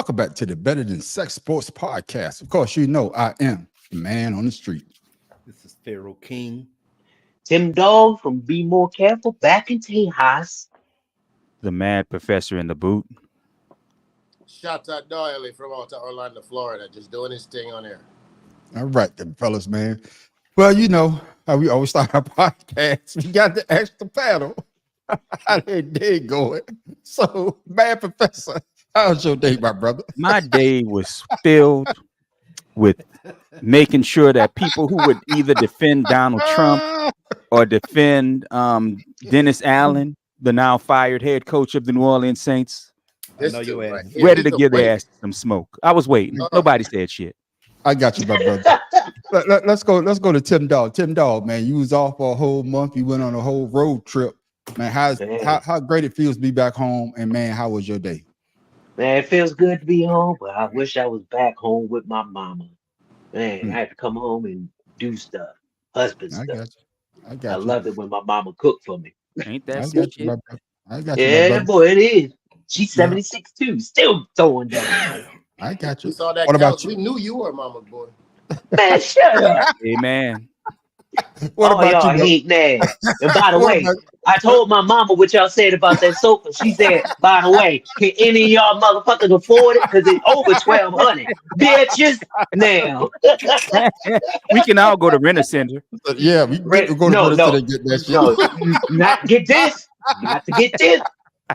welcome back to the Better Than Sex Sports Podcast. Of course, you know I am the man on the street. This is Pharaoh King. Tim Dog from Be More Careful back in Tejas. The mad professor in the boot. Shout out Doyle from out to Orlando, Florida, just doing his thing on there. All right, then, fellas, man. Well, you know how we always start our podcast. We got the extra panel. How they day going? So, mad professor, how's your day, my brother? My day was filled with making sure that people who would either defend Donald Trump or defend Dennis Allen, the now fired head coach of the New Orleans Saints, This know your dude ass. right here, ready to he's a give their wait. ass some smoke. I was waiting. Nobody said shit. I got you, my brother. Let's go to Tim Dog. Tim Dog, man, you was off for a whole month. You went on a whole road trip. Man, how great it feels to be back home. And man, how was your day? Man, it feels good to be home, but I wish I was back home with my mama. Man, I had to come home and do stuff, husband I stuff. got you. I I got you. loved it when my mama cooked for me. Ain't I that some got you, shit? my brother. I got you, my Yeah, brother. boy, it is. She's 76 too, still throwing down. I got We you. saw that What about couch. you? We knew you were mama's boy. Man, shut up. Amen. What All about y'all you? hate ass. And by the What way, about- I told my mama what y'all said about that sofa. She said, by the way, can any of y'all motherfuckers afford it? Because it's over 1,200. Bitches. Now. We can all go to Rent-A-Center. Yeah, we Right. go to No, Brother no. to get that shit. No, not get this. Not to get this.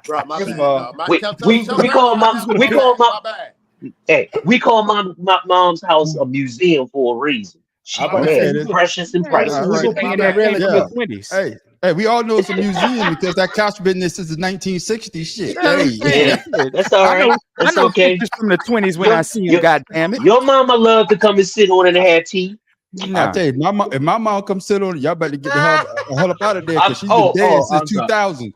Bro, my First bad. of all, dog. My- we- tell we call my- my we bad, call my- bad. Hey, we call my mom's house a museum for a reason. She I'm about to say read this. precious and Yeah, priceless. all we right. were paying My that bad. rent from Yeah. the 20s. Hey, we all know it's a museum because that couch been there since the 1960s shit. Hey, Yeah, that's all right. That's I know okay. pictures from the 20s when I see them, Yo- God damn it. Your mama loved to come and sit on it and have tea. I Nah. tell you, if my mom come sit on it, y'all better get the hell up out of there because she's been Oh, dead oh, since I'm sorry. 2000.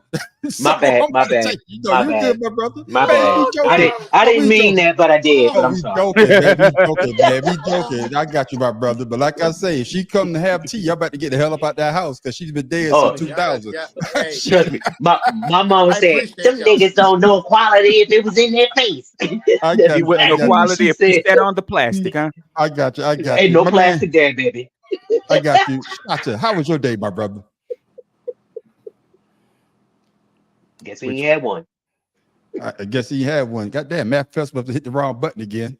My bad, I'm my gonna bad, tell you, my you bad. good, my brother. My Man, we bad. joking. I didn't we mean joking. that, but I did. But Oh, I'm we sorry. joking, man. We joking, man. We joking. I got you, my brother. But like I say, if she come to have tea, y'all about to get the hell up out that house because she's been dead Oh, since Yeah, 2000. yeah, hey, Trust me. My mama I said, appreciate them y'all. niggas don't know quality if it was in their face. I It got you. wasn't I no got you. quality She if you said- sat on the plastic, huh? I got you. I got Ain't you. no My plastic man, there, baby. I got you. Gotcha. How was your day, my brother? Guess we ain't had one. I guess he had one. Goddamn, Matt Phelps must have hit the wrong button again.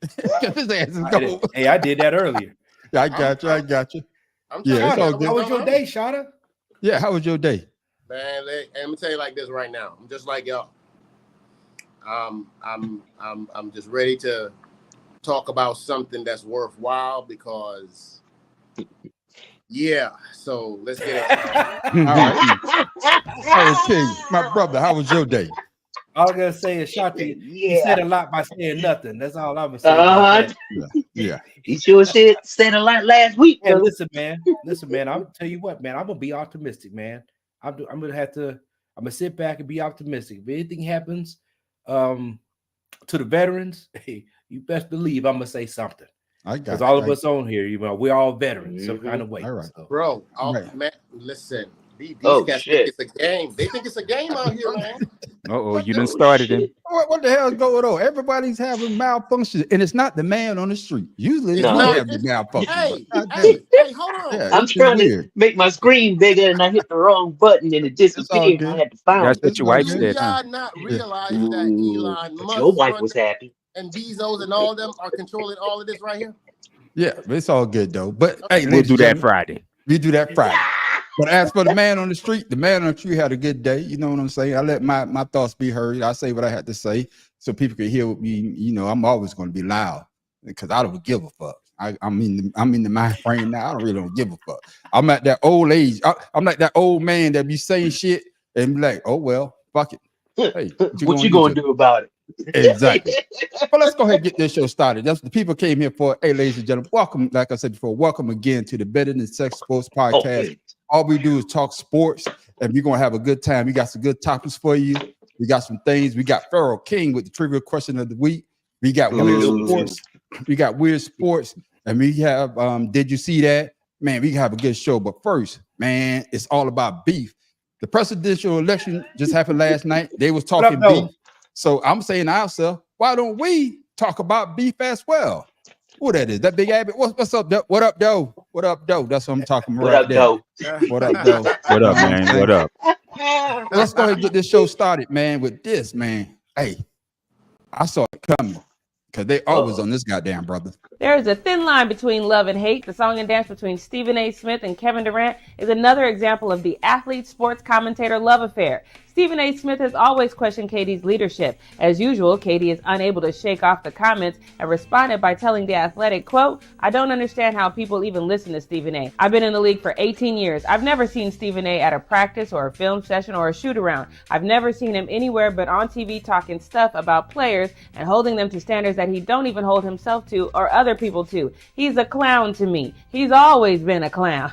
His ass is I gone. did, hey, I did that earlier. I got you. I got you. I'm Yeah, trying it's to all tell good. How what's was your going day, Shada? Yeah, how was your day? on. Man, let me tell you like this right now. I'm just like y'all. I'm just ready to talk about something that's worthwhile because yeah. So let's get it. All right. Hey, King, my brother, how was your day? All I'm gonna say is Shanta, you said a lot by saying nothing. That's all I'm gonna say. Uh-huh. about that. Yeah. He sure said a lot last week. Hey, though. listen, man. I'm tell you what, man. I'm gonna be optimistic, man. I'm gonna sit back and be optimistic. If anything happens, to the veterans, hey, you best believe I'm gonna say something. I got Because you. all of us on here, we're all veterans, some Mhm. kind of way. All right. So, Bro, Right. man, listen. These Oh, cats shit. think it's a game. They think it's a game out here, man. Uh-oh, you done started him. What the hell is going on? Everybody's having malfunction, and it's not the man on the street. Usually, it's No. not have the malfunction. Hey, but goddamn hey, it. hey, hold on. Yeah, I'm it's trying to weird. make my screen bigger and I hit the wrong button and it disappeared. good. I had to find That's it. what your all wife Do good. said, huh? y'all not realize that Elon But Musk your wife was happy. and Bezos and all them are controlling all of this right here? Yeah, but it's all good though. But hey, We'll ladies do and that gentlemen, Friday. we do that Friday. But as for the man on the street, the man on the street had a good day. You know what I'm saying? I let my thoughts be heard. I say what I had to say so people can hear what me. You know, I'm always going to be loud because I don't give a fuck. I'm in the mind frame now. I don't really don't give a fuck. I'm at that old age. I'm like that old man that be saying shit and be like, oh well, fuck it. Hey, What you gonna do about it? Exactly. But let's go ahead and get this show started. That's what the people came here for. Hey, ladies and gentlemen, welcome. Like I said before, welcome again to the Better Than Sex Sports Podcast. All we do is talk sports, and we're gonna have a good time. We got some good topics for you. We got some things. We got Pharaoh King with the trivia question of the week. We got weird sports. We got weird sports, and we have did you see that? Man, we have a good show. But first, man, it's all about beef. The presidential election just happened last night. They was talking What up, though? beef. So I'm saying to ourselves, why don't we talk about beef as well. Who that is? That Big Abby? What's up, Doe? What up, Doe? What up, Doe? That's what I'm talking about What right up, there. though? What up, Doe? What up, man? What up? Let's go ahead and get this show started, man, with this, man. Hey, I saw it coming because they always on this goddamn brother. There is a thin line between love and hate. The song and dance between Stephen A. Smith and Kevin Durant is another example of the athlete sports commentator love affair. Stephen A. Smith has always questioned KD's leadership. As usual, KD is unable to shake off the comments and responded by telling The Athletic, quote, "I don't understand how people even listen to Stephen A. I've been in the league for 18 years. I've never seen Stephen A. at a practice or a film session or a shoot around. I've never seen him anywhere but on TV talking stuff about players and holding them to standards that he don't even hold himself to or other people to. He's a clown to me. He's always been a clown."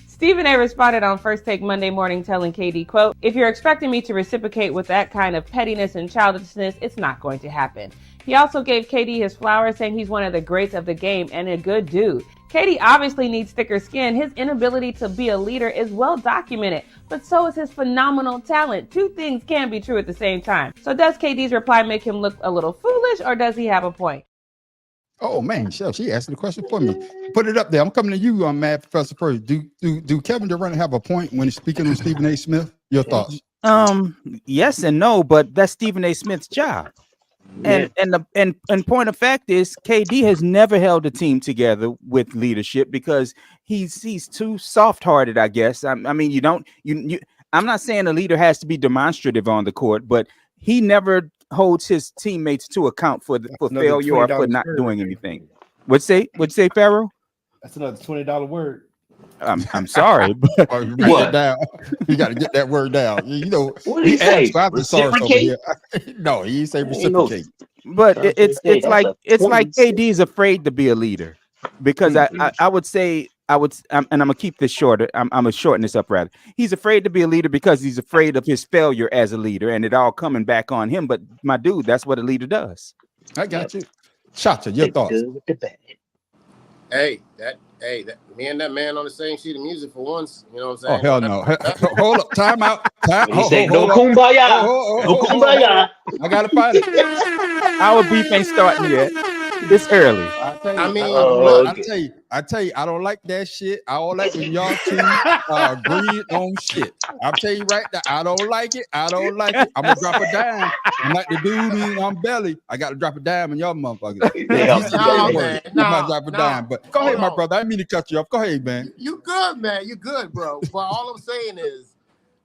Stephen A. responded on First Take Monday morning telling KD, quote, "If you're expecting me to reciprocate with that kind of pettiness and childishness, it's not going to happen." He also gave KD his flowers, saying he's one of the greats of the game and a good dude. KD obviously needs thicker skin. His inability to be a leader is well documented, but so is his phenomenal talent. Two things can be true at the same time. So does KD's reply make him look a little foolish, or does he have a point? Oh man, she asked the question for me. Put it up there. I'm coming to you, Mad Professor first. Do Kevin Durant have a point when he's speaking on Stephen A. Smith? Your thoughts? Yes and no, but that's Stephen A. Smith's job. And point of fact is KD has never held a team together with leadership because he's too soft-hearted, I guess. I mean, I'm not saying a leader has to be demonstrative on the court, but he never holds his teammates to account for failure or for not doing anything. What'd say, Pharaoh? That's another $20 word. I'm sorry, but It down. You got to get that word down. You know, What did he say? Reciprocate? No, he didn't say reciprocate. but it's That's like a 20. KD is afraid to be a leader because I would say and I'm gonna keep this shorter. I'm gonna shorten this up rather. He's afraid to be a leader because he's afraid of his failure as a leader and it all coming back on him. But my dude, that's what a leader does. I got you. Chacha, your thoughts? Good with the bad. Hey, me and that man on the same sheet of music for once. You know what I'm Oh saying? hell no! Hold up, time out. He said, "No kumbaya, no kumbaya." I gotta find it. Our beef ain't starting yet. It's early. I tell you, I don't like that shit. I don't like when y'all two agree on shit. I'll tell you right now, I don't like it. I'm gonna drop a dime. I'm like the dude in Belly. I gotta drop a dime in y'all motherfuckers. I'm gonna drop a dime. But go ahead, my brother. I didn't mean to cut you off. Go ahead, man. You good, man. You good, bro. But all I'm saying is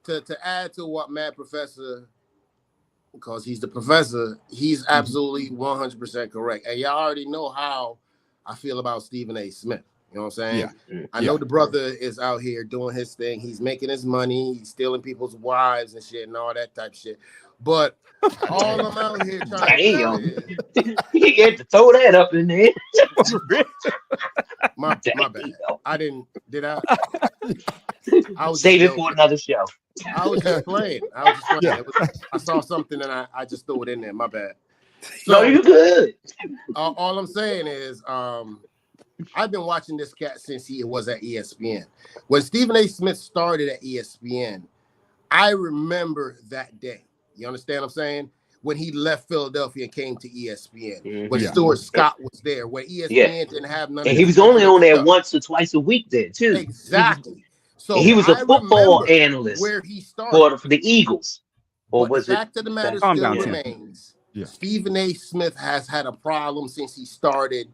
to add to what Mad Professor, because he's the professor, he's absolutely 100% correct. And y'all already know how I feel about Stephen A. Smith. You know what I'm saying? Yeah. I know the brother is out here doing his thing. He's making his money. He's stealing people's wives and shit and all that type of shit. But all I'm out here trying to do is... He had to throw that up in there. My bad. I didn't... Did I? I was Save it joking. for another show. I was just playing. Yeah. I saw something and I just threw it in there. My bad. So, No, you good. all I'm saying is, I've been watching this cat since he was at ESPN. When Stephen A. Smith started at ESPN, I remember that day. You understand what I'm saying? When he left Philadelphia and came to ESPN, when Stuart Scott was there, where ESPN didn't have none. And he was only on there once or twice a week there too. Exactly. So and he was a football analyst where he started for the Eagles. Or but was the fact of the matter still remains. Yeah. Stephen A. Smith has had a problem since he started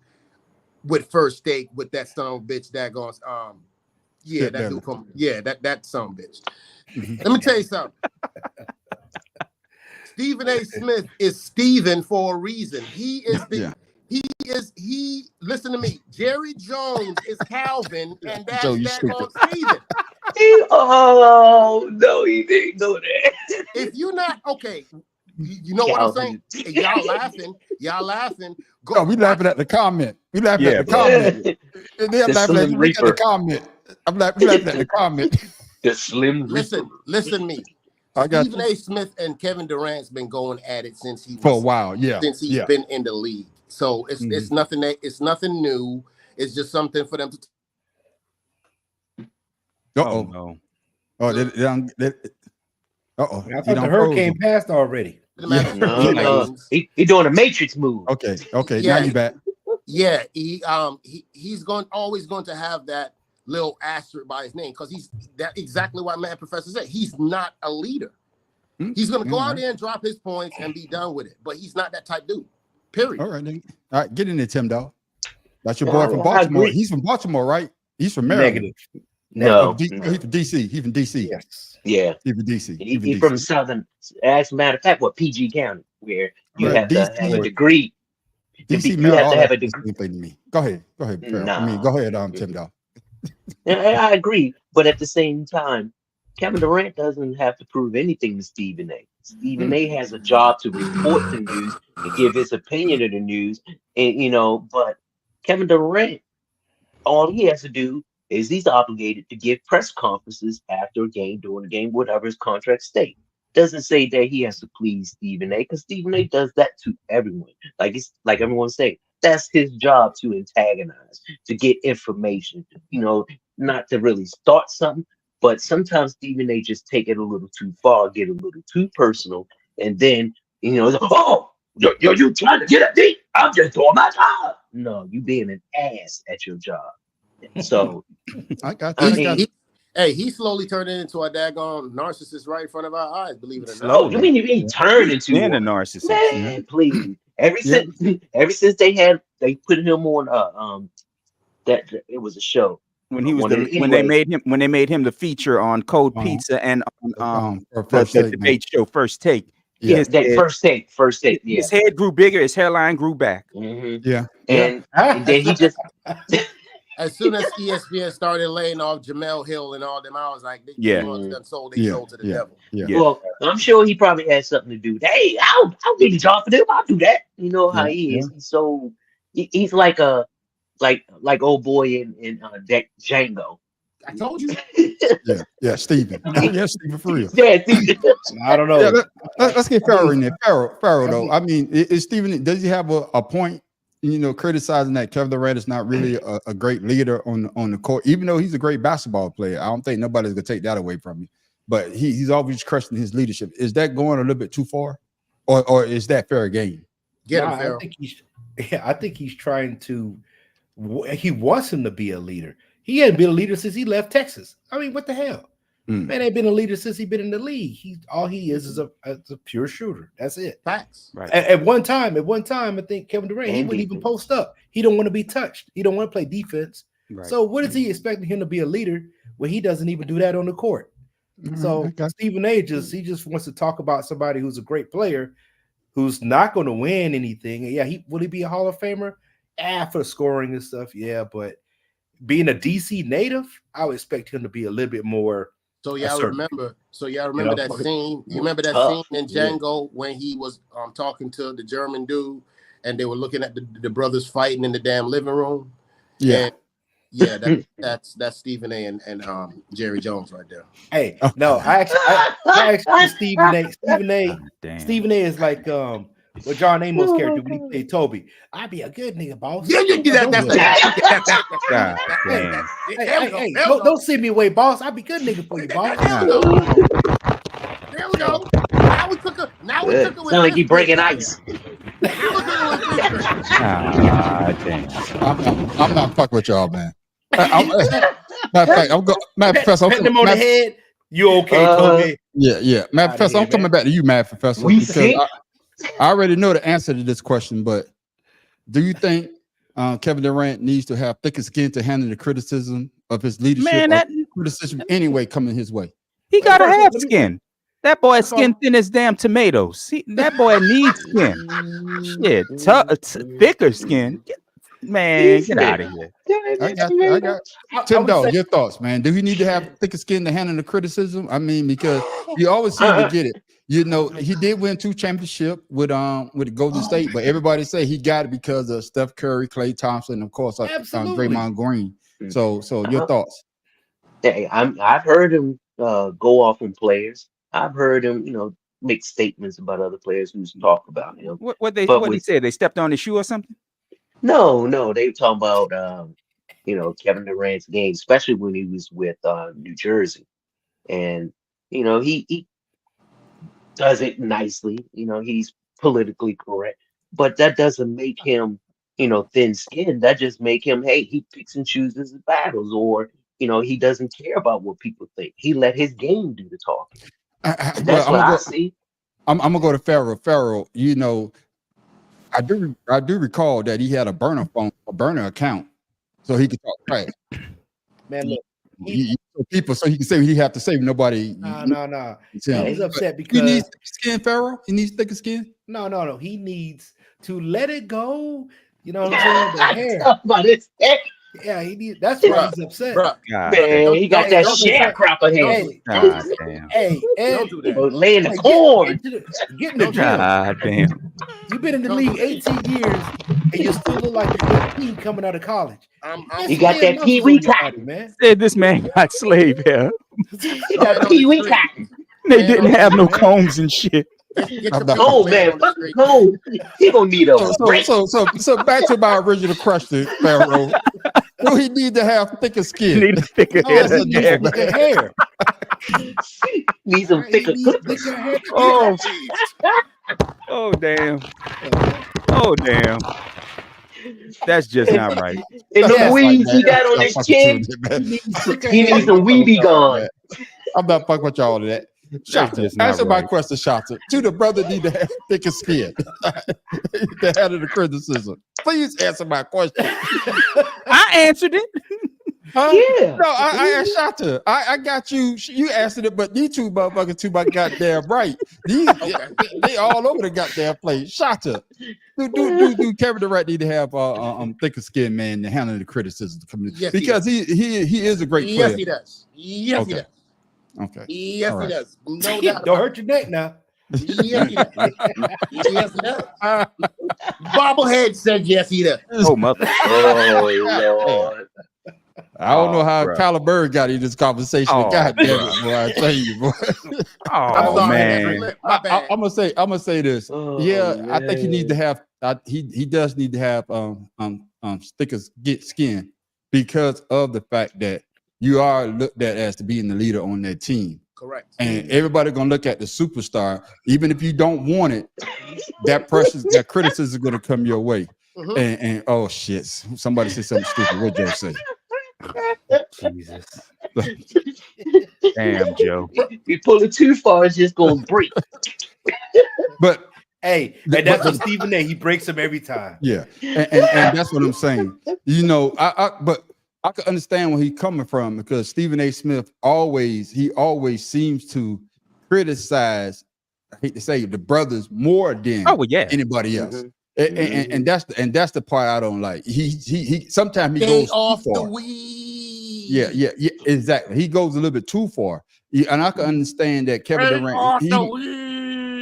with First Take with that son of a bitch that goes, that dude from that son of a bitch. Let me tell you something. Stephen A. Smith is Steven for a reason. He is listen to me. Jerry Jones is Calvin, and that's that Steven. Oh no, he didn't know that. If you're not okay, you know what I'm saying? Y'all laughing. No, we laughing at the comment. We laughing at the comment. And then I'm laughing at the comment. I'm laughing at the comment. The Slim Listen to me. Stephen A. Smith and Kevin Durant's been going at it since for a while. Yeah, since he's been in the league. So it's nothing new. It's just something for them to. No. Oh, I thought the hurricane passed already. Yeah. No, Yeah. no. He doing a Matrix move. Okay. Okay. Yeah. Now you back. Yeah, he's always going to have that little asterisk by his name because he's that exactly what Mad Professor said. He's not a leader. He's going to go out there and drop his points and be done with it. But he's not that type dude. Period. All right, then. All right, get in there, Tim Dog. That's your Yeah, boy from I Baltimore. agree. He's from Baltimore, right? He's from Maryland. Negative. No, He's from DC. He's from DC. Yes. yeah. He's from DC. He from Southern, as a matter of fact, PG County, where you Right, have to DC. have a degree. DC. You Maryland, have all to have that a is degree. the same thing to me. Go ahead. Farrell. I mean, Nah. go ahead, Tim Dog. And I agree, but at the same time, Kevin Durant doesn't have to prove anything to Stephen A. Stephen A. has a job to report the news and give his opinion of the news, and but Kevin Durant, all he has to do is he's obligated to give press conferences after a game, during a game, whatever his contract state. Doesn't say that he has to please Stephen A. because Stephen A. does that to everyone. It's like everyone say, that's his job to antagonize, to get information, not to really start something. But sometimes Stephen A. just take it a little too far, get a little too personal, and then it's, oh, you trying to get at me? I'm just doing my job. No, you being an ass at your job. So I got I you. mean, He slowly turned into a daggone narcissist right in front of our eyes, believe it or not. oh, you mean he turned into And a one? narcissist. Man, please. Ever Yeah. since they put him on that it was a show. When he was Well, when they made him the feature on Cold Pizza and on the debate show First Take. Yeah. That first take, yeah. His head grew bigger, his hairline grew back. Mhm. Yeah. And then he just As soon as ESPN started laying off Jamel Hill and all them, I was like, Yeah. done sold their soul to the devil. Yeah. Yeah. well, I'm sure he probably had something to do with that. Hey, I'll get the job for them. I'll do that. You know how he is. He's so he's like old boy in Django. I told you. Yeah. Steven. Yeah, Steven for real. Yeah, I don't know. Yeah, let's get Farrell in there. Farrell, though. I mean, is Steven, does he have a point, criticizing that Kevin Durant is not really a great leader on the court, even though he's a great basketball player? I don't think nobody's going to take that away from him. But he's always questioning his leadership. Is that going a little bit too far? Or is that fair game? Get him, Nah, Farrell. I think he's trying to. He wants him to be a leader. He hadn't been a leader since he left Texas. I mean, what the hell? Man ain't been a leader since he been in the league. All he is a pure shooter. That's it. Facts. Right. At one time, I think Kevin Durant, he wouldn't even post up. He don't want to be touched. He don't want to play defense. Right. So what is he expecting him to be a leader when he doesn't even do that on the court? So Stephen A. just wants to talk about somebody who's a great player, who's not going to win anything. Yeah, will he be a Hall of Famer? For scoring and stuff, yeah, but being a DC native, I would expect him to be a little bit more. So y'all remember that scene. You remember that scene in Django when he was talking to the German dude and they were looking at the brothers fighting in the damn living room? Yeah. And that's Stephen A. and Jerry Jones right there. Hey, no, I actually Stephen A. Damn. Stephen A. is like what John Amos character when he played Toby. I'd be a good nigga, boss. Yeah, God damn. Hey, don't send me away, boss. I'd be good nigga for you, boss. There we go. Now we took it. Sound like you breaking ice. I'm not fucking with y'all, man. Matter of fact, I'm going. Matt Professor, Pat him on the head. You okay, Toby? Yeah. Matt Professor, I'm coming back to you, Matt Professor. Because I already know the answer to this question, but do you think Kevin Durant needs to have thicker skin to handle the criticism of his leadership? Man, criticism anyway coming his way. He got a half skin. That boy's skin thin as damn tomatoes. That boy needs skin. Shit, thicker skin. Man, get out of here. I got Tim Dog, your thoughts, man. Do he need to have thicker skin to handle the criticism? I mean, because you always seem to get it. He did win 2 championships with Golden State, but everybody say he got it because of Steph Curry, Klay Thompson, and of course, Draymond Green. So your thoughts? Hey, I've heard him go off on players. I've heard him, make statements about other players who's talk about him. What he said? They stepped on his shoe or something? No, they were talking about Kevin Durant's game, especially when he was with New Jersey, and he does it nicely. He's politically correct, but that doesn't make him, thin-skinned. That just make him, hey, he picks and chooses his battles, or he doesn't care about what people think. He let his game do the talking. And that's what I see. I'm gonna go to Pharaoh. Pharaoh, I do recall that he had a burner account, so he could talk trash. Man, look, So he can say what he have to say. Nobody. no. Yeah. He's upset because He needs thicker skin, Pharaoh. He needs thicker skin. No. He needs to let it go. You know what I'm saying? The hair. Talk about his hair. Yeah, he needs. That's why he's upset. Bruh, God, Man, he got that sharecropper hair. Hey, God damn. hey, don't do that. Laying the hey, corn. get in the gym. God damn. You've been in the league 18 years, and you still look like you're 18 coming out of college. You got that Pee Wee cotton. man. Said this man got slave hair. You got Pee Wee cotton. They didn't have no combs and shit. Oh man, fuck the cold. He gonna need a break. So back to my original question, Pharaoh. Do he need to have thicker You skin? need a thicker No, hair. he than needs that. thicker hair. Need some He thicker needs clippers. thicker hair. Oh, oh damn. Oh damn. That's just not right. And the Yes, weeds he got on his chin, he needs some weeby gone. I'm not fucking with y'all of that. Shota, just not answer my right. question, Shota. Do the brother need to have thicker skin to handle the criticism? Please answer my question. I answered it. Huh? Yeah. No, I asked Shota. I got you. You answered it, but these two motherfuckers too my goddamn right. They all over the goddamn place. Shota. Do Kevin Durant need to have thicker skin, man, to handle the criticism? Yes, he Because he is a great player. Yes, he does. Yes, Okay. he does. Okay. Yes, All he right. does. No doubt. Don't hurt your neck now. Yes, he does. Yes, he does. Bobblehead said yes, he does. Oh mother. Oh Lord. I don't know how bruh. Kyler Bird got in this conversation. Oh, God damn bruh. it, boy! I tell you, boy. I'm Oh sorry. man. My bad. I'm gonna say this. Oh, I think he need to man. have. He does need to have thicker skin because of the fact that you are looked at as to being the leader on that team, Correct. and everybody gonna look at the superstar, even if you don't want it. That criticism is gonna come your way. Mhm. And oh shit, somebody said something stupid. What Joe say? Jesus. Damn, Joe. If you pull it too far, it's just gonna break. But Hey, and that's what Stephen A. He breaks him every time. yeah, and that's what I'm saying. But I can understand where he's coming from because Stephen A. Smith always seems to criticize. I hate to say it, the brothers more than Oh well, yeah. anybody else. Mhm. And that's the part I don't like. He sometimes he Stay goes off too the far. weed. Yeah, exactly. He goes a little bit too far. And I can understand that Kevin Stay off Durant. the weed.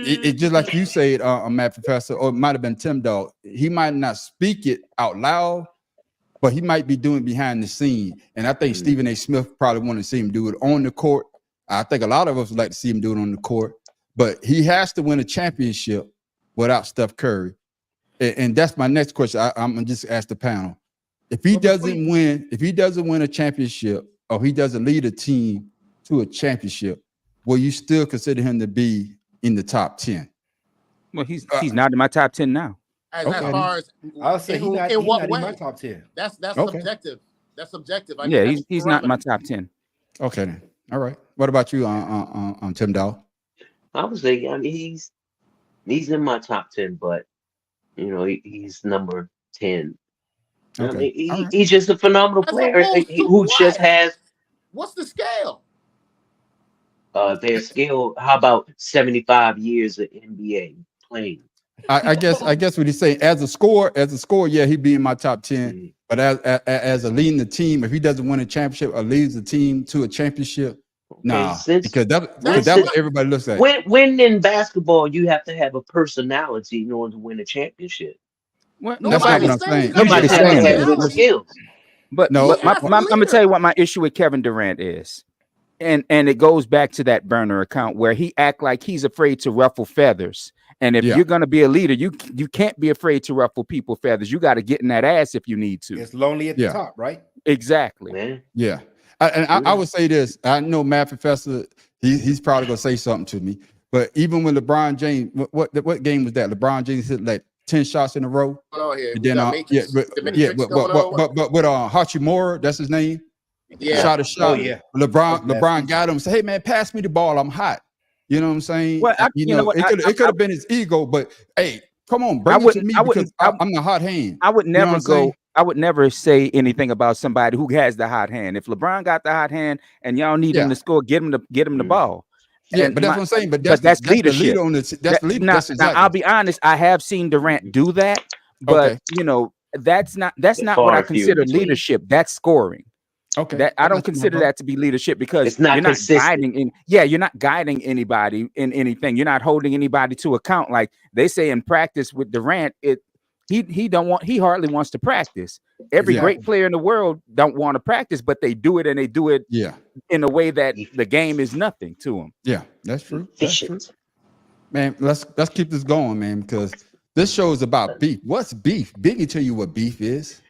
It's just like you said, Matt Professor, or it might have been Tim Dog. He might not speak it out loud, but he might be doing behind the scene. And I think Stephen A. Smith probably want to see him do it on the court. I think a lot of us would like to see him do it on the court, but he has to win a championship without Steph Curry. And that's my next question. I'm gonna just ask the panel: if he doesn't win a championship, or he doesn't lead a team to a championship, will you still consider him to be in the top 10? Well, he's not in my top 10 now. As Okay. far as I'll say he's not, in he's what not way? in my top 10. That's Okay. subjective. That's subjective. Yeah, he's not in my top 10. Okay, then. All right. What about you, Tim Dow? I would say, I mean, he's in my top 10, but he's number 10. I Okay. mean, All right. he's just a phenomenal As player opposed to who just what? has What's the scale? their skill. How about 75 years of NBA playing? I guess what he's saying as a scorer, yeah, he'd be in my top 10. But as a leading the team, if he doesn't win a championship or leads the team to a championship, nah, because that's what everybody looks at. When in basketball, you have to have a personality in order to win a championship. Well, That's not what I'm saying. You Nobody's just have saying to have that. good skills. But No, but That's I'm gonna leader. tell you what my issue with Kevin Durant is, and it goes back to that burner account where he act like he's afraid to ruffle feathers. And if Yeah. you're gonna be a leader, you can't be afraid to ruffle people's feathers. You got to get in that ass if you need to. It's lonely at the Yeah. top, right? Exactly. Man. Yeah. I would say this. I know Matt Professor, he's probably gonna say something to me, But even when LeBron James, what game was that? LeBron James hit like 10 shots in a row. On here. And We then got Matrix- the Matrix going on. but with Hachimura, that's his name. Yeah. Shot a shot. Oh, yeah. LeBron That's nasty. got him. Say, hey man, pass me the ball. I'm hot. You know what I'm saying? Well, you know, what, it could have been his ego, but hey, come on, bring it to wouldn't- me I wouldn't- because I'm the hot hand. I would You know what never I'm saying? I would never say anything about somebody who has the hot hand. If LeBron got the hot hand and y'all need him Yeah. to score, get him the ball. Yeah, And but that's my- what I'm saying. But because that's that's leadership. The leader on the, that's the leader. Now, That's exactly. now, I'll be honest, I have seen Durant do that, but Okay. you know, that's not what far I and few consider between. leadership. That's scoring. Okay. That I don't got you, my consider brother. that to be leadership because It's not you're not consistent. guiding you're not guiding anybody in anything. You're not holding anybody to account. Like they say in practice with Durant, he hardly wants to practice. Every Yeah. great player in the world don't want to practice, but they do it, and they do it Yeah, in a way that the game is nothing to them. yeah, that's true. That's true. Efficient. Man, let's keep this going, man, because this show is about beef. What's beef? Biggie tell you what beef is.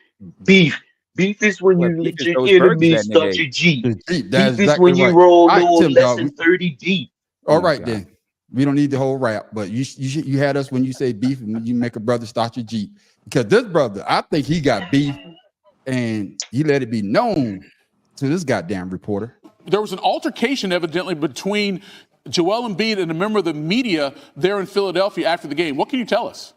Beef. Beef is when Well, you beef let is your those birds enemies that start nigga your Jeep. It's deep. Beef That's is exactly when you right. roll All right, no Tim, less dog, than 30 deep. All Oh, right, God. then. We don't need the whole rap, but you had us when you say beef and you make a brother start your Jeep. Because this brother, I think he got beef and he let it be known to this goddamn reporter. There was an altercation evidently between Joel Embiid and a member of the media there in Philadelphia after the game. What can you tell us?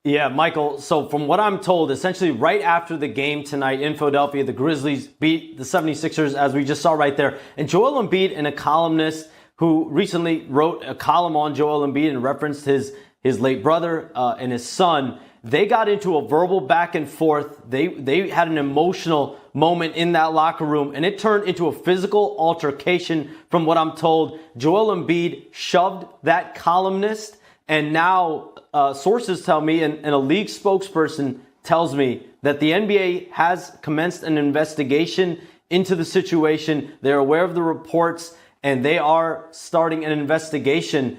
Yeah, Michael. So from what I'm told, essentially right after the game tonight in Philadelphia, the Grizzlies beat the 76ers, as we just saw right there. And Joel Embiid and a columnist who recently wrote a column on Joel Embiid and referenced his late brother and his son, they got into a verbal back and forth. They had an emotional moment in that locker room, and it turned into a physical altercation. From what I'm told, Joel Embiid shoved that columnist, and now sources tell me, and a league spokesperson tells me, that the NBA has commenced an investigation into the situation. They're aware of the reports, and they are starting an investigation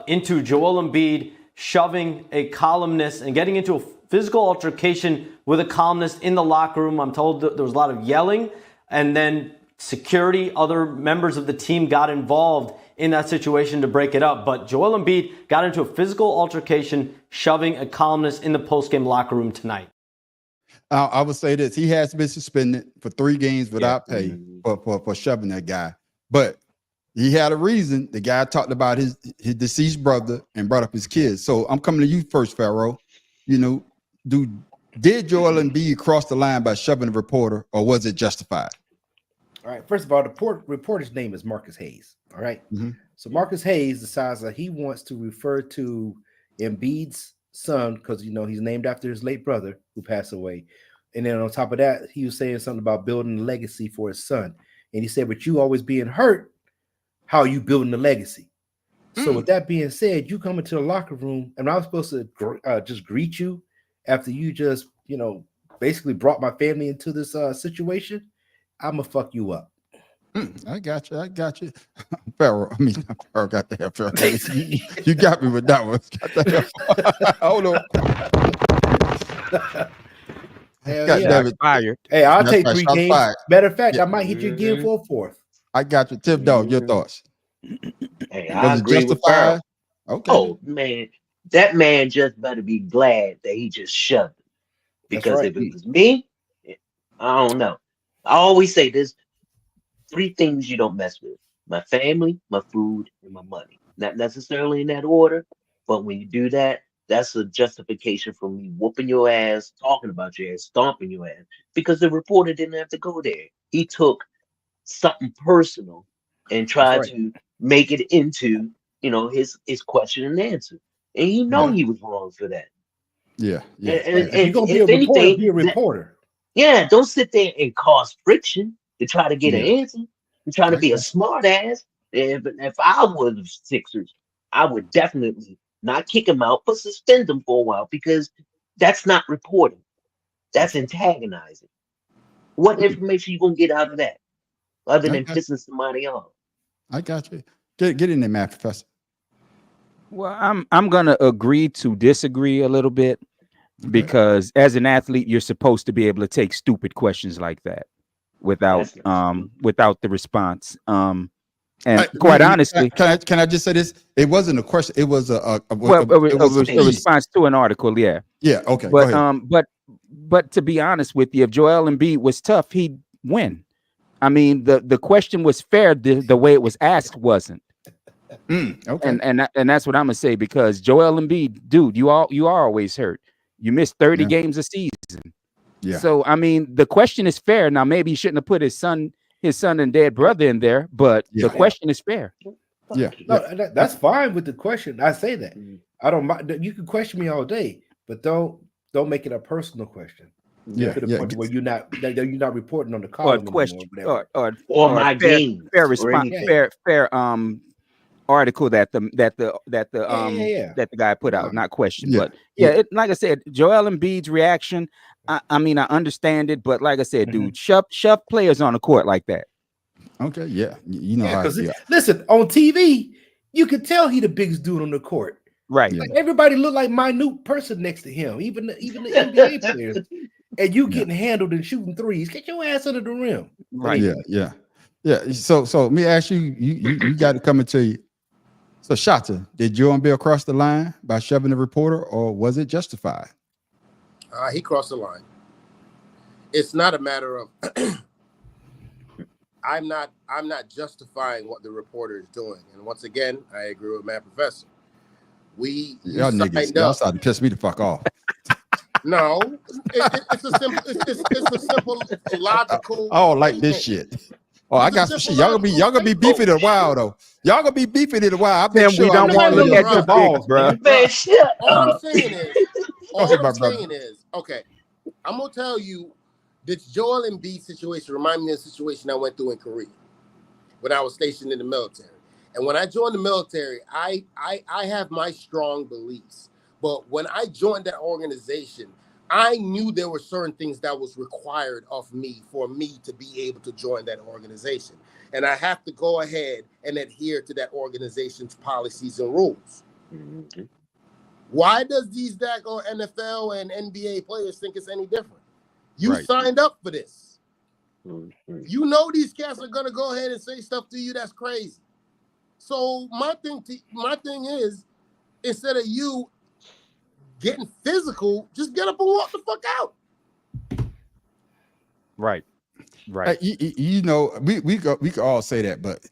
into Joel Embiid shoving a columnist and getting into a physical altercation with a columnist in the locker room. I'm told that there was a lot of yelling, and then security, other members of the team got involved in that situation to break it up. But Joel Embiid got into a physical altercation, shoving a columnist in the postgame locker room tonight. I would say this: he has been suspended for 3 games without pay for shoving that guy. But he had a reason. The guy talked about his deceased brother and brought up his kids. So I'm coming to you first, Pharaoh. You know, did Joel Embiid cross the line by shoving a reporter, or was it justified? All right. First of all, the reporter's name is Marcus Hayes. All right. Mhm. So Marcus Hayes decides that he wants to refer to Embiid's son because he's named after his late brother who passed away. And then on top of that, he was saying something about building a legacy for his son. And he said, "But you always being hurt, how are you building the legacy?" So with that being said, you come into the locker room, and I was supposed to just greet you after you just basically brought my family into this situation. I'm gonna fuck you up. I got you. Pharaoh, Pharaoh got the hell. Pharaoh. You got me with that one. Got the hell. Hold on. Hell God yeah. damn it. Fired. Hey, I'll That's take right, 3 shots games. fired. Matter of fact, Yeah. I might hit you again for a 4th. I got you. Tim Dog, your thoughts? Hey, I Was it agree with Pharaoh. justified? Okay. Oh man, that man just better be glad that he just shoved him. That's Because right, if it Pete. was me, I don't know. I always say there's 3 things you don't mess with: my family, my food, and my money. Not necessarily in that order, but when you do that, that's a justification for me whooping your ass, talking about your ass, stomping your ass. Because the reporter didn't have to go there. He took something personal and tried right. to make it into his question and answer. And he know Yeah. he was wrong for that. Yeah. If you're gonna be a if reporter, anything, be a reporter. don't sit there and cause friction to try to get an answer. You're trying to be a Okay. smart ass. If I was the Sixers, I would definitely not kick him out, but suspend him for a while, because that's not reporting. That's antagonizing. What information you gonna get out of that other than Okay. pissing somebody off? I got you. Get in there, man, Professor. Well, I'm gonna agree to disagree a little bit, because as an athlete, you're supposed to be able to take stupid questions like that without That's not without the response. And quite honestly, can I just say this? It wasn't a question. It was a response to an article. Yeah. Yeah. Okay. But go ahead. but to be honest with you, if Joel Embiid was tough, he'd win. I mean, the question was fair. The way it was asked wasn't. Okay. And that's what I'm gonna say, because Joel Embiid, dude, you are always hurt. You missed 30 games a season. Yeah. So I mean, the question is fair. Now maybe he shouldn't have put his son and dead brother in there, but the question is fair. Yeah. No, that's fine with the question. I say that. I don't mind. You can question me all day, but don't make it a personal question. Yeah. To the point where you're not reporting on the call. Or question or my game. Fair response. Fair article that the guy put out, not question. But like I said, Joel Embiid's reaction. I mean, I understand it, but like I said, dude, shove players on the court like that. Okay, yeah, you know how. Listen, on TV, you can tell he the biggest dude on the court. Right. Like, everybody look like minute person next to him, even the NBA players. And you getting handled and shooting threes. Get your ass under the rim. Right. Yeah. So let me ask you. You got to come into you. So Shata, did Joel Embiid cross the line by shoving the reporter, or was it justified? He crossed the line. It's not a matter of I'm not justifying what the reporter is doing. And once again, I agree with Matt Professor. Y'all started to piss me the fuck off. No, it's a simple logical. I don't like this shit. Oh, I got some shit. Y'all gonna be beefing in a while though. Y'all gonna be beefing in a while. I bet we don't want to look at your balls, bro. All I'm saying is, okay, I'm gonna tell you this Joel Embiid situation remind me of the situation I went through in Korea when I was stationed in the military. And when I joined the military, I have my strong beliefs. But when I joined that organization, I knew there were certain things that was required of me for me to be able to join that organization. And I have to go ahead and adhere to that organization's policies and rules. Mm-hmm. Why does these daggone NFL and NBA players think it's any different? You signed up for this. Mm-hmm. You know these cats are gonna go ahead and say stuff to you that's crazy. So my thing is, instead of you getting physical, just get up and walk the fuck out. Right. You know, we could all say that, but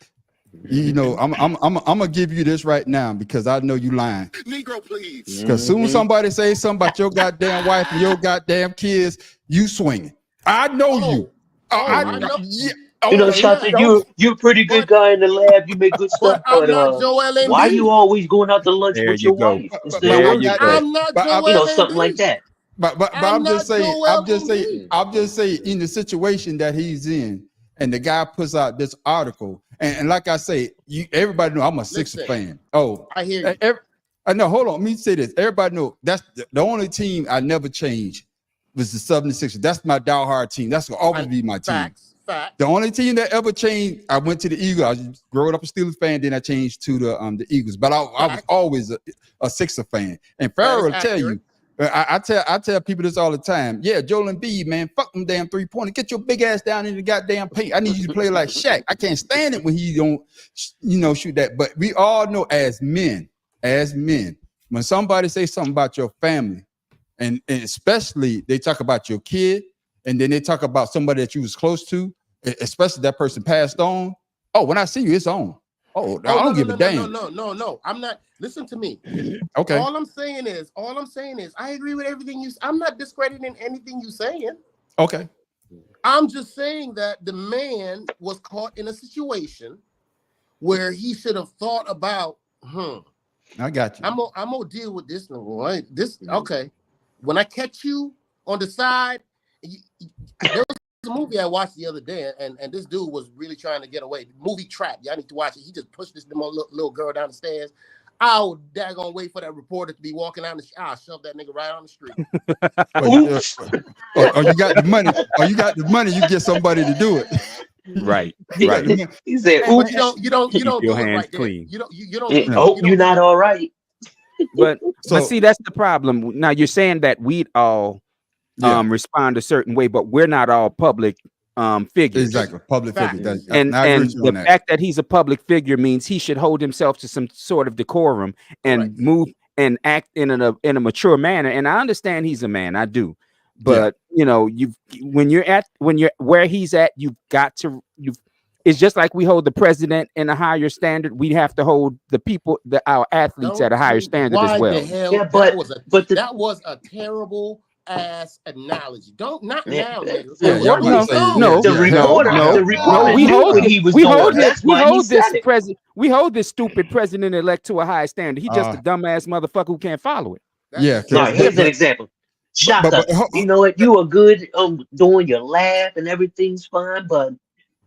you know, I'm gonna give you this right now because I know you lying. Negro, please. Because soon somebody say something about your goddamn wife and your goddamn kids, you swinging. I know you. I know. Yeah. You know, Shanta, you're a pretty good guy in the lab. You make good stuff, but why are you always going out to lunch with your wife? I'm not Joel something like that. But I'm just saying in the situation that he's in, and the guy puts out this article, and like I say, everybody know I'm a Sixers fan. Oh, I hear you. I know. Hold on, let me say this. Everybody know that's the only team I never changed was the 76ers. That's my diehard team. That's gonna always be my team. Fact. The only team that ever changed, I went to the Eagles. I was growing up a Steelers fan, then I changed to the Eagles. But I was always a Sixer fan. And Farrell will tell you, I tell people this all the time. Yeah, Joel Embiid, man, fuck them damn 3-pointer. Get your big ass down in the goddamn paint. I need you to play like Shaq. I can't stand it when he don't, shoot that. But we all know as men, when somebody say something about your family, and especially they talk about your kid, and then they talk about somebody that you was close to, especially that person passed on. Oh, when I see you, it's on. Oh, I don't give a damn. No. I'm not. Listen to me. Okay. All I'm saying is, I agree with everything you. I'm not discrediting anything you're saying. Okay. I'm just saying that the man was caught in a situation where he should have thought about. I got you. I'm gonna deal with this. Right? Okay. When I catch you on the side. There was a movie I watched the other day, and this dude was really trying to get away. Movie Trap. Y'all need to watch it. He just pushed this little girl down the stairs. I would daggone wait for that reporter to be walking down the street. I'll shove that nigga right on the street. Or you got the money. You get somebody to do it. Right. He said, but you don't keep do your it hands right clean. You don't. You're not all right. But see, that's the problem. Now you're saying that we'd all respond a certain way, but we're not all public figures. Exactly, public Fact. figure. And I agree and with you the on that. fact that he's a public figure means he should hold himself to some sort of decorum and Correct. move and act in a mature manner. And I understand he's a man, I do, but when you're where he's at, you've got to it's just like we hold the president in a higher standard. We have to hold the people, our athletes, at a higher standard as well. Why the hell? Yeah, that was a terrible ass analogy. Don't not Yeah. now, nigga. Yeah, y'all No, gonna say no, the yeah, reporter, yeah. the reporter we knew hold what he was we doing. hold this That's why he said it. we hold this stupid president-elect to a high standard. He just a dumbass motherfucker who can't follow it. Yeah, All right, here's an example. Shaka, you know what? You are good doing your laugh and everything's fine, but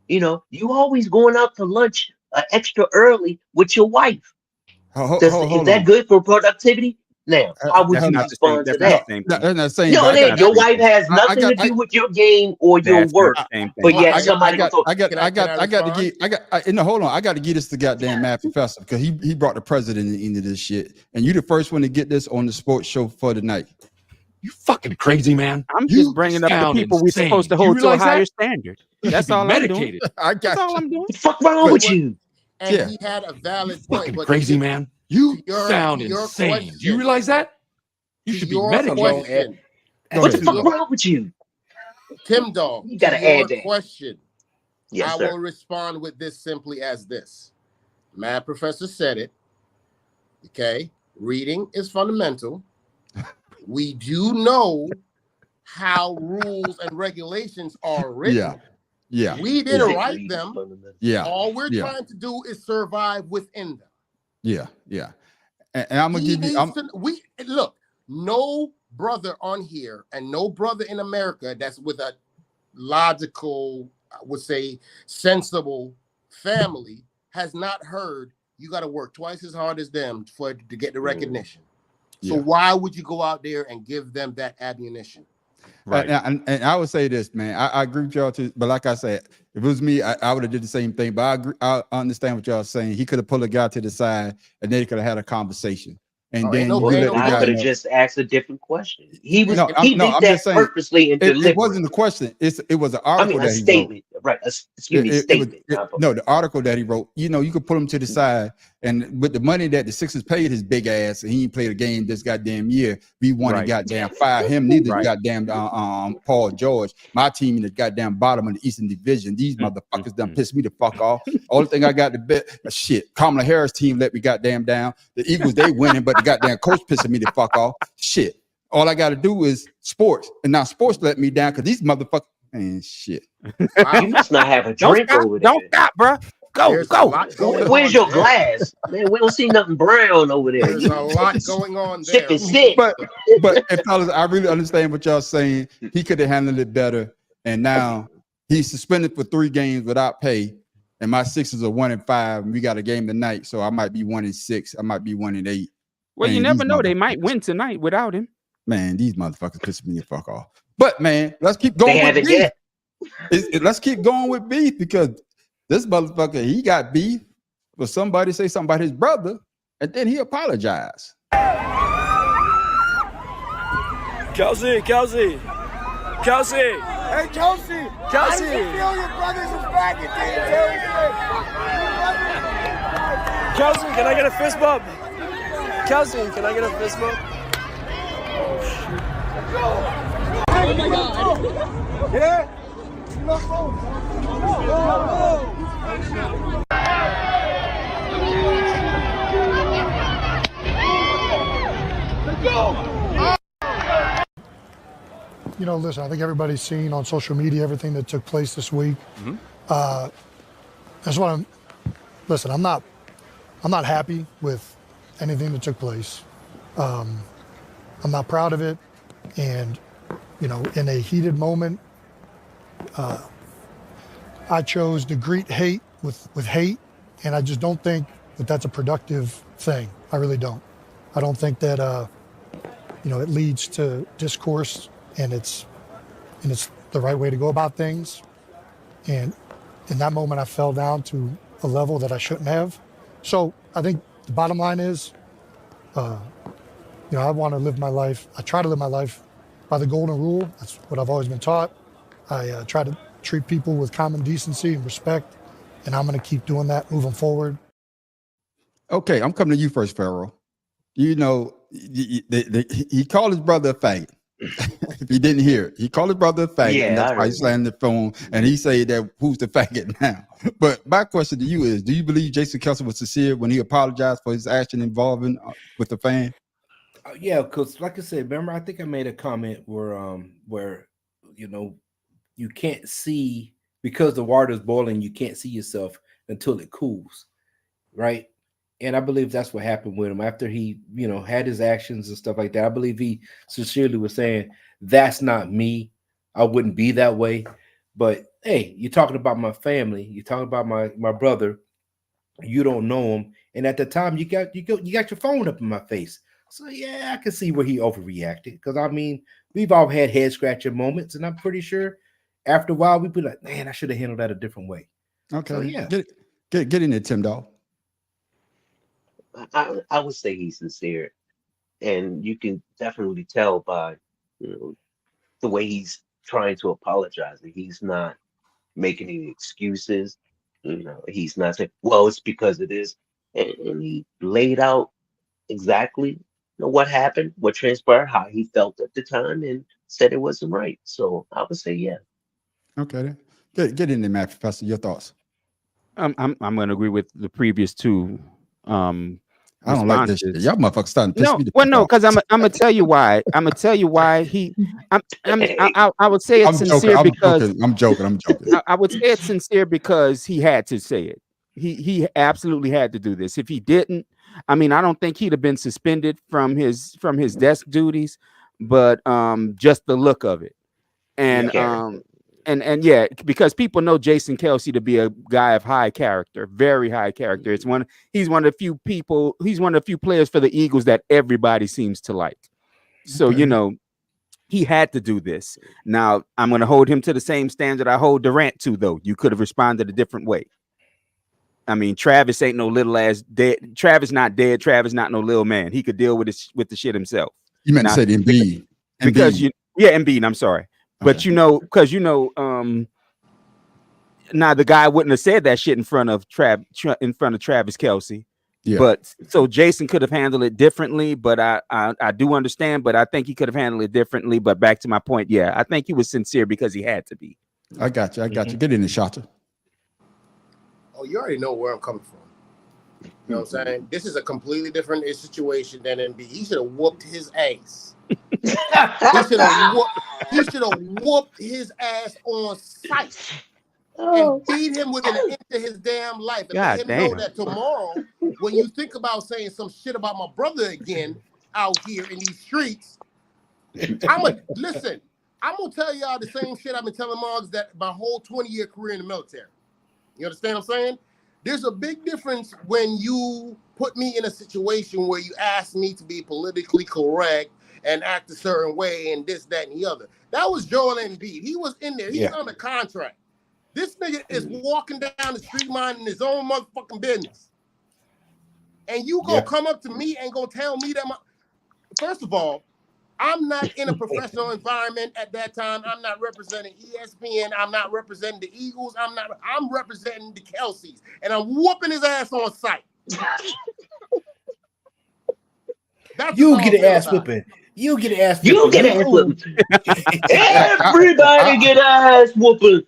you always going out to lunch extra early with your wife. Is that good for productivity? Now, how would you respond to that? That's not saying. Your wife has nothing to do with your game or your work, but yet somebody hold on. I got to get this to goddamn Mad Professor because he brought the president into this shit, and you the first one to get this on the sports show for the night. You fucking crazy, man. I'm just bringing up the people we're supposed to hold to a higher standard. That's all I'm doing. That's all I'm doing. What the fuck wrong with you? And he had a valid point. Fucking crazy, man. You sound insane. Do you realize that? You should be medicated. What the fuck wrong with you? Tim Dog, you gotta add that question. Yes, I sir. will respond with this simply as this. Mad Professor said it. Okay. Reading is fundamental. We do know how rules and regulations are written. Yeah. We didn't write them. Yeah. All we're trying to do is survive within them. Yeah. And I'm gonna give you. Look. No brother on here and no brother in America that's with a logical, I would say, sensible family has not heard you got to work twice as hard as them to get the recognition. So why would you go out there and give them that ammunition? Right. And I would say this, man. I agree with y'all too. But like I said, if it was me, I would have did the same thing. But I agree. I understand what y'all saying. He could have pulled a guy to the side and they could have had a conversation. And then I could have just asked a different question. He did that purposely and deliberately. It wasn't a question. It was an article a statement, right? Excuse me, statement. The article that he wrote. You could put him to the side, and with the money that the Sixers paid his big ass, and he ain't played a game this goddamn year. We want to goddamn fire him. Neither goddamn Paul George. My team in the goddamn bottom of the Eastern Division. These motherfuckers done pissed me the fuck off. Only thing I got to bet, shit. Kamala Harris team let me goddamn down. The Eagles they winning, but the goddamn coach pissing me the fuck off. Shit. All I got to do is sports, and now sports let me down because these motherfuckers and shit. You must not have a drink over there. Don't stop, bro. Go. Where's your glass? Man, we don't see nothing brown over there. There's a lot going on there. Sip. But fellas, I really understand what y'all saying. He could have handled it better, and now he's suspended for 3 games without pay. And my Sixers are 1-5, and we got a game tonight, so I might be 1-6. I might be 1-8. Well, you never know. They might win tonight without him. Man, these motherfuckers pissing me the fuck off. But man, let's keep going with beef. Let's keep going with beef because this motherfucker, he got beef for somebody say something about his brother, and then he apologized. Kelsey. Hey, Kelsey. I didn't feel your brothers was back and didn't tell you. Kelsey, can I get a fist bump? Kelsey, can I get a fist bump? Oh my God. Yeah? Listen, I think everybody's seen on social media everything that took place this week. That's what listen, I'm not happy with anything that took place. I'm not proud of it. And, in a heated moment, I chose to greet hate with hate. And I just don't think that that's a productive thing. I really don't. I don't think that, it leads to discourse and it's the right way to go about things. And in that moment, I fell down to a level that I shouldn't have. So I think the bottom line is, I want to live my life. I try to live my life by the golden rule. That's what I've always been taught. I try to treat people with common decency and respect, and I'm going to keep doing that moving forward. Okay, I'm coming to you first, Pharaoh. You know, he called his brother a faggot. If you didn't hear it, he called his brother a faggot, and that's why he slammed the phone. And he said that who's the faggot now? But my question to you is: do you believe Jason Kelce was sincere when he apologized for his action involving with the fan? Yeah, because like I said, remember, I think I made a comment where you can't see, because the water's boiling, you can't see yourself until it cools, right? And I believe that's what happened with him after he, had his actions and stuff like that. I believe he sincerely was saying, that's not me. I wouldn't be that way. But hey, you're talking about my family. You're talking about my brother. You don't know him. And at the time, you got your phone up in my face. So yeah, I can see where he overreacted. Because I mean, we've all had head scratching moments, and I'm pretty sure after a while we'd be like, man, I should have handled that a different way. Okay, so, yeah, get in there, Tim Dog. I would say he's sincere, and you can definitely tell by the way he's trying to apologize. He's not making any excuses. He's not saying, "Well, it's because it is," and he laid out exactly what happened, what transpired, how he felt at the time, and said it wasn't right. So I would say, yeah. Okay, get in there, Matt Professor. Your thoughts? I'm going to agree with the previous two. I don't like this shit. Y'all motherfuckers starting to piss me the fuck no, off. because I'm gonna tell you why. I'm gonna tell you why I would say it's sincere because I'm joking. I would say it's sincere because he had to say it. He absolutely had to do this. If he didn't, I mean, I don't think he'd have been suspended from his desk duties, but just the look of it, and And yeah, because people know Jason Kelce to be a guy of high character, very high character. He's one of the few people, he's one of the few players for the Eagles that everybody seems to like. So, he had to do this. Now, I'm going to hold him to the same standard I hold Durant to, though. You could have responded a different way. I mean, Travis ain't no little ass dead. Travis not dead. Travis not no little man. He could deal with the shit himself. You meant to say Embiid. Because Embiid, I'm sorry. But now the guy wouldn't have said that shit in front of Travis Kelce. Yeah. But so Jason could have handled it differently, but I do understand, but I think he could have handled it differently. But back to my point, yeah, I think he was sincere because he had to be. I got you. Get in the shot. Oh, you already know where I'm coming from. You know what I'm saying? This is a completely different situation than Embiid. He should have whooped his ass. He should have whooped his ass on sight and beat him within an inch of his damn life. And let him know that tomorrow, when you think about saying some shit about my brother again out here in these streets, I'm gonna tell y'all the same shit I've been telling Moggs that my whole 20-year career in the military. You understand what I'm saying? There's a big difference when you put me in a situation where you ask me to be politically correct and act a certain way and this, that, and the other. That was Joel Embiid. He was in there. He's on a contract. This nigga is walking down the street minding his own motherfucking business. And you gonna come up to me and gonna tell me that first of all, I'm not in a professional environment at that time. I'm not representing ESPN. I'm not representing the Eagles. I'm representing the Kelces. And I'm whooping his ass on sight. You get an ass whooping. You get an ass whooping. You get an ass whooping. Everybody get ass whooping.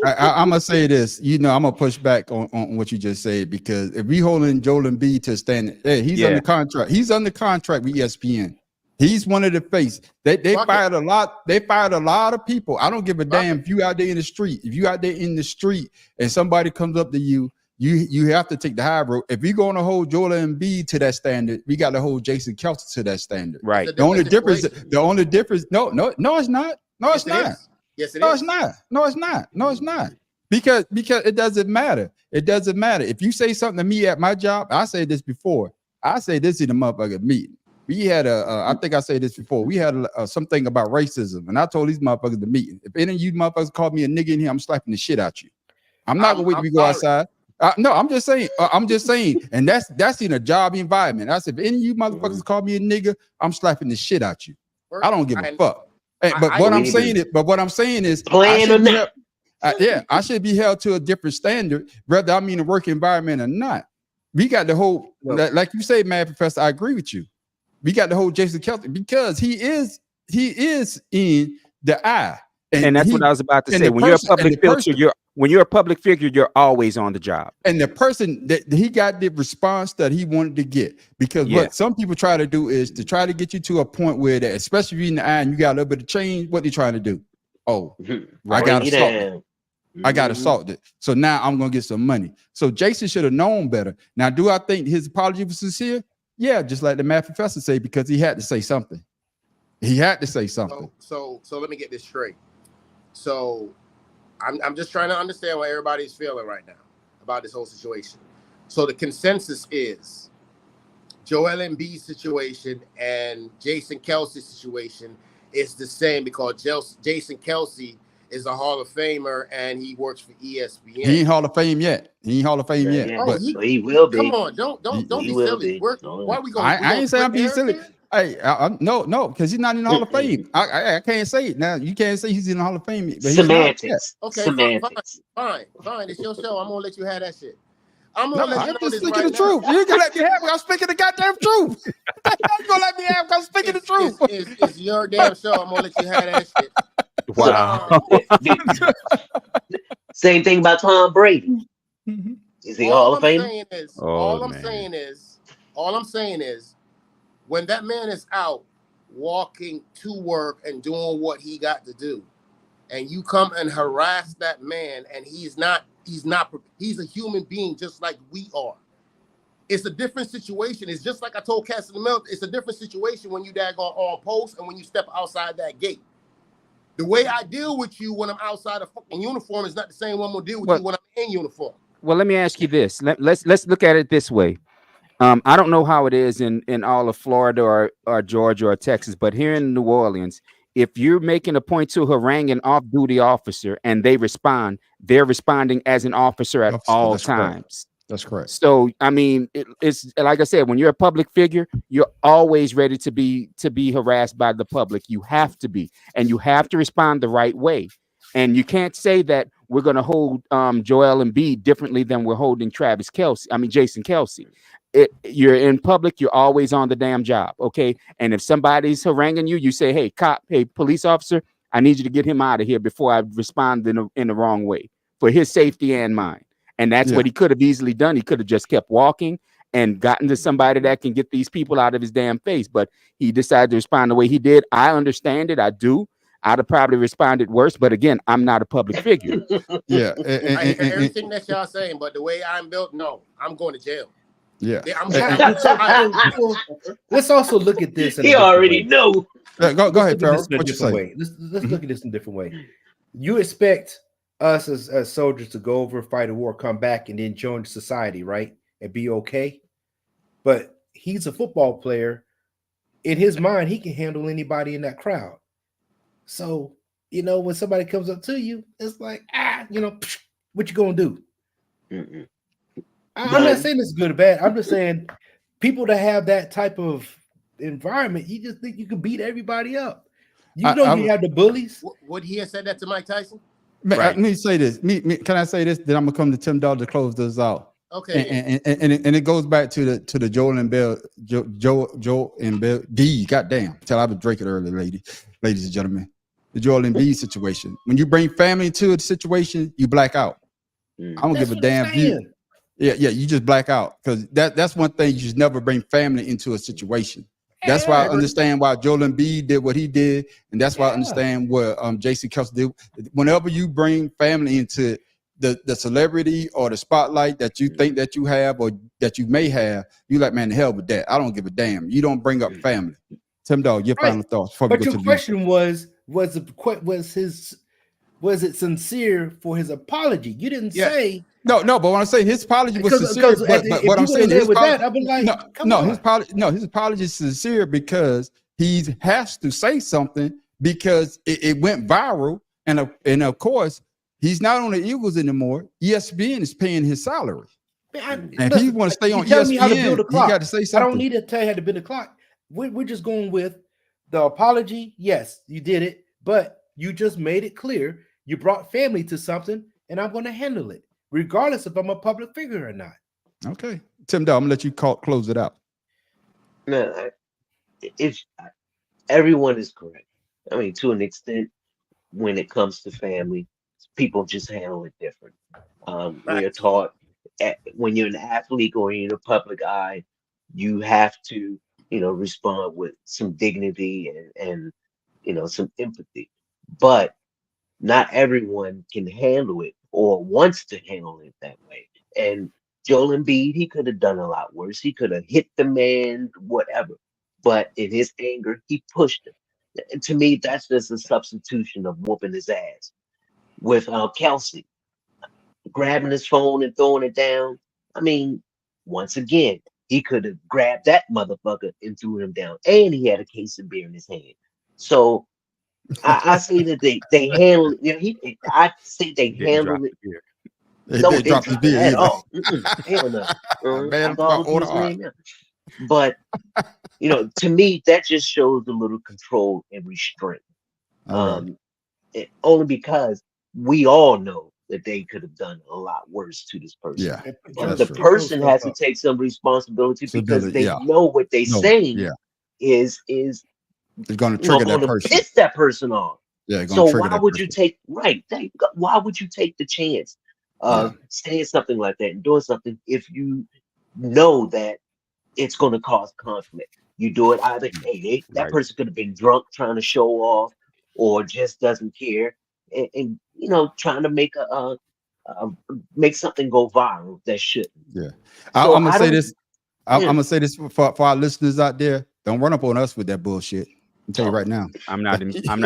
I'm going to say this. I'm going to push back on what you just said, because if we holding Joel Embiid to stand, he's under contract. He's under contract with ESPN. He's one of the face. They fired a lot. They fired a lot of people. I don't give a damn if you out there in the street. If you out there in the street and somebody comes up to you, you have to take the high road. If we're going to hold Joel Embiid to that standard, we got to hold Jason Kelce to that standard. Right. The only difference. No, it's not. No, it's not. Yes, it is. No, it's not. No, it's not. No, it's not. Because it doesn't matter. It doesn't matter. If you say something to me at my job, I said this before. I say this in the motherfucking meeting. We had I think I said this before. We had something about racism, and I told these motherfuckers the meeting. If any of you motherfuckers call me a nigga in here, I'm slapping the shit out you. I'm not gonna wait till we go outside. No, I'm just saying. And that's in a job environment. I said, if any of you motherfuckers call me a nigga, I'm slapping the shit out you. I don't give a fuck. But what I'm saying is, playing or not. Yeah, I should be held to a different standard, whether I'm in a work environment or not. We got the whole, like you say, man, Professor, I agree with you. We got the whole Jason Kelce because he is in the eye. And that's what I was about to say. When you're a public figure, you're a public figure, you're always on the job. And the person that he got the response that he wanted to get, because what some people try to do is to try to get you to a point where that, especially if you're in the eye and you got a little bit of change, what they trying to do? Oh, I got assaulted. I got assaulted. So now I'm gonna get some money. So Jason should have known better. Now, do I think his apology was sincere? Yeah, just like the math professor say, because he had to say something. He had to say something. So let me get this straight. So I'm just trying to understand what everybody's feeling right now about this whole situation. So the consensus is Joel Embiid's situation and Jason Kelce's situation is the same because Jason Kelce is a Hall of Famer and he works for ESPN. He ain't Hall of Fame yet. He will be. Come on, don't be silly. Why are we going? I ain't saying I'm being silly. Hey, no, because he's not in the Hall of Fame. I can't say it now. You can't say he's in the Hall of Fame. But Semantics. Okay, fine. It's your show. I'm gonna let you have that shit. I'm just speaking the truth. You can let me have it. I'm speaking the goddamn truth. You gonna let me have it? I'm speaking the truth. It's your damn show. I'm gonna let you have that shit. Wow. Same thing about Tom Brady. Is he Hall of Fame? All I'm saying is, when that man is out walking to work and doing what he got to do, and you come and harass that man, and he's a human being just like we are. It's a different situation. It's just like I told Cass in the Mill. It's a different situation when you daggone on post and when you step outside that gate. The way I deal with you when I'm outside a fucking uniform is not the same way I'm gonna deal with you when I'm in uniform. Well, let me ask you this. Let's look at it this way. I don't know how it is in all of Florida or Georgia or Texas, but here in New Orleans, if you're making a point to harangue an off-duty officer and they respond, they're responding as an officer at all times. That's correct. So, I mean, it's like I said, when you're a public figure, you're always ready to be harassed by the public. You have to be, and you have to respond the right way. And you can't say that we're going to hold Joel Embiid differently than we're holding Jason Kelce. You're in public, you're always on the damn job, okay? And if somebody's haranguing you, you say, hey, police officer, I need you to get him out of here before I respond in the wrong way for his safety and mine. And that's what he could have easily done. He could have just kept walking and gotten to somebody that can get these people out of his damn face. But he decided to respond the way he did. I understand it. I do. I'd have probably responded worse. But again, I'm not a public figure. I hear everything that y'all saying, but the way I'm built, no, I'm going to jail. Yeah. Let's also look at this. He already know. Go ahead, Farrell. What you say? Let's look at this in a different way. You expect us as soldiers to go over, fight a war, come back, and then join society, right? And be okay. But he's a football player. In his mind, he can handle anybody in that crowd. So, when somebody comes up to you, it's like, what you gonna do? I'm not saying it's good or bad. I'm just saying people that have that type of environment, you just think you can beat everybody up. You have the bullies. Would he have said that to Mike Tyson? Let me say this. Can I say this? Then I'm gonna come to Tim Dog to close this out. Okay. And it goes back to the Joel Embiid D. Goddamn. Tell I would drink it early, ladies and gentlemen. The Joel Embiid situation. When you bring family into the situation, you black out. I don't give a damn view. Yeah, you just black out because that's one thing. You should never bring family into a situation. That's why I understand why Joel Embiid did what he did, and that's why I understand what Jason Kelce did. Whenever you bring family into the celebrity or the spotlight that you think that you have or that you may have, you like, man, the hell with that. I don't give a damn. You don't bring up family. Tim Dog, your final thoughts. But your question was it sincere for his apology? You didn't say. No, but when I say his apology was sincere, but what I'm saying is his apology is sincere because he has to say something because it went viral, and of course he's not on the Eagles anymore. ESPN is paying his salary, and if he want to stay on ESPN, he got to say something. I don't need to tell you how to build a clock. We're just going with the apology. Yes, you did it, but you just made it clear You brought family to something, and I'm going to handle it, regardless if I'm a public figure or not. Okay, Tim Dow, I'm gonna let you close it out. No, if everyone is correct. I mean, to an extent, when it comes to family, people just handle it different. We are taught when you're an athlete or you're in the public eye, you have to, respond with some dignity and some empathy. But not everyone can handle it or wants to handle it that way. And Joel Embiid, he could have done a lot worse. He could have hit the man, whatever. But in his anger, he pushed him. And to me, that's just a substitution of whooping his ass. With Kelsey grabbing his phone and throwing it down, I mean, once again, he could have grabbed that motherfucker and threw him down, and he had a case of beer in his hand. So I say that they handle it. I say they handle it. No, they dropped his beer at all. Hell no. Man, but to me, that just shows a little control and restraint. Only because we all know that they could have done a lot worse to this person. Yeah, but the person has to take some responsibility because they know what they're saying is it's going to trigger that person. Piss that person off. Yeah. So why would you take why would you take the chance of saying something like that and doing something if you know that it's going to cause conflict? You do it either that person could have been drunk trying to show off, or just doesn't care, and trying to make make something go viral that shouldn't. Yeah, I'm gonna say this. I'm gonna say this for our listeners out there. Don't run up on us with that bullshit. I'll tell you right now. I'm not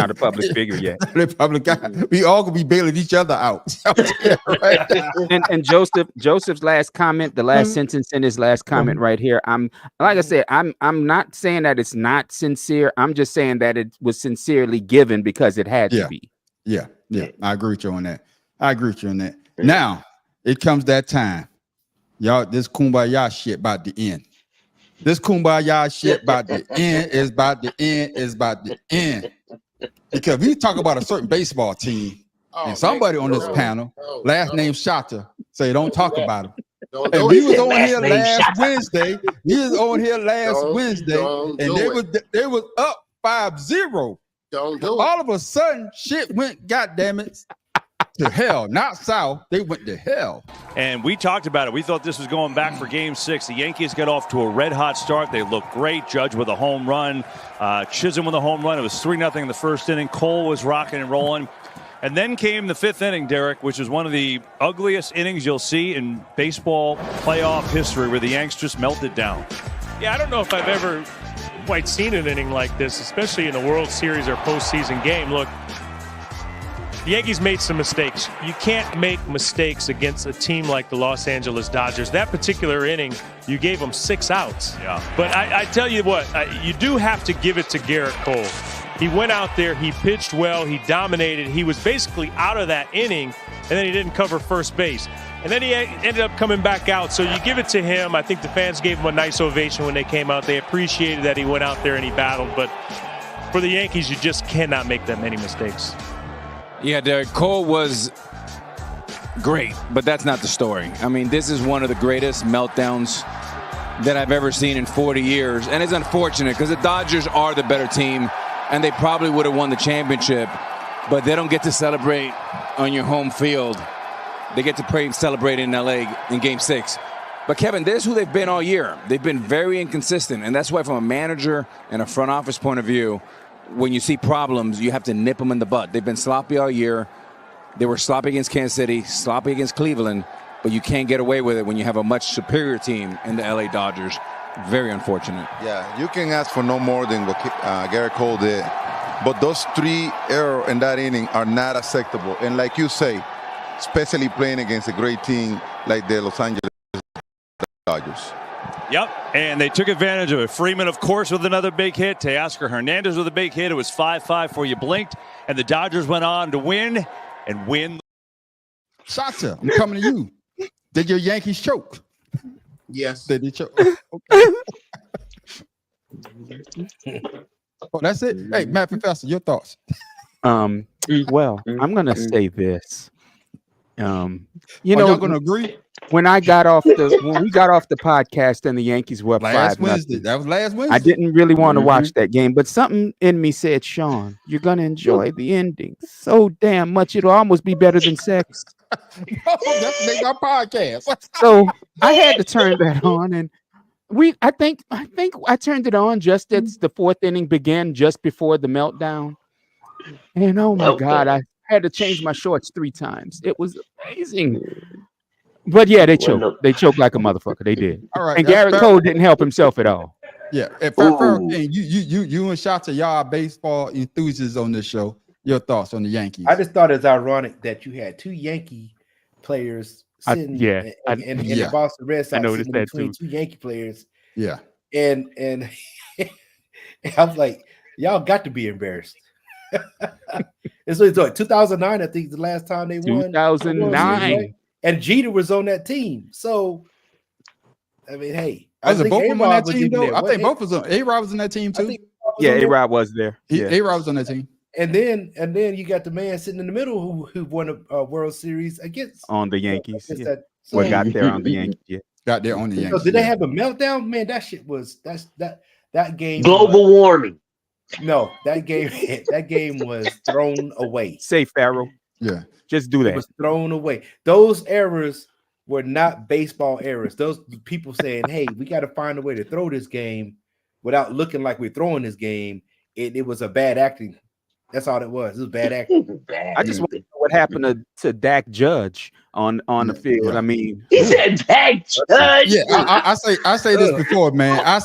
a public figure yet. Public guy. We all gonna be bailing each other out. and Joseph's last comment, the last sentence in his last comment right here. I'm not saying that it's not sincere. I'm just saying that it was sincerely given because it had to be. Yeah. I agree with you on that. Now it comes that time. Y'all, this kumbaya shit about to end. This kumbaya shit about the end is about the end. Because we talk about a certain baseball team, and somebody on this panel, last name Shata, say don't talk about him. And we was on here last Wednesday. And they was up 5-0. All of a sudden, shit went, goddamn it, to hell, not south. They went to hell. And we talked about it. We thought this was going back for Game 6. The Yankees got off to a red-hot start. They looked great. Judge with a home run. Chisholm with a home run. It was 3-0 in the first inning. Cole was rocking and rolling. And then came the fifth inning, Derek, which is one of the ugliest innings you'll see in baseball playoff history, where the Yanks just melted down. Yeah, I don't know if I've ever quite seen an inning like this, especially in a World Series or postseason game. Look, the Yankees made some mistakes. You can't make mistakes against a team like the Los Angeles Dodgers. That particular inning, you gave them 6 outs. Yeah. But I tell you what, you do have to give it to Garrett Cole. He went out there, he pitched well, he dominated. He was basically out of that inning, and then he didn't cover first base. And then he ended up coming back out. So you give it to him. I think the fans gave him a nice ovation when they came out. They appreciated that he went out there and he battled. But for the Yankees, you just cannot make that many mistakes. Yeah, Derek, Cole was great, but that's not the story. I mean, this is one of the greatest meltdowns that I've ever seen in 40 years. And it's unfortunate because the Dodgers are the better team, and they probably would have won the championship, but they don't get to celebrate on your home field. They get to celebrate in LA in Game 6. But Kevin, this is who they've been all year. They've been very inconsistent, and that's why from a manager and a front office point of view, when you see problems, you have to nip them in the butt. They've been sloppy all year. They were sloppy against Kansas City, sloppy against Cleveland, but you can't get away with it when you have a much superior team in the LA Dodgers. Very unfortunate. Yeah, you can ask for no more than what Garrett Cole did, but those 3 errors in that inning are not acceptable. And like you say, especially playing against a great team like the Los Angeles Dodgers. Yep, and they took advantage of it. Freeman, of course, with another big hit. Teoscar Hernandez with a big hit. It was 5-5 before you blinked, and the Dodgers went on to win and win. Shata, I'm coming to you. Did your Yankees choke? Yes. Did they choke? Okay. Oh, that's it. Hey, Matt Professor, your thoughts? Well, I'm gonna say this. You Are know, y'all gonna agree? when we got off the podcast and the Yankees were Last 5-0, Wednesday. That was last Wednesday. I didn't really want to watch that game, but something in me said, Sean, you're gonna enjoy the ending so damn much it'll almost be better than sex. That's the name of our podcast. So I had to turn that on, and I think I turned it on just as the fourth inning began, just before the meltdown. And oh my God, I had to change my shorts 3 times. It was amazing. But yeah, they choked. They choked like a motherfucker. They did. All right, and that's Garrett fair. Cole didn't help himself at all. Yeah, and Farrell King, you and Shota, y'all are baseball enthusiasts on this show. Your thoughts on the Yankees? I just thought it's ironic that you had 2 Yankee players sitting in the Boston Red Sox sitting between 2 Yankee players. Yeah. And I was like, y'all got to be embarrassed. And so it's like 2009, I think, the last time they won. 2009. And Jeter was on that team. So, I mean, hey. Was it both of them on that team, though? I think both of them. A-Rod was on that team, too. Yeah, A-Rod was there. A-Rod was on that team. And then you got the man sitting in the middle who won a World Series against on the Yankees. Yeah. Well, got there on the Yankees. Yeah. Got there on the Yankees. So did they have a meltdown? Man, that shit was that game. Global warming. No, that game was thrown away. Say Farrell. Yeah. Just do that. It was thrown away. Those errors were not baseball errors. Those people saying, hey, we got to find a way to throw this game without looking like we're throwing this game. It was a bad acting. That's all it was. It was bad acting. I just want to know what happened to Dak Judge on the field. Yeah. I mean, he said Dak Judge. Yeah, I say this before, man. I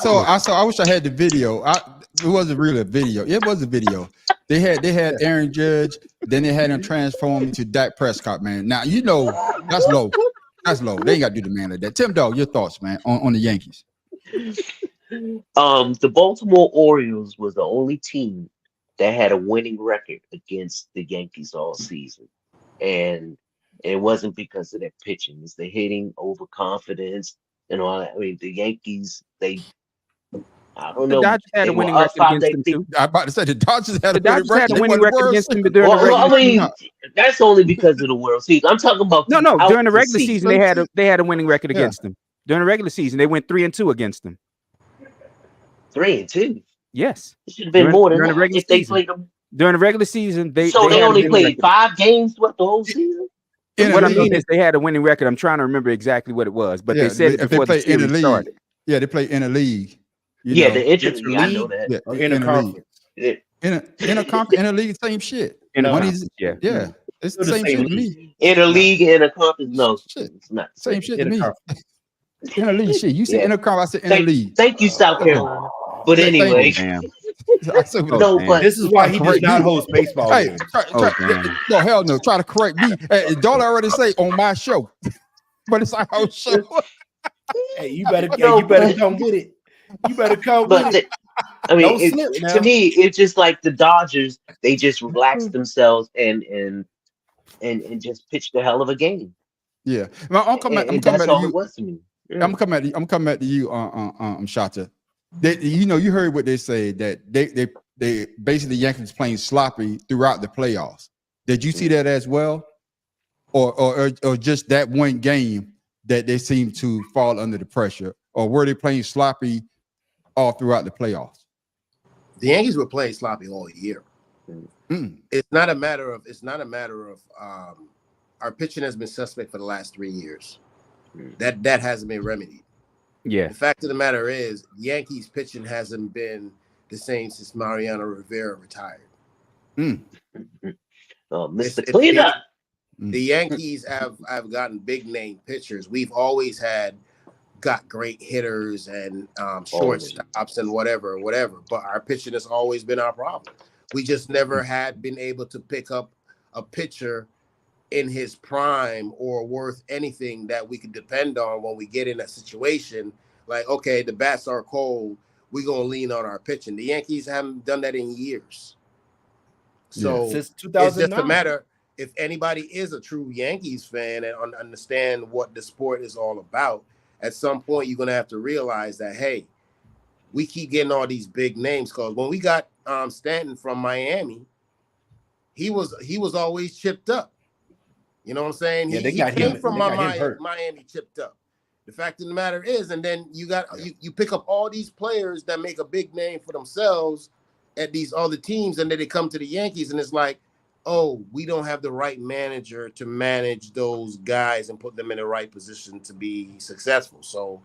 wish I had the video. It wasn't really a video. It was a video. They had Aaron Judge, then they had him transform into Dak Prescott, man. Now you know that's low. That's low. They ain't got to do the man like that. Tim Dog, your thoughts, man, on the Yankees. The Baltimore Orioles was the only team that had a winning record against the Yankees all season. And it wasn't because of their pitching. It's the hitting, overconfidence, and all that. I mean, the Yankees, I don't know. The Dodgers had a winning record against them, too. I'm about to say the Dodgers had a winning record against them during the Well, I regular mean, season. that's only because of the World Series. I'm talking about No, during the regular season, season they had a winning record against them. During the regular season, they went 3-2 against them. 3-2. Yes. It should have been more than the that regular if they season. played them. During the regular season, they They had a only winning played record. 5 games throughout the whole season. What I mean is they had a winning record. I'm trying to remember exactly what it was, but they said it if before they the play in the series league. started. Yeah, they play in a league. The interleague, I know that. Yeah, Or in a conference. In a conference, in a league, same shit. In a One conference, is- yeah. yeah. It's the They're same the shit same to me. In a league, in a conference, no, it's not. Same shit to In a me. conference. In a league, shit. You said in a conference, I said in a league. Thank you, South Carolina. But Thank you, anyway, Damn. I said, no, but This is why he does not host baseball Hey, games. no, hell no. Try to correct me. Hey, don't already say on my show, but it's our house show. Hey, you better No, but- come with it. You better come but with it. I mean, Don't slip now. to me, it's just like the Dodgers. They just relaxed themselves and just pitched a hell of a game. Yeah, I'm coming. I'm And coming that's back all to it you. was to me. Yeah. I'm coming back to you, Shota. You heard what they said that they basically Yankees playing sloppy throughout the playoffs. Did you see that as well, or just that one game that they seemed to fall under the pressure, or were they playing sloppy all throughout the playoffs? The Yankees were playing sloppy all year. Mm. It's not a matter of our pitching has been suspect for the last 3 years. That hasn't been remedied. Yeah. The fact of the matter is, Yankees pitching hasn't been the same since Mariano Rivera retired. Mm. Mr. Cleanup. The Yankees have gotten big name pitchers. We've always got great hitters and shortstops and whatever. But our pitching has always been our problem. We just never had been able to pick up a pitcher in his prime or worth anything that we could depend on when we get in a situation like, okay, the bats are cold, we're going to lean on our pitching. The Yankees haven't done that in years. So Since it's 2009. just a matter, if anybody is a true Yankees fan and understand what the sport is all about, at some point you're going to have to realize that, hey, we keep getting all these big names, because when we got Stanton from Miami, he was always chipped up. You know what I'm saying? Yeah, he came from Miami chipped up. The fact of the matter is, and then you pick up all these players that make a big name for themselves at these other teams, and then they come to the Yankees, and it's like, oh, we don't have the right manager to manage those guys and put them in the right position to be successful. So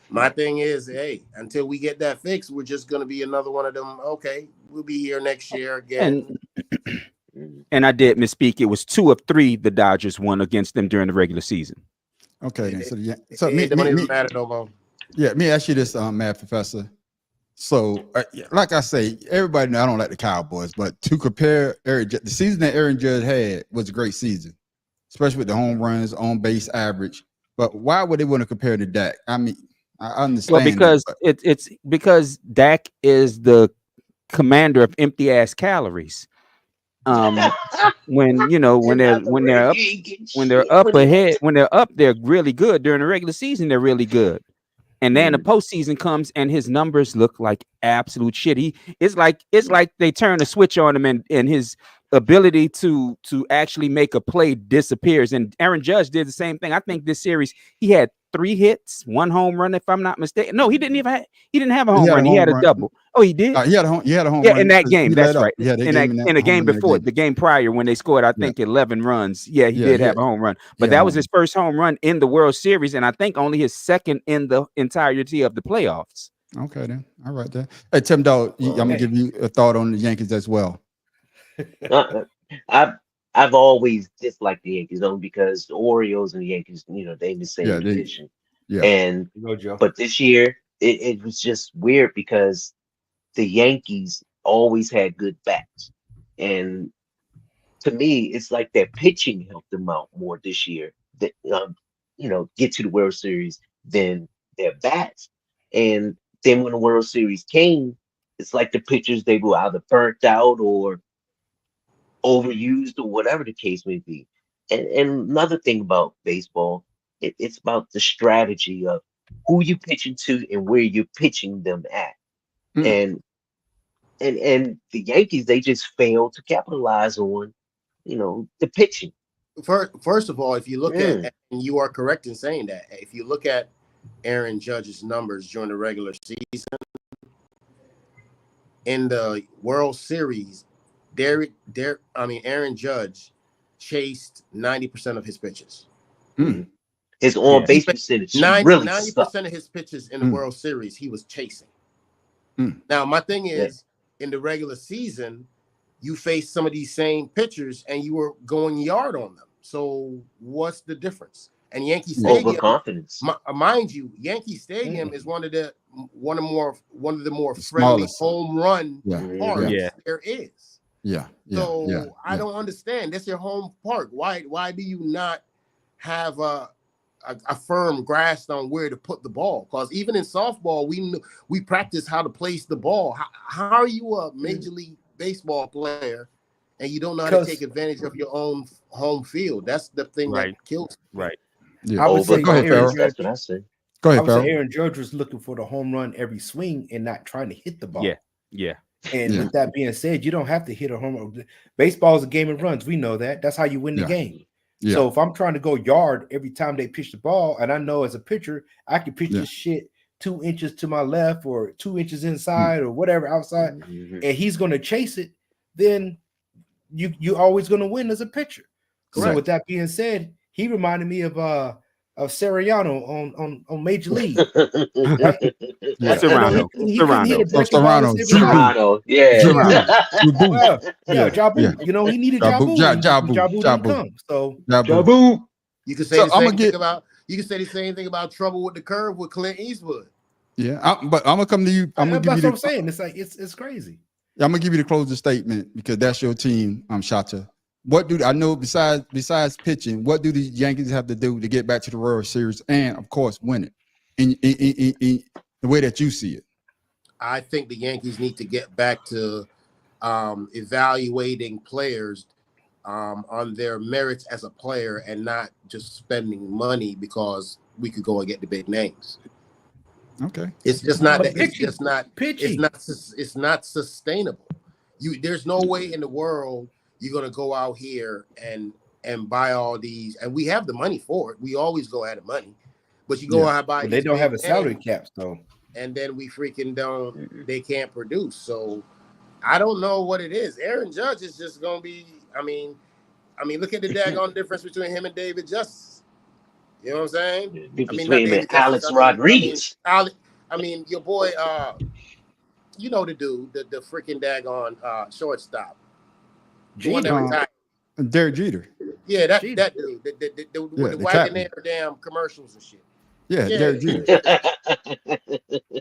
my thing is, hey, until we get that fixed, we're just going to be another one of them. Okay, we'll be here next year again. And I did misspeak. It was 2 of 3 the Dodgers won against them during the regular season. Okay, then. It don't even matter no more. Yeah, let me ask you this, Math Professor. So, like I say, everybody know I don't like the Cowboys, but to compare the season that Aaron Judge had was a great season, especially with the home runs, on base average. But why would they want to compare to Dak? I mean, I understand. Well, because it's because Dak is the commander of empty ass calories. When they're up, they're really good. During the regular season, they're really good. And then the postseason comes and his numbers look like absolute shit. It's like they turn a switch on him and his ability to actually make a play disappears. And Aaron Judge did the same thing. I think this series he had 3 hits, 1 home run, if I'm not mistaken. No, he didn't have a home run. He had a double. Oh, he did. He had a home run. Yeah, in that game. That's right. In the game before, the game prior, when they scored, I think 11 runs. Yeah, he did have a home run. But that was his first home run in the World Series, and I think only his second in the entirety of the playoffs. Okay, then. All right, then. Hey, Tim Dog, I'm gonna give you a thought on the Yankees as well. I've always disliked the Yankees only because the Orioles and the Yankees, they in the same division. But this year it was just weird because the Yankees always had good bats, and to me, it's like their pitching helped them out more this year. That get to the World Series than their bats, and then when the World Series came, it's like the pitchers, they were either burnt out or overused or whatever the case may be. And another thing about baseball, it's about the strategy of who you pitching to and where you're pitching them at. And the Yankees, they just failed to capitalize on, the pitching. First of all, if you look at, and you are correct in saying that, if you look at Aaron Judge's numbers during the regular season, in the World Series, Aaron Judge chased 90% of his pitches. His on base percentage, 90% of his pitches in the World Series, he was chasing. Now, my thing is, in the regular season, you face some of these same pitchers and you were going yard on them. So what's the difference? And Yankee Stadium, overconfidence. Mind you, Yankee Stadium is one of the more friendly home run parks there is. So I don't understand. That's your home park. Why do you not have a firm grasp on where to put the ball? Because even in softball, we practice how to place the ball. How are you a Major League Baseball player and you don't know how to take advantage of your own home field? That's the thing that kills me. Right. Yeah. I would say Aaron Judge was looking for the home run every swing and not trying to hit the ball. Yeah. And with that being said, you don't have to hit a home run. Baseball is a game of runs. We know that. That's how you win the game. Yeah. So if I'm trying to go yard every time they pitch the ball, and I know as a pitcher, I can pitch this shit 2 inches to my left or 2 inches inside or whatever outside, and he's going to chase it, then you're always going to win as a pitcher. Correct. So with that being said, he reminded me of Soriano on Major League. Serrano. Jabu. He needed Jabu to come. So Jabu. You can say the same thing about trouble with the curve with Clint Eastwood. Yeah, but I'm gonna come to you. That's what I'm saying. It's like it's crazy. I'm gonna give you the closing statement because that's your team. Shata. What do I know besides pitching? What do the Yankees have to do to get back to the World Series and, of course, win it in the way that you see it? I think the Yankees need to get back to evaluating players on their merits as a player and not just spending money because we could go and get the big names. Okay, it's just not that. It's just not pitching. It's not sustainable. There's no way in the world you're gonna go out here and buy all these, and we have the money for it. We always go out of money, but you go out and buy. But they don't have a salary cap, though. And then we freaking don't. They can't produce. So I don't know what it is. Aaron Judge is just gonna be. I mean, look at the daggone difference between him and David Justice. You know what I'm saying? Between him and Alex Rodriguez. I mean, your boy. You know the dude, the freaking daggone shortstop. Derek Jeter. Yeah, that dude. The wagon there damn commercials and shit. Yeah, Derek Jeter.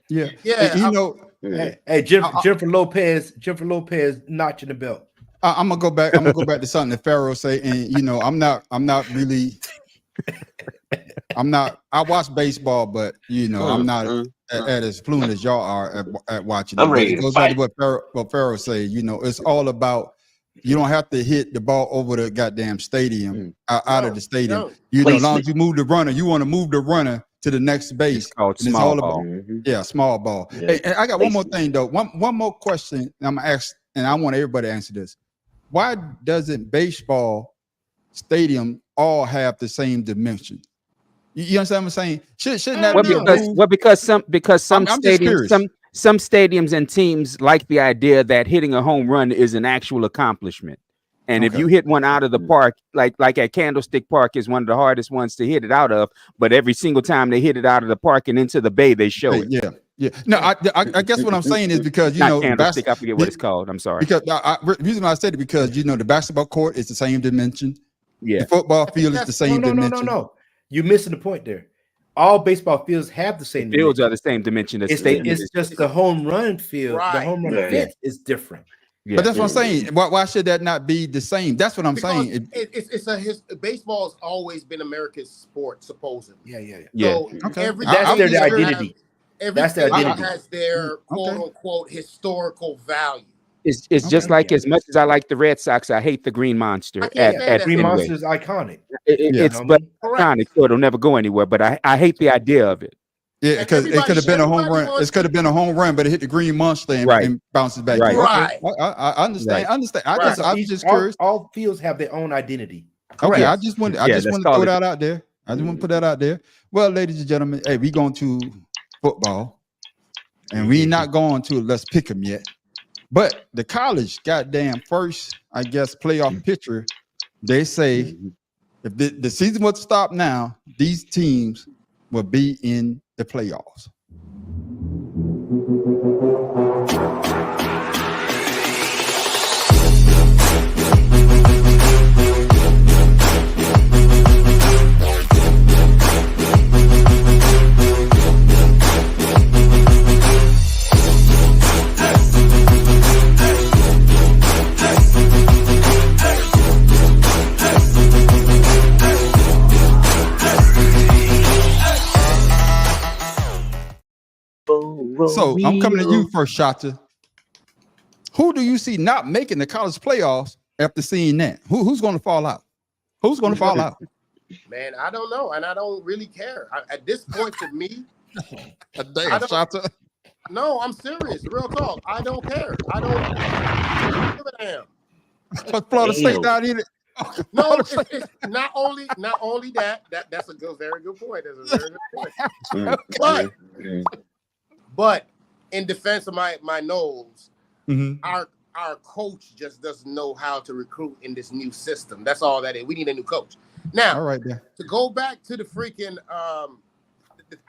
Yeah. You know, hey, Jennifer Lopez notching the belt. I'm gonna go back. I'm gonna go back to something that Pharaoh say, and you know, I'm not really. I watch baseball, but you know, I'm not as fluent as y'all are at watching. I'm ready it goes back to what Pharaoh say. You know, it's all about. You don't have to hit the ball over the goddamn stadium, out of the stadium. No. You know, as long as you move the runner, you want to move the runner to the next base. It's called small ball. Yeah, small ball. Yeah. Hey, and I got one more thing though. One more question. I'm gonna ask, and I want everybody to answer this. Why doesn't baseball stadium all have the same dimension? You understand what I'm saying? Shouldn't that be because some I'm just curious. some stadiums and teams like the idea that hitting a home run is an actual accomplishment. And if you hit one out of the park, like at Candlestick Park is one of the hardest ones to hit it out of, but every single time they hit it out of the park and into the bay, they show it. Yeah. No, I guess what I'm saying is because you know, Candlestick, I forget what it's called. I'm sorry. Because the reason why I said it because you know the basketball court is the same dimension. Yeah. The football field is the same dimension. No. You're missing the point there. All baseball fields have the same fields are the same dimension as stadiums. It's just the home run field. Right. The home run fence is different. But that's what I'm saying. Why should that not be the same? That's what I'm saying. Baseball has always been America's sport, supposedly. Yeah. So that's their identity. Every state has their quote unquote historical value. It's just like as much as I like the Red Sox, I hate the Green Monster. At Green Fenway. Monster is iconic. It's iconic, so it'll never go anywhere. But I hate the idea of it. Yeah, because it could have been a home run. It could have been a home run, but it hit the Green Monster and bounces back. Right. I understand. I understand. I'm just curious. All fields have their own identity. Okay, I just want to throw that out there. I just want to put that out there. Well, ladies and gentlemen, hey, we going to football, and we not going to Let's Pick 'em yet. But the college goddamn first, I guess, playoff picture, they say if the season was to stop now, these teams will be in the playoffs. So I'm coming to you first, Shata. Who do you see not making the college playoffs after seeing that? Who's going to fall out? Who's going to fall out? Man, I don't know, and I don't really care. At this point, for me, Shata. No, I'm serious. Real talk. I don't care. I don't give a damn. Florida State down here. No, it's not only that. That's a very good point. That's a very good point. But in defense of my Noles, our coach just doesn't know how to recruit in this new system. That's all that is. We need a new coach. Now, all right, there. To go back to the freaking, I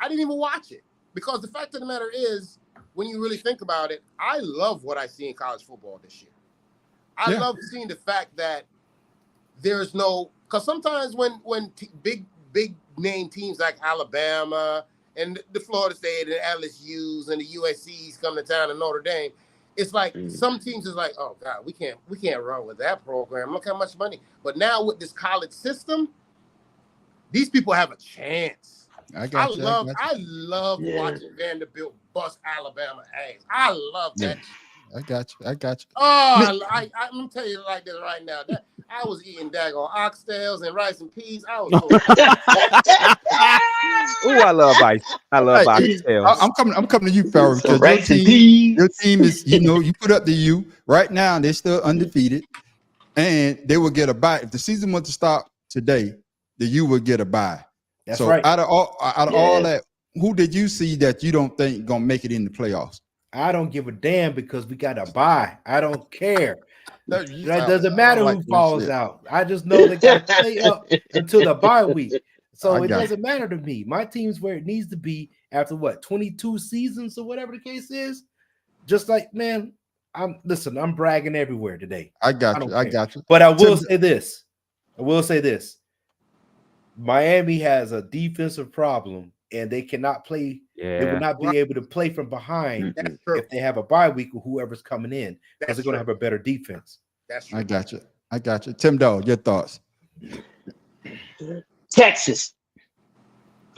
didn't even watch it because the fact of the matter is, when you really think about it, I love what I see in college football this year. I love seeing the fact that there's no, because sometimes when big name teams like Alabama and the Florida State and LSU's and the USC's come to town and Notre Dame, it's like some teams is like, oh God, we can't run with that program. Look how much money. But now with this college system, these people have a chance. I love watching Vanderbilt bust Alabama ass. I love that. I got you. Oh, I'm gonna tell you like this right now. I was eating daggone oxtails and rice and peas. I was I love oxtails. I'm coming to you, Pharaoh, because your team is, you put up the U right now. They're still undefeated, and they will get a bye. If the season was to stop today, then you would get a bye. That's so right. Out of all that, who did you see that you don't think gonna make it in the playoffs? I don't give a damn because we got a bye. I don't care. That doesn't matter who falls out. I just know they got to stay up until the bye week. So it doesn't matter to me. My team's where it needs to be after 22 seasons or whatever the case is. Just like, man, I'm bragging everywhere today. I got you. But I will say this. Miami has a defensive problem, and they cannot play. Yeah. They will not be able to play from behind if they have a bye week or whoever's coming in, because they're going to have a better defense. That's true. I got you. Tim Dog, your thoughts? Texas.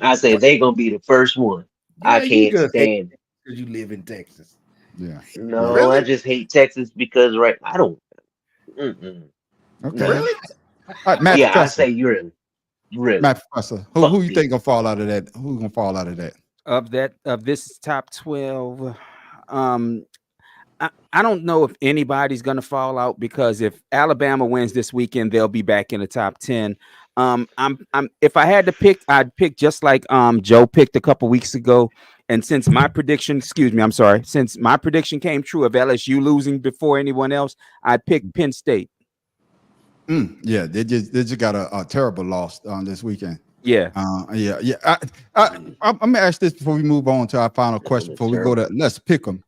I say they're going to be the first one. Yeah, I can't stand it. Because you live in Texas. Yeah. No, Really? I just hate Texas because I don't. Okay. Really? All right, Matt Yeah, I Professor. say really. Matt Professor. Who you think gonna fall out of that? Who's gonna fall out of that? Of this top 12, I don't know if anybody's gonna fall out, because if Alabama wins this weekend, they'll be back in the top 10. If I had to pick, I'd pick just like Joe picked a couple weeks ago. And since my prediction came true of LSU losing before anyone else, I'd pick Penn State. Yeah, they just got a terrible loss on this weekend. Yeah. I'm gonna ask this before we move on to our final question. Before we go to let's pick them.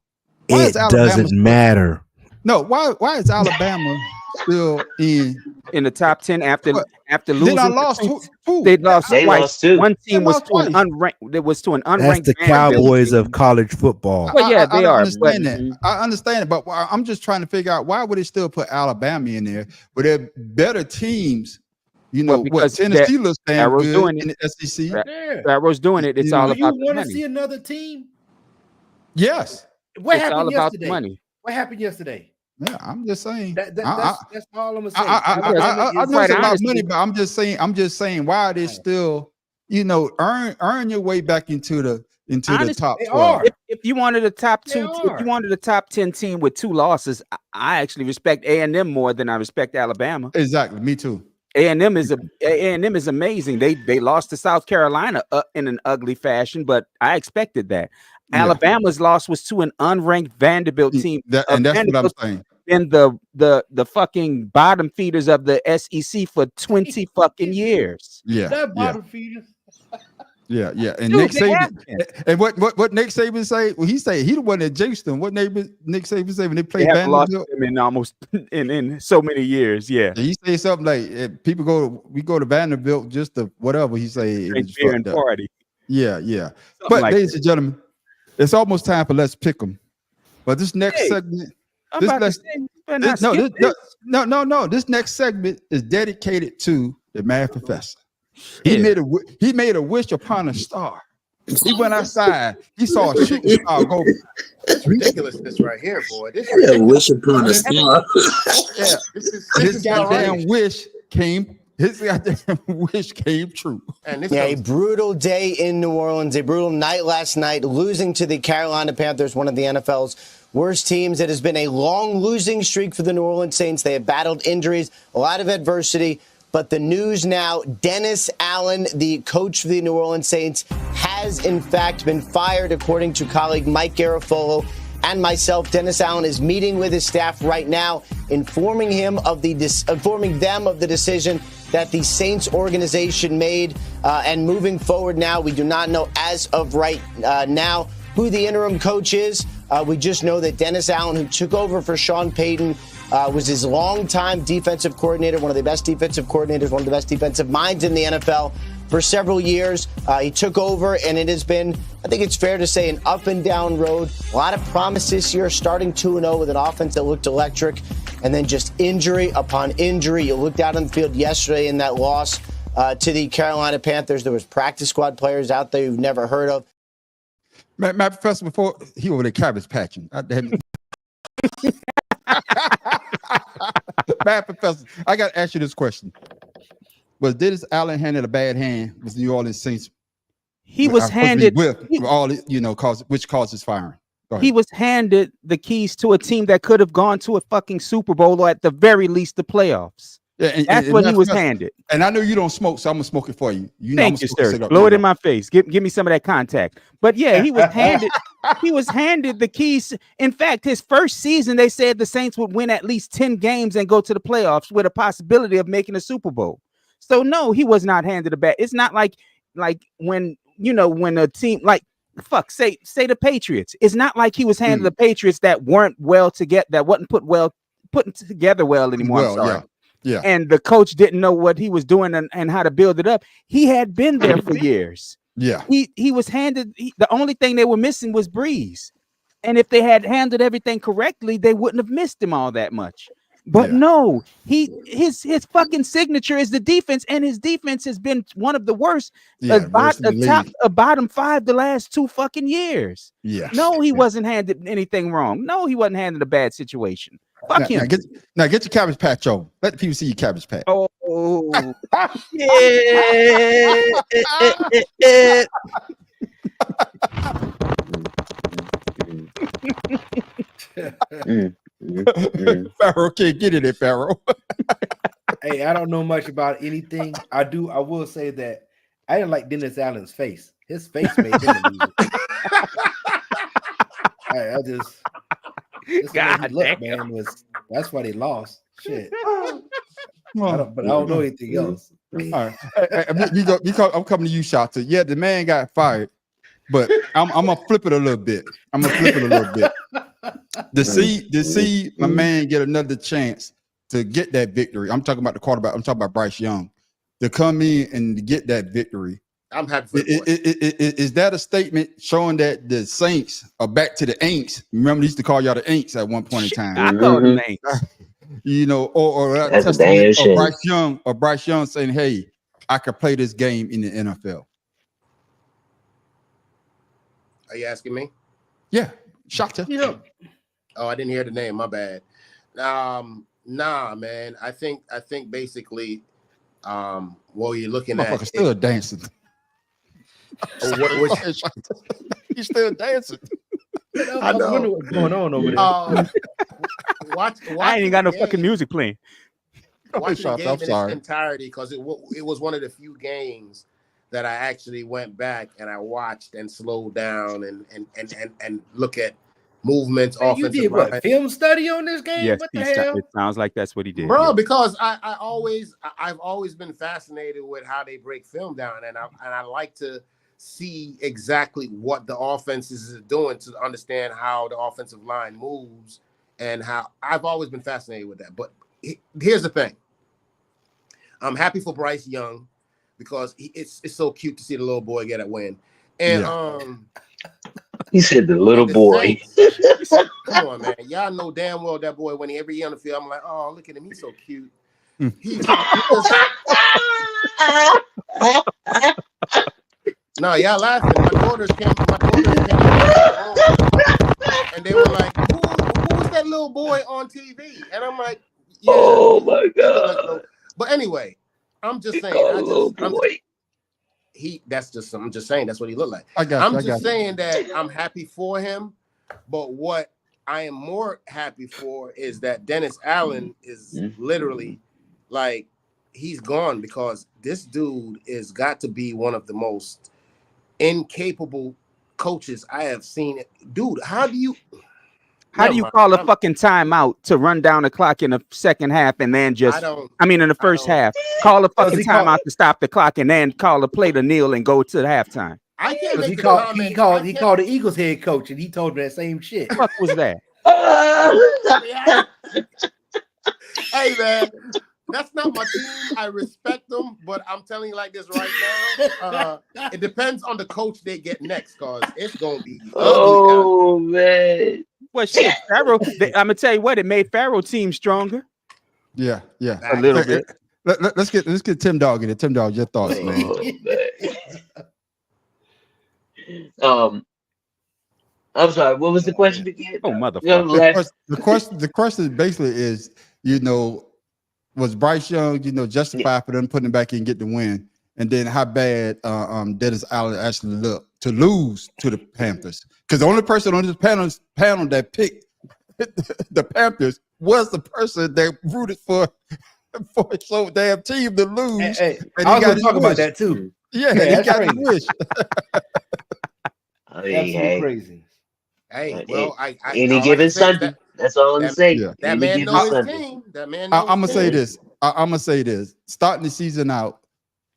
It doesn't matter. No, why is Alabama still in the top 10 after losing? They lost two. They lost twice. two. One team was to an unranked. It was to an unranked. That's the Cowboys of college football. Well, yeah, they are. Understand that. I understand it, but I'm just trying to figure out why would they still put Alabama in there? But they're better teams. You know what? Tennessee looks damn good doing in the SEC. Arrow's doing it. It's all Do you about the want to money. see another team? Yes. What It's happened all about the yesterday? money. What happened yesterday? Yeah, I'm just saying. That's all I'm gonna say. I know it's about money, but I'm just saying, why are they still, earn your way back into the top 12? If you wanted a top two, if you wanted a top 10 team with 2 losses, I actually respect A&M more than I respect Alabama. Exactly, me too. A&M is amazing. They lost to South Carolina in an ugly fashion, but I expected that. Yeah. Alabama's loss was to an unranked Vanderbilt team, and that's what I'm saying. Been the fucking bottom feeders of the SEC for 20 fucking years. Yeah, That bottom feeder. yeah. And Dude, Nick they have Saban, and what Nick Saban say? Well, he say he the one that jinxed them. What Nick Saban say when they They played haven't lost Vanderbilt? them in almost in so many years. Yeah, He say something like, if we go to Vanderbilt just to whatever. He say it drink was beer and fucked up. party. Yeah. Something But like ladies that. and gentlemen, it's almost time for let's pick them. But this next segment, I'm about to say, you better not skip this. no. This next segment is dedicated to the Mad Professor. He made a wish upon a star. He went outside. He saw a shooting star go. That's ridiculousness right here, boy. This Yeah, is wish upon a star. Yeah, his goddamn wish came. His goddamn wish came true. And this a brutal day in New Orleans, a brutal night last night, losing to the Carolina Panthers, one of the NFL's worst teams. It has been a long losing streak for the New Orleans Saints. They have battled injuries, a lot of adversity. But the news now, Dennis Allen, the coach for the New Orleans Saints, has in fact been fired, according to colleague Mike Garafolo and myself. Dennis Allen is meeting with his staff right now, informing them of the decision that the Saints organization made. And moving forward now, we do not know as of right now who the interim coach is. We just know that Dennis Allen, who took over for Sean Payton, was his longtime defensive coordinator, one of the best defensive coordinators, one of the best defensive minds in the NFL for several years. He took over, and it has been, I think it's fair to say, an up and down road. A lot of promise this year, starting 2-0 with an offense that looked electric, and then just injury upon injury. You looked out on the field yesterday in that loss to the Carolina Panthers. There was practice squad players out there you've never heard of. My Professor, before he over there cabbage patching. Mad Professor, I got to ask you this question. Was Dennis Allen handed a bad hand with the New Orleans Saints? He was handed with all, which caused his firing. He was handed the keys to a team that could have gone to a fucking Super Bowl or at the very least the playoffs. Yeah, that's what he was handed. And I know you don't smoke, so I'm gonna smoke it for you. You know, Thank you, sir. Blow it in my face. Give me some of that contact. But yeah, he was handed. He was handed the keys. In fact, his first season, they said the Saints would win at least 10 games and go to the playoffs with a possibility of making a Super Bowl. So no, he was not handed a bat. It's not like when when a team say the Patriots. It's not like he was handed the Patriots that weren't well together, that wasn't put together well anymore. I'm sorry. Yeah. And the coach didn't know what he was doing and how to build it up. He had been there for years. Yeah. He was handed the only thing they were missing was Breeze. And if they had handled everything correctly, they wouldn't have missed him all that much. But no, his fucking signature is the defense, and his defense has been one of the worst. Bottom 5 the last 2 fucking years. Yeah. No, he wasn't handed anything wrong. No, he wasn't handed a bad situation. Fuck him. Now get your Cabbage Patch on. Let the people see your Cabbage Patch. Oh, Pharaoh can't get it, Pharaoh. Hey, I don't know much about anything. I will say that I didn't like Dennis Allen's face. His face made him lose it. God damn, man, that's why they lost. Shit. But I don't know anything else. All right. I'm coming to you, Shota. Yeah, the man got fired, but I'm gonna flip it a little bit. To see my man get another chance to get that victory. I'm talking about the quarterback. I'm talking about Bryce Young to come in and get that victory. I'm happy. Is that a statement showing that the Saints are back to the Aints? Remember, they used to call y'all the Aints at one point in time. I called them Aints. Or that's a damn shame. Bryce Young saying, "Hey, I could play this game in the NFL." Are you asking me? Yeah, Shota. Yeah. Oh, I didn't hear the name. My bad. Nah, man. I think basically, well, you're looking at still dancing. He's still dancing. I wonder what's going on over there. I ain't even got no fucking music playing. Watching the game in its entirety, because it was one of the few games that I actually went back and I watched and slowed down and look at movements. Man, you did what? Film study on this game? Yes, what the hell? It sounds like that's what he did, bro. Yeah. Because I've always been fascinated with how they break film down, and I like to see exactly what the offenses is doing to understand how the offensive line moves, and how I've always been fascinated with that. But here's the thing: I'm happy for Bryce Young because it's so cute to see the little boy get a win, and He said the little boy. Come on, man. Y'all know damn well that boy, when every year on the field, I'm like, oh, look at him. He's so cute. No, y'all laughing. My daughters came and they were like, who's that little boy on TV? And I'm like, yeah. Oh, my God. But anyway, I'm just saying. I'm just saying that's what he looked like. I'm just saying that I'm happy for him, but what I am more happy for is that Dennis Allen is literally like, he's gone, because this dude is got to be one of the most incapable coaches I have seen. Dude, how do you call a fucking timeout to run down the clock in the second half and then in the first half, call a fucking timeout to stop the clock and then call a play to kneel and go to the halftime? I can't make he called the Eagles head coach, and he told me that same shit. What the fuck was that? Hey, man. That's not my team. I respect them, but I'm telling you like this right now. It depends on the coach they get next, because it's gonna be ugly. Oh, man. Well, shit, Pharaoh. I'm gonna tell you what, it made Pharaoh team stronger. Yeah, a little bit. Let's get Tim Dog in it. Tim Dog, your thoughts, man. I'm sorry. What was the question again? Oh, motherfucker. The question basically is, was Bryce Young, justified for them putting him back in and get the win? and then how bad Dennis Allen actually looked to lose to the Panthers. Because the only person on this panel that picked the Panthers was the person that rooted for so damn team to lose. Hey, and I he was got going his to talk about wish. that too. Yeah, Yeah, he that's got his crazy. wish. Absolutely crazy. Hey, well, Any all I given can say is Sunday. That's all I'm saying. Yeah. that Any man given knows his Sunday. team. That man knows I'm gonna his say team. this. I'm gonna say this. Starting the season out,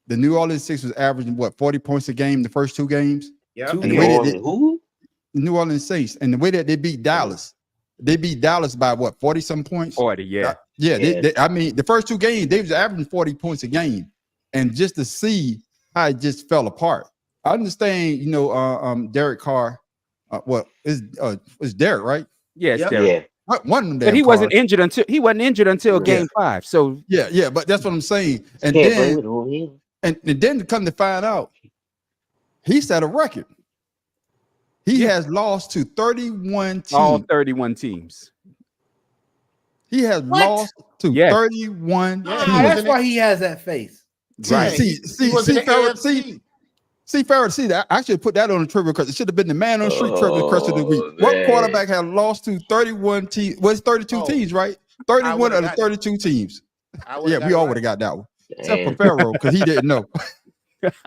the New Orleans Saints was averaging 40 points a game the first 2 games. Yeah. And the way that Who? the New Orleans Saints, and the way that they beat Dallas, they beat Dallas by 40 some points. 40, yeah. Yeah, Yeah. I mean, the first 2 games they was averaging 40 points a game, and just to see how it just fell apart. I understand, Derek Carr. It's Derek, right? Yes, Yep. Derek. Yeah. One of them. But damn he wasn't Carrs. injured until game 5. So Yeah, but that's what I'm saying. And Can't blame then it on him. and then to come to find out, he set a record. He has lost to 31 teams. all 31 teams. He has lost to Yes. 31 teams. That's why he has that face. See, He was in the Farrell, AFC. Farrell, that I should put that on the trivia because it should have been the man on the street trivia question of the week. Oh, What man. quarterback had lost to 31 teams? Well, it's 32 Oh. teams, right? 31 would've of the got- 32 teams. I would've Yeah, got we it all right. would have got that one. Except for Damn. Farrell, because he didn't know.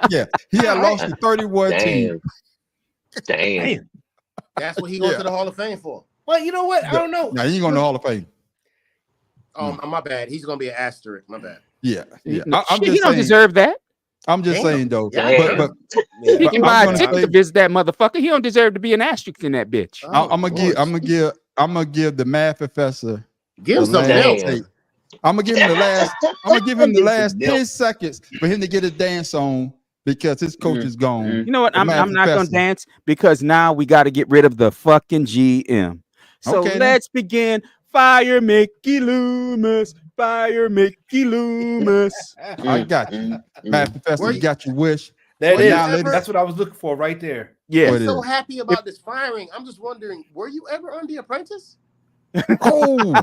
Yeah, he had lost to 31 teams. Damn. That's what he goes Yeah. to the Hall of Fame for. Well, you know what? I don't know. Now he ain't going to the Hall of Fame. My bad. He's gonna be an asterisk. My bad. Yeah. Shit, I'm he just don't saying. deserve that. I'm just Damn. saying though. Damn. But He but can I'm buy a gonna ticket say- to visit that motherfucker. He don't deserve to be an asterisk in that bitch. Oh, I'm gonna give the math professor Give him the some last Damn. tape. I'm gonna give him the last Give him 10 seconds for him to get his dance on because his coach is gone. You know what? The I'm math not gonna professor. dance because now we got to get rid of the fucking GM. So Okay, then. let's begin. Fire Mickey Loomis. Fire Mickey Loomis. I got you. Math professor, you got your wish. There it But is. now, ladies- That's what I was looking for right there. Yeah. What I'm so is? happy about this firing. I'm just wondering, were you ever on The Apprentice? Oh,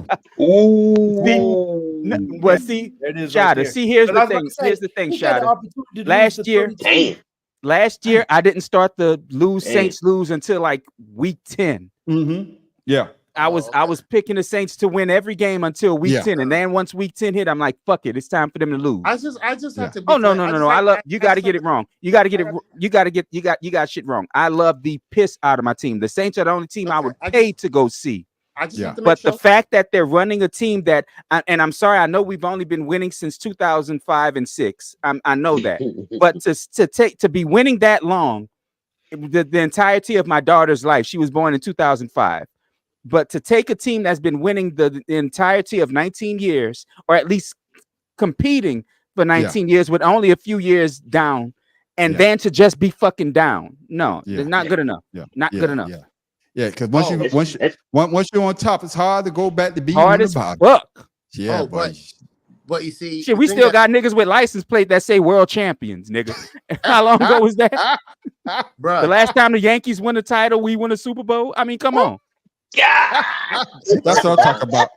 Well, see, There it is. Shada, right there. see, here's But the I was about thing. to say, Here's the thing, he got the Shada. opportunity to lose Last to year- 32. Damn. Last year, I didn't start the Damn. Saints lose until like week 10. yeah. I was picking the Saints to win every game until week Yeah. 10, and then once week 10 hit, I'm like, fuck it, it's time for them to lose. I just have to. Be Oh no, frank. no, no, no! I love you. Got to get it wrong. You got to get it. You got shit wrong. I love the piss out of my team. The Saints are the only team I would pay to go see. I just Yeah. have to make But sure. the fact that they're running a team that, and I'm sorry, I know we've only been winning since 2005 and 6. I know that, but to be winning that long, the entirety of my daughter's life. She was born in 2005. But to take a team that's been winning the entirety of 19 years, or at least competing for 19 years with only a few years down, and then to just be fucking down, no, it's not good enough. Yeah. Not good enough. Yeah, because once you're on top, it's hard to go back to being Hard on the as bottom. fuck. Yeah, Oh, boy. but you see, Shit, the we thing still that- got niggas with license plate that say world champions, nigga. How long ago was that? Bruh. The last time the Yankees won a title, we won a Super Bowl. I mean, come on. That's what I'm talking about.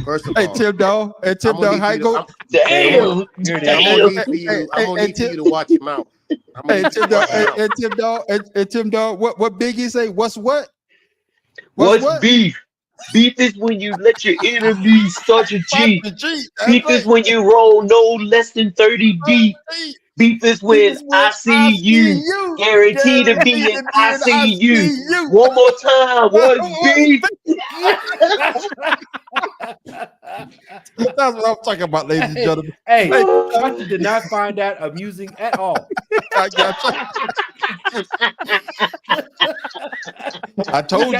First of Hey, all, Tim Dog. Hey, Tim I'm gonna Dog, need how you you to- go? I'm Damn. gonna need for you to watch your mouth. I'm gonna Hey, need you Tim to Dog. watch your mouth. Hey, Tim Dog. Hey, Tim Dog. What Biggie say? What's what? What's what? beef? Beef is when you let your enemies start your G. Beef is when you roll no less than 30 deep. Beef is when I see you. Guaranteed to be in ICU. One more time. What's beef? That's what I'm talking about, ladies and gentlemen. Hey, Chucky did not find that amusing at all. I got you. I told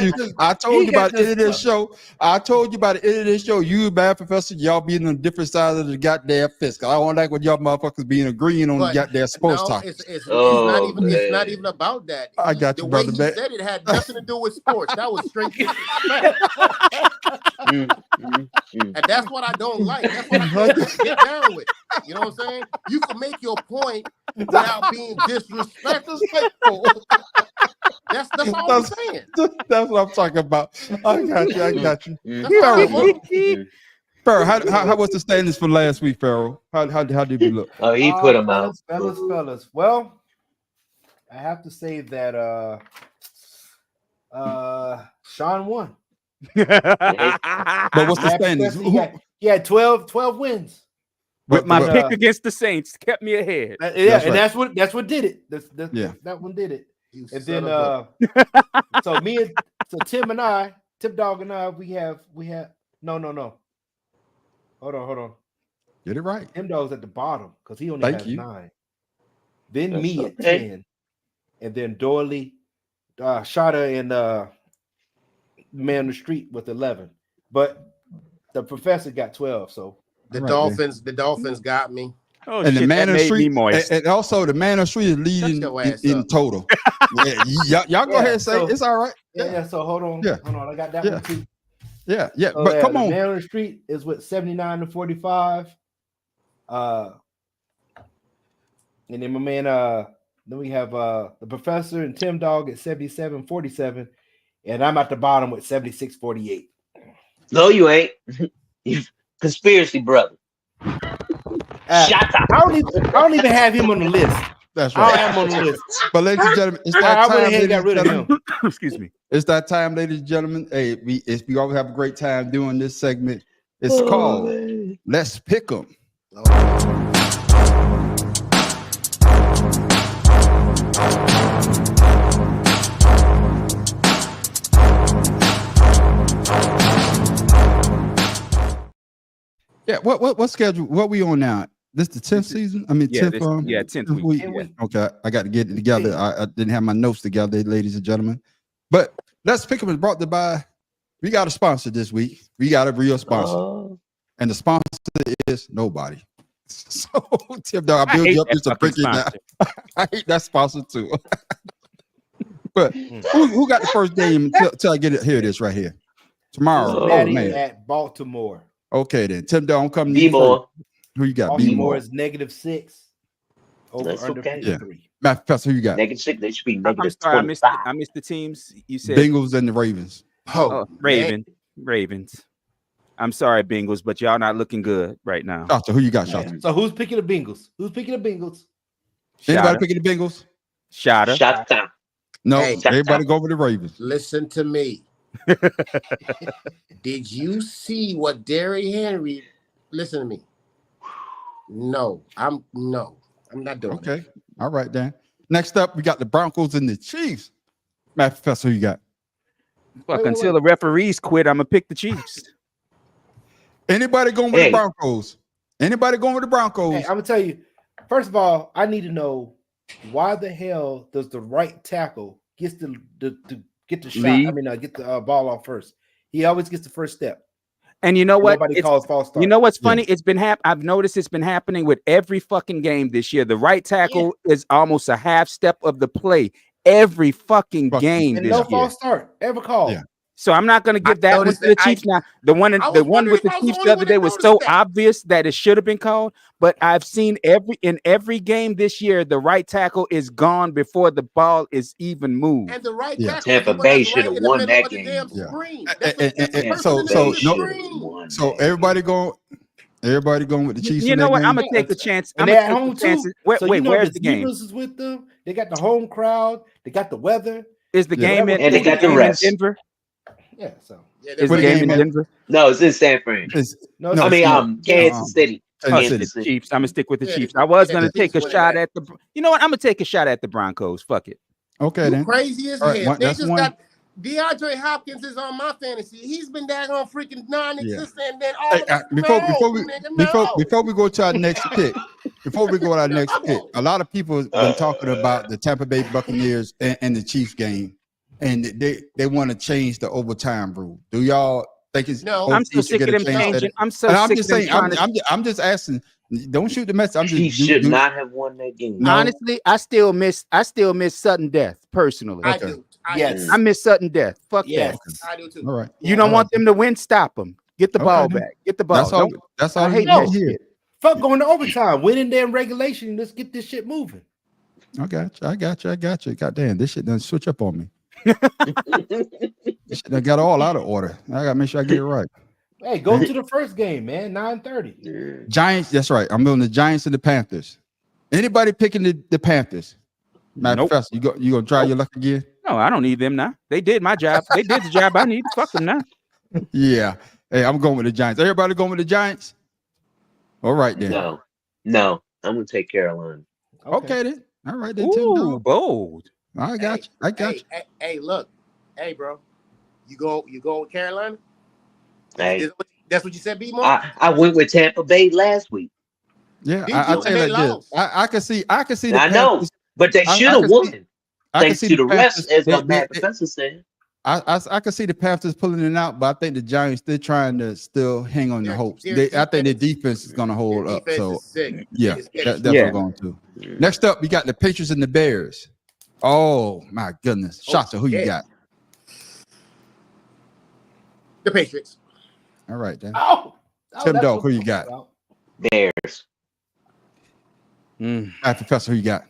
you about the end of this show. I told you about the end of this show. You and Bad Professor, y'all being on different sides of the goddamn fist. I don't like when y'all motherfuckers being agreeing on the But goddamn sports no, talk. it's Oh, not even about that. I got The you, way brother. he Man. said it had nothing to do with sports. That was straight and that's what I don't like. That's what I don't get down with. You know what I'm saying? You can make your point without being disrespectful. That's all I'm saying. That's what I'm talking about. I got you. That's all I want. Farrell, how was the standings for last week, Farrell? How did we look? Oh, he put them out. Fellas. Well, I have to say that Sean won. But what's the standings? He had 12 wins. With my pick against the Saints, kept me ahead. That's what did it. That one did it. And then so Tim Dog and I, we have no. Hold on. Get it right. Tim Dog's at the bottom because he only has 9. Then That's me okay. at 10, and then Doily, Shada, and Man on the Street with 11. But the professor got 12. So the Dolphins got me. Oh, and shit, the Man on the Street, moist. and also the Man on the Street is leading in total. Y'all go ahead and say it's all right. Yeah. So hold on. I got that one too. Yeah. So, But come on. Man on the Street is with 79-45. And then my man, then we have the professor and Tim Dog at 77-47. And I'm at the bottom with 76-48. No, you ain't. You conspiracy brother. Shut up. I don't even have him on the list. That's I right. don't have him on the list. But ladies and gentlemen, it's I that went time. ahead and got rid of him. Excuse me. It's that time, ladies and gentlemen. Hey, we always have a great time doing this segment. It's called Let's Pick 'em. Yeah, what schedule? What we on now? This the 10th season? I mean, 10th. 10th week. Yeah. Okay, I got to get it together. I didn't have my notes together, ladies and gentlemen. But Let's Pick 'em is brought to by. We got a sponsor this week. We got a real sponsor, and the sponsor is nobody. So Tim Dog, I build you up just to break it down. I hate that sponsor too. But who got the first game until I get it? Here it is right here. Tomorrow. Cincinnati man. at Baltimore. Okay then. Tim Dog, I'm coming to you B-more. first. Who you got? Baltimore B-more. is -6. Over That's under okay. 53. Matt Professor, who you got? -6. They should be I'm -25. sorry, I missed the teams. You said Bengals and the Ravens. Ravens. I'm sorry, Bengals, but y'all not looking good right now. Shota, who you got, Shota? So who's picking the Bengals? Anybody picking the Bengals? Shota. No, Hey, everybody go over the Ravens. Listen to me. Did you see what Derrick Henry? Listen to me. No, I'm not doing it. Okay. All right, then. Next up, we got the Broncos and the Chiefs. Matt Professor, who you got? Fuck, until the referees quit, I'm gonna pick the Chiefs. Anybody going with the Broncos? Anybody going with the Broncos? Hey, I'm gonna tell you. First of all, I need to know why the hell does the right tackle get the shot? Lead? I mean, get the ball off first. He always gets the first step. And you know what? Nobody calls false start. You know what's funny? It's been I've noticed it's been happening with every fucking game this year. The right tackle is almost a half step of the play every fucking game And this no year. false start ever called. Yeah. So I'm not going to give that one to the Chiefs now. The one with the Chiefs the other day was so obvious that it should have been called. But I've seen in every game this year, the right tackle is gone before the ball is even moved. And the right tackle. Tampa Bay should have won that game. So everybody going with the Chiefs. You know what? I'm gonna take the chance. And they're at home too. Wait, So you know where's the game? Steelers is with them. They got the home crowd. They got the weather. Is the game in? And they got the rest. Denver. Yeah. So Is the game in Denver? No, it's in San Fran. Kansas City. Kansas City. Chiefs. I'm gonna stick with the Chiefs. I was gonna take a shot at the. You know what? I'm gonna take a shot at the Broncos. Fuck it. Okay, then. Crazy as All hell. right, They that's just one. got DeAndre Hopkins is on my fantasy. He's been daggone freaking non-existent. And then all Hey, of before we go to our next pick, a lot of people have been talking about the Tampa Bay Buccaneers and the Chiefs game, and they want to change the overtime rule. Do y'all think it's No, I'm so sick of them changing. I'm so sick of them trying to- I'm just asking. Don't shoot the message. I'm just. He should not have won that game. No. Honestly, I still miss sudden death personally. I do. Yes. I miss sudden death. Fuck Yes, that. I do too. All right. You don't want them to win? Stop them. Get the ball Okay, then. back. Get the ball. That's all. Don't- That's all. I hate you that hear. shit. fuck going to overtime. Win in there in regulation. Let's get this shit moving. I got you. Goddamn, this shit done switch up on me. This shit done got all out of order. I gotta make sure I get it right. Hey, go to the first game, man. 9:30. Giants. That's right. I'm doing the Giants and the Panthers. Anybody picking the Panthers? Matt Professor, you gonna try your luck again? No, I don't need them now. They did my job. They did the job I need. Fuck them now. Yeah. Hey, I'm going with the Giants. Everybody going with the Giants? All right then. No, I'm gonna take Carolina. Okay then. All right then. Ooh, bold. I got you. I got you. Hey, look. Hey, bro. You go with Carolina? Hey, That's what you said, B-More? I went with Tampa Bay last week. Yeah, I tell you like this. I can see the I know, Panthers. but they should have won. Thanks to the refs, as Panthers, what Matt Professor said. I can see the Panthers pulling it out, but I think the Giants they're trying to still hang on the hopes. I think their defense is going to hold up. So yeah, that's what we're going to. Next up, we got the Patriots and the Bears. Oh my goodness, Shotzer, who you got? The Patriots. All right then. that's Tim Dog, what who you I'm got? about. Bears. Professor, who you got?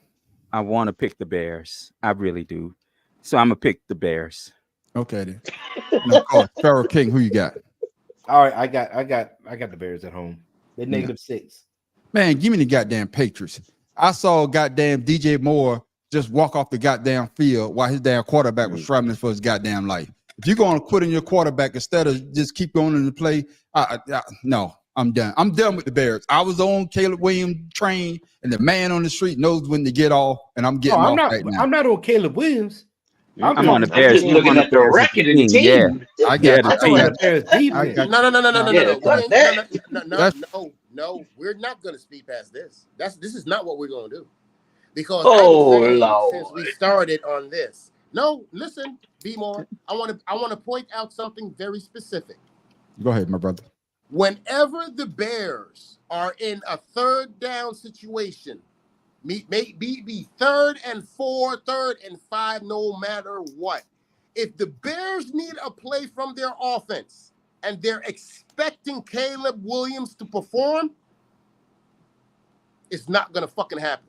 I want to pick the Bears. I really do. So I'm gonna pick the Bears. Okay then. Now, Pharaoh King, who you got? All right, I got the Bears at home. They're -6. Man, give me the goddamn Patriots. I saw goddamn DJ Moore just walk off the goddamn field while his damn quarterback was scrambling for his goddamn life. If you're going to quit in your quarterback instead of just keep going in the play, no, I'm done. I'm done with the Bears. I was on Caleb Williams train, and the man on the street knows when to get off, and I'm getting off right now. I'm not on Caleb Williams. I'm on the Bears. I'm just looking at the record of the team. Yeah, I got No. We're not going to speed past this. This is not what we're going to do. Because since we started on this. No, listen, B-More. I want to point out something very specific. Go ahead, my brother. Whenever the Bears are in a third down situation, be 3rd and 4, 3rd and 5, no matter what. If the Bears need a play from their offense and they're expecting Caleb Williams to perform, it's not going to fucking happen.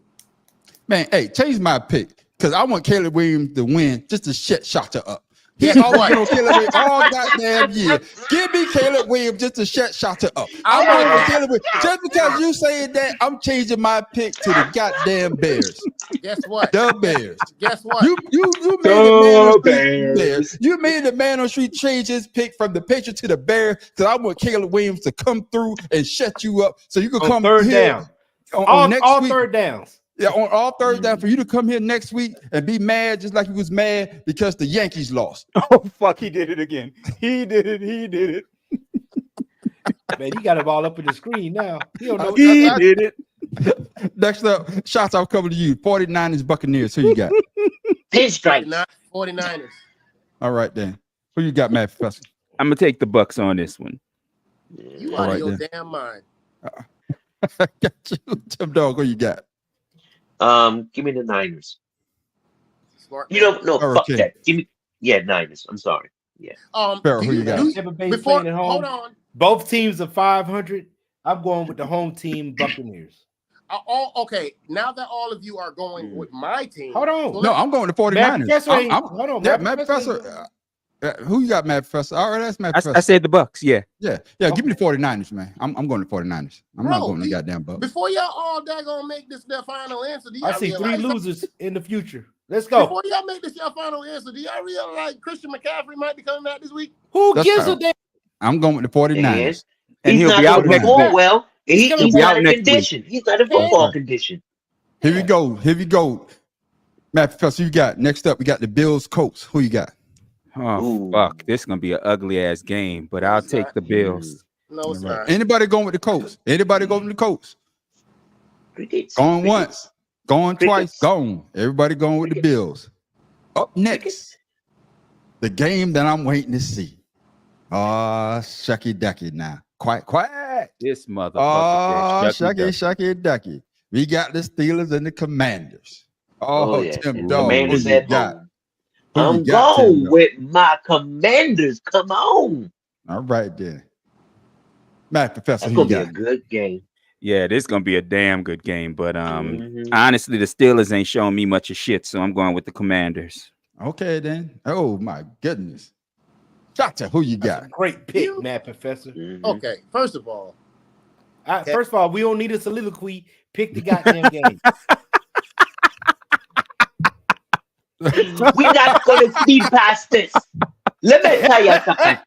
Man, hey, change my pick because I want Caleb Williams to win just to shut Shotzer up. Guess He's always what? been on Caleb Williams all goddamn year. Give me Caleb Williams just to shut Shotzer up. I want Caleb Williams. Just because you saying that, I'm changing my pick to the goddamn Bears. Guess what? The Bears. Guess what? You made the man on the street Bears. You made the man on the street change his pick from the Patriots to the Bears because I want Caleb Williams to come through and shut you up so you can come third here down. on next all week. third downs. Yeah, on all third down for you to come here next week and be mad just like he was mad because the Yankees lost. Oh fuck, he did it again. He did it. Man, you got him all up in the screen now. He don't know. He did it. Next up, shots I'll cover to you. 49ers, Buccaneers. Who you got? Pinstripes. 49ers. All right then. Who you got, Matt Professor? I'm gonna take the Bucks on this one. You All out right, of your then. damn mind. I got you. Tim Dog, who you got? Give me the Niners. Smart. You don't know. Fuck King. that. Give me, Niners. I'm sorry. Yeah. Pharaoh, who you got? Tampa Bay Before, playing at home. hold on. Both teams are 500. I'm going with the home team, Buccaneers. Okay, now that all of you are going with my team. Hold on. No, I'm going to 49ers. Matt Professor ain't- I'm- hold on, yeah, Matt Matt Professor Professor. Who you got, Matt Professor? All right, that's Matt Professor. I said the Bucks. Yeah. Yeah. Give me the 49ers, man. I'm going to 49ers. I'm not Bro, going to the goddamn Bucks. Before y'all all daggone make this their final answer, do y'all I see 3 realize losers in the future. Let's go. Before y'all make this your final answer, do y'all realize Christian McCaffrey might be coming back this week? Who That's gives fine. a damn? I'm going with the 49ers. And He's he'll not be out going to next perform week. well. He's be not out in next week. condition. He's not in football condition. Here we go. Matt Professor, you got next up. We got the Bills Colts. Who you got? Oh fuck, this is gonna be an ugly ass game, but I'll take the Bills. No, it's not. Anybody going with the Colts? Anybody going with the Colts? Going once, going twice, gone. Everybody going with the Bills. Up next, the game that I'm waiting to see. Shucky Ducky now. Quiet. This motherfucker. Shucky Ducky. We got the Steelers and the Commanders. Yeah. Tim Dog. Commanders who you at got? home. Who you I'm got, Tim going Dog? with my Commanders. Come on. All right, then. Matt Professor, That's who you going to be got? a good game. Yeah, this is gonna be a damn good game. But honestly, the Steelers ain't showing me much of shit, so I'm going with the Commanders. Okay, then. Oh my goodness. Gotcha. Who you got? Great pick, Mad Professor. Okay, first of all, we don't need a soliloquy. Pick the goddamn game. We're not going to speed past this. Let me tell you something.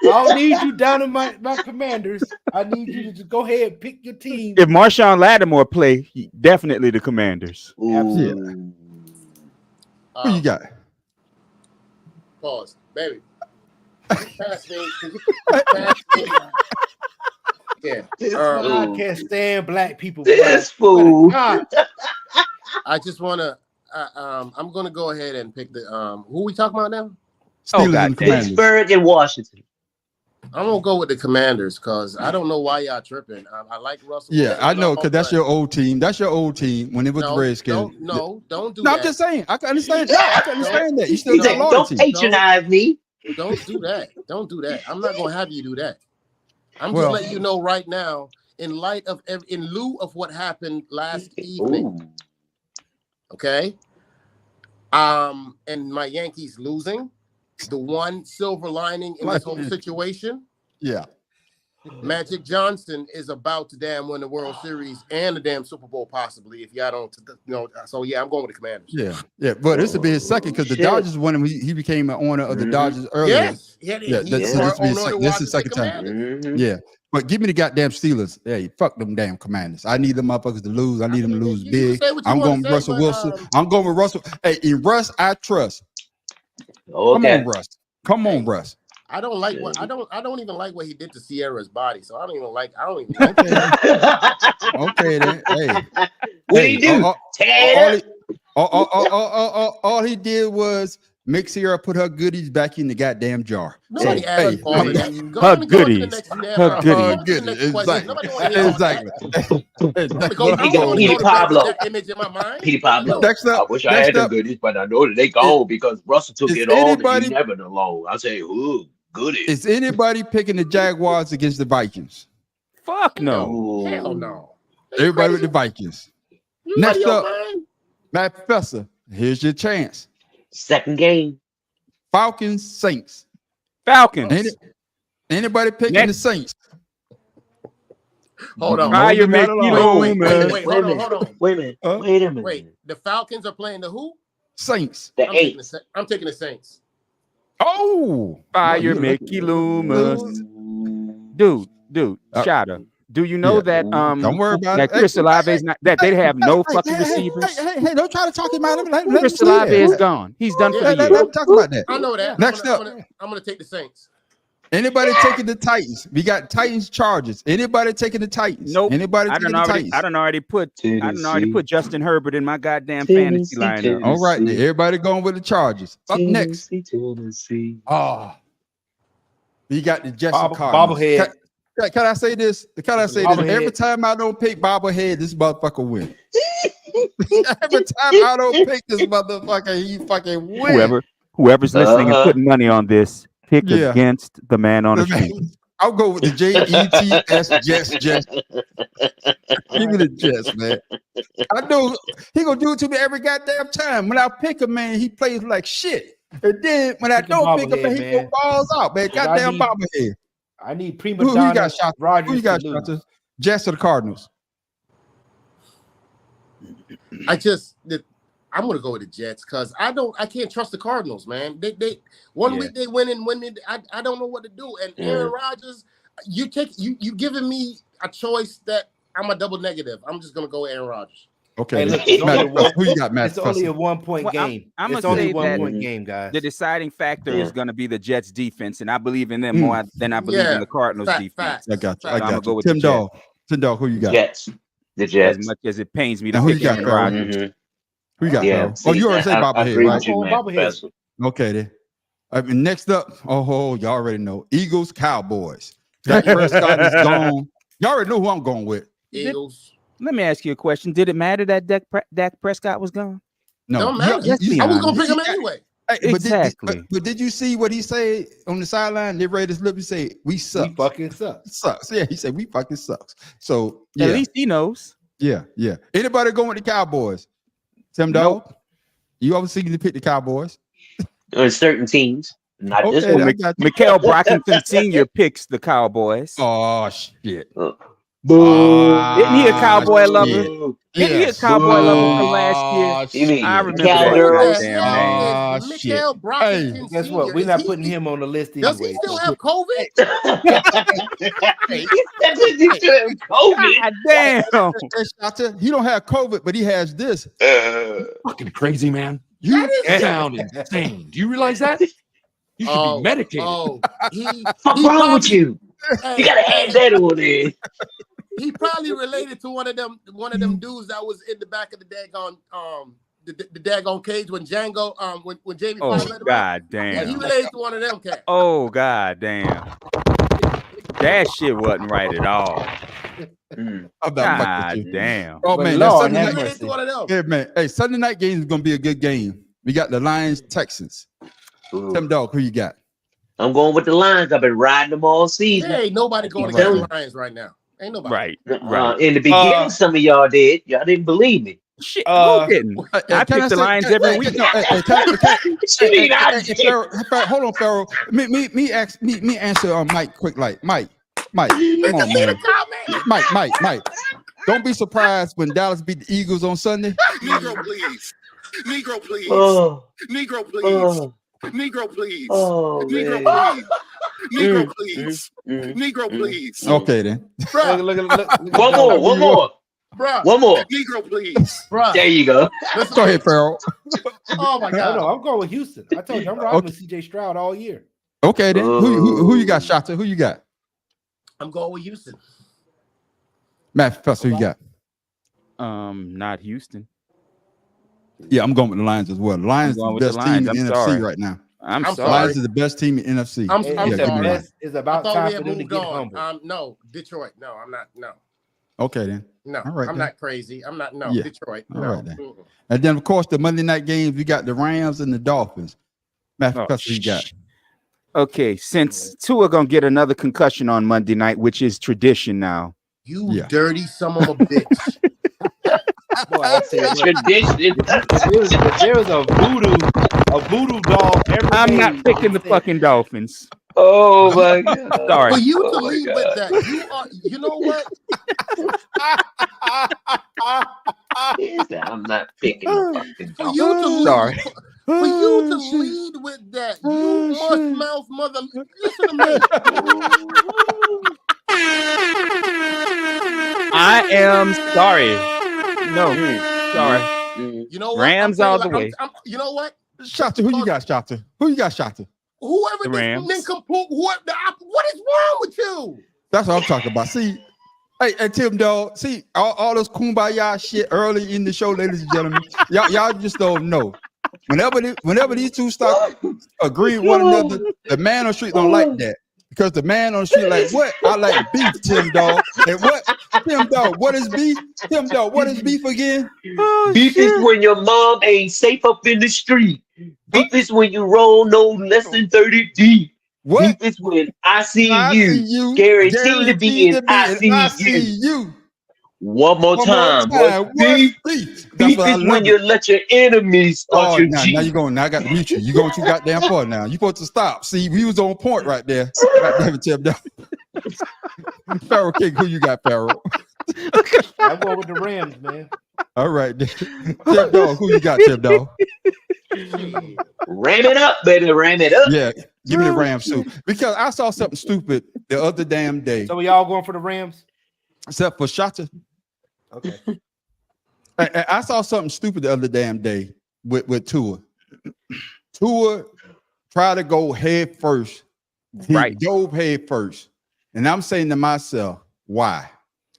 I don't need you down in my Commanders. I need you to just go ahead and pick your team. If Marshawn Lattimore play, definitely the Commanders. Absolutely. Who you got? Pause, baby. Pass me. Pass me. Yeah. I can't stand black people. This fool. I just want to. I'm going to go ahead and pick the. Who we talking about now? Pittsburgh and Washington. I'm gonna go with the Commanders because I don't know why y'all tripping. I like Russell. Yeah, I know because that's your old team. That's your old team when it was the Redskins. Don't do no, that. I'm just saying. I can understand. I can understand that. You still got Don't loyalty. patronize me. Don't do that. Don't do that. I'm not gonna have you do that. I'm just letting you know right now. In lieu of what happened last evening. Okay. And my Yankees losing. The one silver lining in this whole situation. Yeah. Magic Johnson is about to damn win the World Series and the damn Super Bowl, possibly, if y'all don't know. So, yeah, I'm going with the Commanders. Yeah. But this would be his second because the Dodgers won him. He became an owner of the Dodgers earlier. Yes. This is second time. Yeah. But give me the goddamn Steelers. Hey, fuck them damn Commanders. I need them motherfuckers to lose. I need them to lose big. I'm going with Russell Wilson. I'm going with Russell. Hey, in Russ, I trust. Okay. Come on, Russ. I don't like what I don't even like what he did to Sierra's body. So I don't even like Okay then. Hey. What did he do? All he did was make Sierra put her goodies back in the goddamn jar. Nobody asked for that. Her goodies. Her goodies. Exactly. Petey Pablo. Image in my mind. Petey Pablo. Next up, I wish I had the goodies, but I know that they gone because Russell took it all. And he never alone. I say, ooh, goodies. Is anybody picking the Jaguars against the Vikings? Fuck no. Hell no. Everybody with the Vikings. Next up, Matt Professor. Here's your chance. Second game. Falcons, Saints. Falcons. Anybody picking the Saints? Hold on. Wait a minute. Wait, the Falcons are playing the who? Saints. I'm taking the Saints. Oh, fire Mickey Loomis. Dude, Shadow. Do you know that don't worry about that Chris Olave is not that they have no fucking receivers? Hey, don't try to talk him out of it. Chris Olave is gone. He's done for the year. Let me talk about that. I know that. Next up, I'm gonna take the Saints. Anybody taking the Titans? We got Titans Chargers. Anybody taking the Titans? Nope. Anybody taking the Titans? I done already put Justin Herbert in my goddamn fantasy lineup. All right, then. Everybody going with the Chargers. Up next. We got the Jets and Cardinals. Bobblehead. Can I say this? Can I say this? Every time I don't pick Bobblehead, this motherfucker win. Every time I don't pick this motherfucker, he fucking win. Whoever's listening and putting money on this, pick against the man on the street. I'll go with the Jets, Jets. Give me the Jets, man. I know he gonna do it to me every goddamn time. When I pick him, man, he plays like shit. And then when I don't pick him, he go balls out, man. Goddamn Bobblehead. I need prima donna. Who you got, Shot? Rodgers. Who you got, Shot? Jets or the Cardinals? I'm gonna go with the Jets because I can't trust the Cardinals, man. They week they win and when I don't know what to do. And Aaron Rodgers, you giving me a choice that I'm a double negative. I'm just gonna go Aaron Rodgers. Okay, who you got, Matt? It's only a 1 point game. It's only a 1 point game, guys. The deciding factor is going to be the Jets defense, and I believe in them more than I believe in the Cardinals defense. I got you. I'm gonna go with Tim Dog, who you got? Jets. The Jets. As much as it pains me to who pick you got, Aaron Rodgers. Who you got? Yeah, Oh, you already said Bobblehead, right? Bobblehead. Okay, then. I mean, next up, y'all already know Eagles, Cowboys. Dak Prescott is gone. Y'all already know who I'm going with. Eagles. Let me ask you a question. Did it matter that Dak Prescott was gone? No. Don't matter. I was gonna pick him anyway. Exactly. But did you see what he said on the sideline? They read his lip and say, "We suck." We fucking suck. Sucks. Yeah, he said we fucking sucks. So yeah. At least he knows. Yeah. Anybody going with the Cowboys? Tim Dog? You obviously need to pick the Cowboys. Certain teams. Not this Okay, one. I got you. Mikael Brockington Sr. picks the Cowboys. Oh shit! Boo. Isn't he a Cowboy shit. lover? Isn't he a Cowboy lover from last year? You mean I remember Cowgirls? that goddamn man. Is Mikael Brockington Guess what? Sr., We're not is putting him on the list anyway. Does he still have COVID? God damn. He don't have COVID, but he has this. Fucking crazy, man. You sound insane. Do you realize that? You should be medicated. What's wrong with you? You gotta add that on there. He probably related to one of them dudes that was in the back of the daggone the daggone cage when Django when Jamie Oh, Foxx let him out. god Yeah, damn. he related to one of them cats. Oh, god damn. That shit wasn't right at all. I'm not God fucking with you. damn. Oh man, Lord, that have Sunday mercy. night, yeah, man. Hey, Sunday night game is gonna be a good game. We got the Lions, Texans. Tim Dog, who you got? I'm going with the Lions. I've been riding them all season. There ain't nobody going keep against telling the Lions right now. Ain't nobody. Right. In the beginning, some of y'all did. Y'all didn't believe me. Shit, who didn't? I pick the Lions every week. Hold on, Pharaoh. Me answer Mike quick like Mike, come on, man. Mike. Don't be surprised when Dallas beat the Eagles on Sunday. Negro, please. Negro, please. Oh. Negro, please. Oh. Negro, please. Oh, Negro, man. please. Negro, please. Negro, please. Okay then. Look. One more. Bruh. One more. Negro, please. Bruh. There you go. Go ahead, Pharaoh. Oh my God. No, I'm going with Houston. I told you I'm riding with CJ Stroud all year. Okay then. Who you got, Shota? Who you got? I'm going with Houston. Matt Professor, who you got? Not Houston. Yeah, I'm going with the Lions as well. The Lions is going the with best the team Lions. in I'm the NFC sorry. right now. I'm I'm sorry. Lions is the best team in NFC. I'm give sorry. me Lions. It's I about thought time we for had them to moved get on. humble. No, Detroit. No, I'm not. No, Okay then. no. All right, I'm then. not crazy. I'm not. No, Yeah. Detroit. All No. right then. And then of course the Monday night games, we got the Rams and the Dolphins. Matt Oh, Professor, who you got? Okay, since Tua gonna get another concussion on Monday night, which is tradition now. You Yeah. dirty son of a bitch. Boy, I tell you what, Tradition. if there was a voodoo doll every I'm day, not picking the fucking Dolphins. Oh my God. Sorry. For you Oh to my lead God. with that, you are. You know what? He said, I'm not picking the fucking For dog. you to lead, Sorry. for you to lead with that, you must mouth mother. Listen to me. I am sorry. No, sorry. You know what? Rams all the way. You know what? Shota, who you got, Shota? Who you got, Shota? Whoever The this Rams. nincompoop, what is wrong with you? That's what I'm talking about. See, hey Tim Dog, see all this kumbaya shit early in the show, ladies and gentlemen. Y'all just don't know. Whenever these two start agreeing with one another, the man on the street don't like that. Because the man on the street like, what? I like beef, Tim Dog. And what? Tim Dog, what is beef? Tim Dog, what is beef again? Beef is when your mom ain't safe up in the street. Beef is when you roll no less than 30 deep. What? Beef is when I see I you. see you. Guaranteed to be in I see you. One more time. What's beef? Beef. Beef is when you let your enemies start Oh, your now Jeep. you going. Now I got to mute you. You going too goddamn far now. You supposed to stop. See, we was on point right there. Goddamn it, Tim Dog. Pharaoh King, who you got, Pharaoh? I'm going with the Rams, man. All right, Tim Dog, who you got, Tim Dog? Ram it up, baby. Ram it up. Yeah, give me the Rams too. Because I saw something stupid the other damn day. So y'all going for the Rams? Except for Shota. Okay. I saw something stupid the other damn day with Tua. Tua tried to go head first. He dove head first. And I'm saying to myself, why?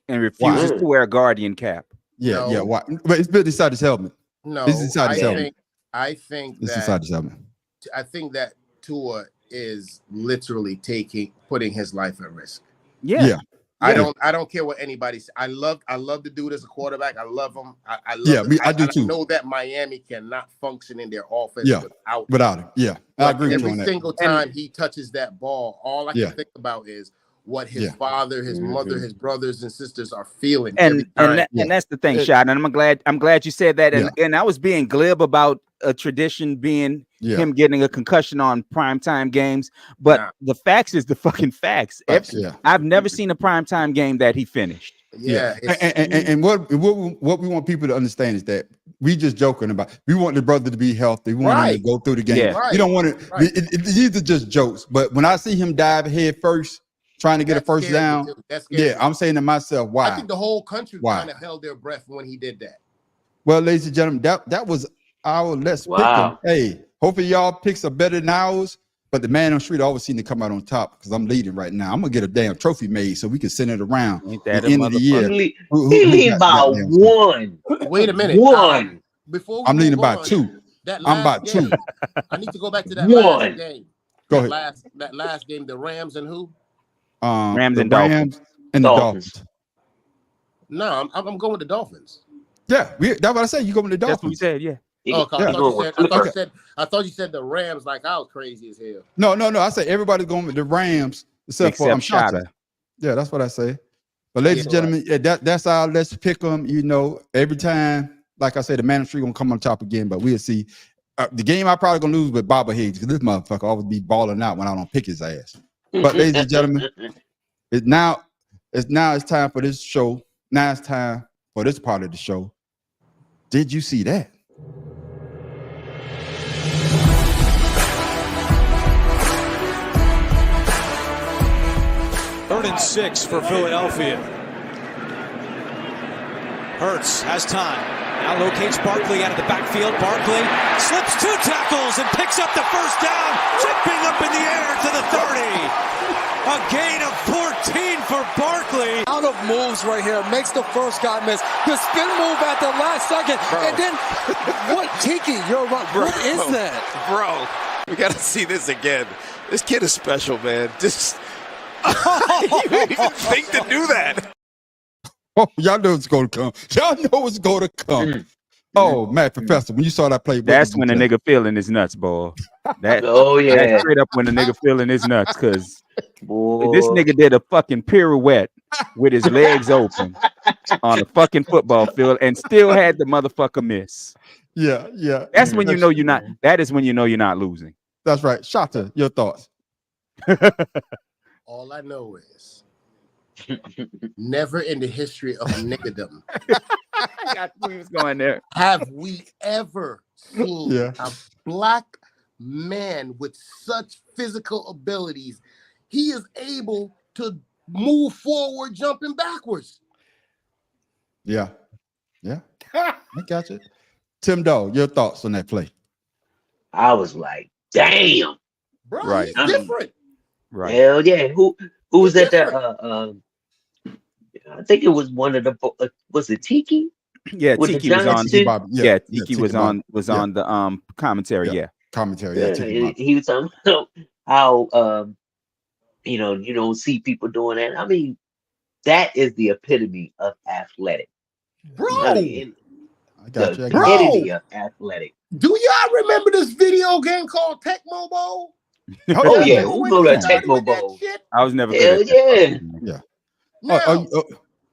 And refuses to wear a Guardian cap. Yeah, yeah. Why? But it's built inside his helmet. No, It's inside his helmet. I think It's inside his helmet. I think that Tua is literally putting his life at risk. Yeah. I don't care what anybody says. I love the dude as a quarterback. I love him. I love Yeah, him. I do too. I know that Miami cannot function in their offense Yeah, without him. Yeah, I agree with you every on that. single time he touches that ball, all I Yeah. can think about is what his Yeah. father, his mother, his brothers and sisters are feeling. And every time. and that's the thing, Shot. And I'm glad you said that. And I was being glib about a tradition being him getting a concussion on primetime games. But the facts is the fucking facts. I've never seen a primetime game that he finished. Yeah. And what we want people to understand is that we just joking about. We want the brother to be healthy. We want him to go through the game. Yeah. You don't want it. These are just jokes. But when I see him dive head first, trying to get a first down, I'm saying to myself, why? I think the whole country kind of held their breath when he did that. Well, ladies and gentlemen, that was our Let's Pick 'em. Hey, hopefully y'all picks are better than ours. But the man on the street always seem to come out on top because I'm leading right now. I'm gonna get a damn trophy made so we can send it around at the end of the year. He lead by one. Wait a minute. One. Before I'm leading by 2. I'm by 2. I need to go back to that One. last game. Go ahead. That last game, the Rams and who? Rams the and Dolphins. And the Dolphins. No, I'm going with the Dolphins. Yeah, that's what I said. You go with the Dolphins. That's what we said. Yeah. Oh, I thought you said the Rams like I was crazy as hell. No. I said everybody's going with the Rams except for Shata. Yeah, that's what I say. But ladies and gentlemen, that's our Let's Pick 'em. You know, every time, like I said, the man on the street gonna come on top again. But we'll see. The game I probably gonna lose with Bobber Higgs because this motherfucker always be balling out when I don't pick his ass. But ladies and gentlemen, it's time for this show. Now it's time for this part of the show. Did you see that? Third and 6 for Philadelphia. Hurts has time. Now locates Barkley out of the backfield. Barkley slips 2 tackles and picks up the first down, jumping up in the air to the 30. A gain of 14 for Barkley. Out of moves right here. Makes the first guy miss. The spin move at the last second. Bro. And then, what, Tiki? What is that? Bro, we got to see this again. This kid is special, man. Just, you didn't even think to do that. Oh, y'all know it's going to come. Y'all know it's going to come. Oh, Matt Professor, when you saw that play, that's when the nigga feeling his nuts, boy. That's straight up when the nigga feeling his nuts, because this nigga did a fucking pirouette with his legs open on a fucking football field and still had the motherfucker miss. Yeah. That's when you know you're not. That is when you know you're not losing. That's right. Shata, your thoughts? All I know is never in the history of niggerdom I got we was going there. have we ever seen a black man with such physical abilities. He is able to move forward, jumping backwards. Yeah. I got you. Tim Dog, your thoughts on that play? I was like, damn. Bro, he's different. Right. Hell yeah. Who was at that? I think it was one of the was it Tiki? Yeah, With Tiki the was on. Giants too? Tiki was on the commentary. Yeah. Commentary. Yeah, he was talking about how you don't see people doing that. I mean, that is the epitome of athletic. Bro. I got the you. epitome of athletic. Do y'all remember this video game called Tecmo Bowl? Oh yeah, who know that Tecmo Bowl? I was never Hell good at yeah. Now,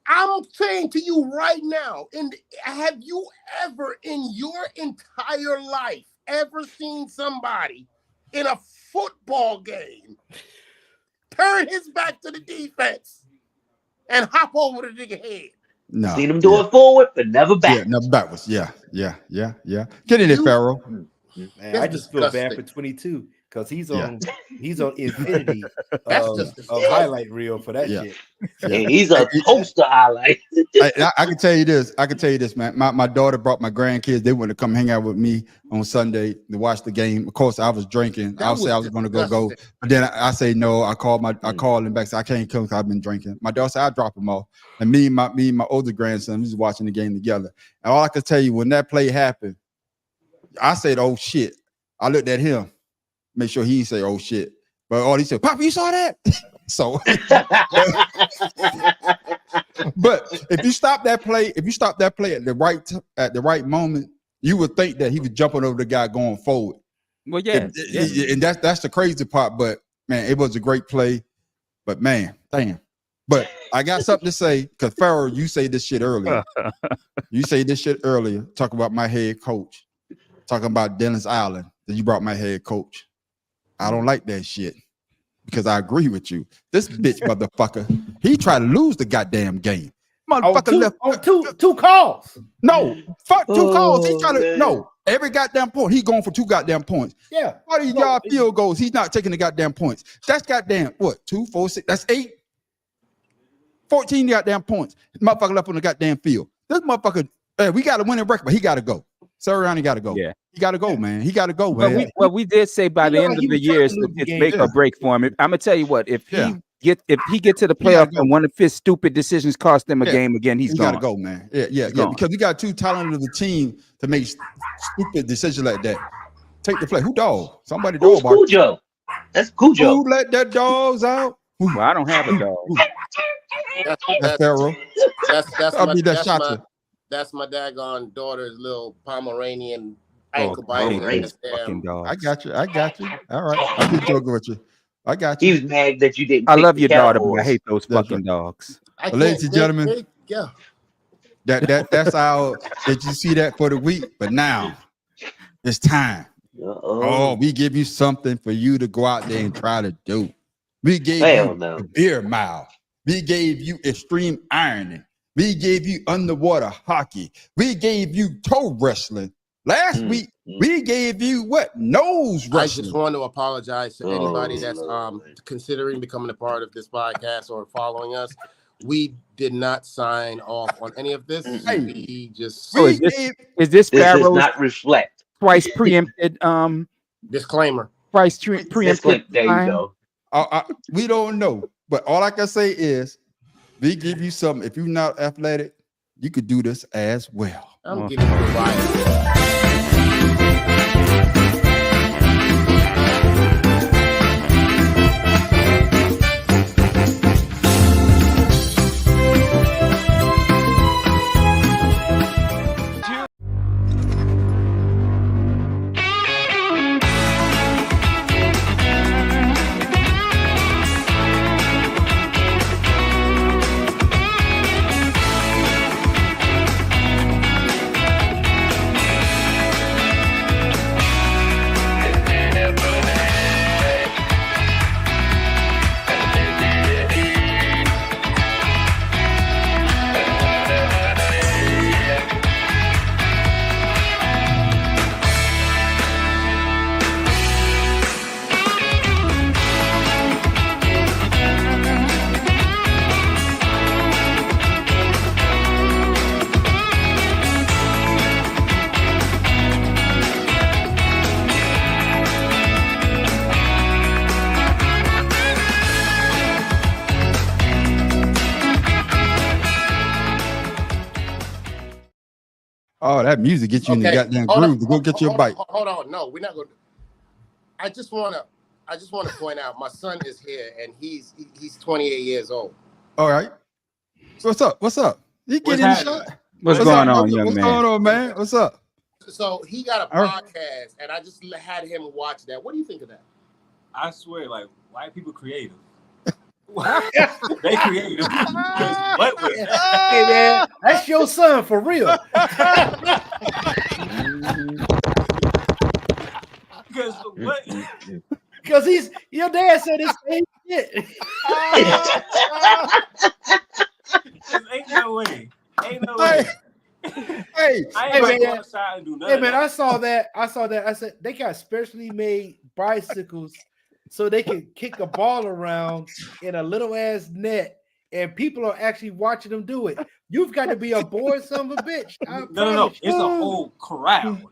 I'm saying to you right now, have you ever in your entire life ever seen somebody in a football game turn his back to the defense and hop over the nigga head? No. Seen him do it forward, but never back. Yeah, never backwards. Yeah. Get in there, Pharaoh. Man, I just feel bad for 22 because he's on infinity of highlight reel for that shit. Yeah, he's a poster highlight. I can tell you this, man. My daughter brought my grandkids. They wanted to come hang out with me on Sunday to watch the game. Of course, I was drinking. I say I was going to go, but then I say no. I called them back. Said I can't come because I've been drinking. My daughter said I'll drop them off, and me and my older grandson was watching the game together. And all I can tell you, when that play happened, I said, "Oh shit!" I looked at him, make sure he didn't say, "Oh shit," but all he said, "Papa, you saw that?" So, but if you stop that play at the right moment, you would think that he was jumping over the guy going forward. Well, yeah. And that's the crazy part. But man, it was a great play. But man, damn. But I got something to say because Pharaoh, you say this shit earlier. Talking about my head coach, talking about Dennis Allen. that you brought my head coach. I don't like that shit because I agree with you. This bitch motherfucker, he tried to lose the goddamn game. Motherfucker left two calls. No, fuck 2 calls. He trying to every goddamn point. He going for 2 goddamn points. Yeah. What these y'all field goals? He's not taking the goddamn points. That's goddamn what? 2, 4, 6. That's 8. 14 goddamn points. Motherfucker left on the goddamn field. This motherfucker, we got a winning record, but he got to go. Sirianni got to go. Yeah, he got to go, man. He got to go, man. We did say by the end of the year, it's make or break for him. I'm gonna tell you what, if he get to the playoff and one of his stupid decisions cost them a game again, he's got to go, man. Yeah. Because we got too talented of a team to make stupid decisions like that. Take the play. Who dog? Somebody dog. Who's Cujo? That's Cujo. Who let that dogs out? Well, I don't have a dog. That's Pharaoh. That's my daggone daughter's little Pomeranian ankle biting. I got you. All right. I'll be joking with you. I got you. He was mad that you didn't. I love your daughter, but I hate those fucking dogs. Ladies and gentlemen, that's our. Did you see that for the week? But now it's time. We give you something for you to go out there and try to do. We gave you a beer mile. We gave you extreme ironing. We gave you underwater hockey. We gave you toe wrestling. Last week, we gave you what? Nose wrestling. I just want to apologize to anybody that's considering becoming a part of this podcast or following us. We did not sign off on any of this. We just is this Pharaoh's does not reflect twice preempted disclaimer. Twice preempted. There you go. We don't know, but all I can say is we give you something. If you're not athletic, you could do this as well. I'm giving you a ride. Oh, that music gets you in the goddamn groove to go get your bite. Hold on. No, we're not going to. I just want to point out my son is here and he's 28 years old. All right. So what's up? You getting shot? What's going on, young man? What's going on, man? What's up? So he got a podcast and I just had him watch that. What do you think of that? I swear, like, white people creative. They creative. Hey man, that's your son for real. Because he's your dad said the same shit. Ain't no way. Hey, I ain't go outside and do nothing. Hey man, I saw that. I said they got specially made bicycles so they can kick a ball around in a little ass net, and people are actually watching them do it. You've got to be a boy, son of a bitch. No. It's a whole crowd.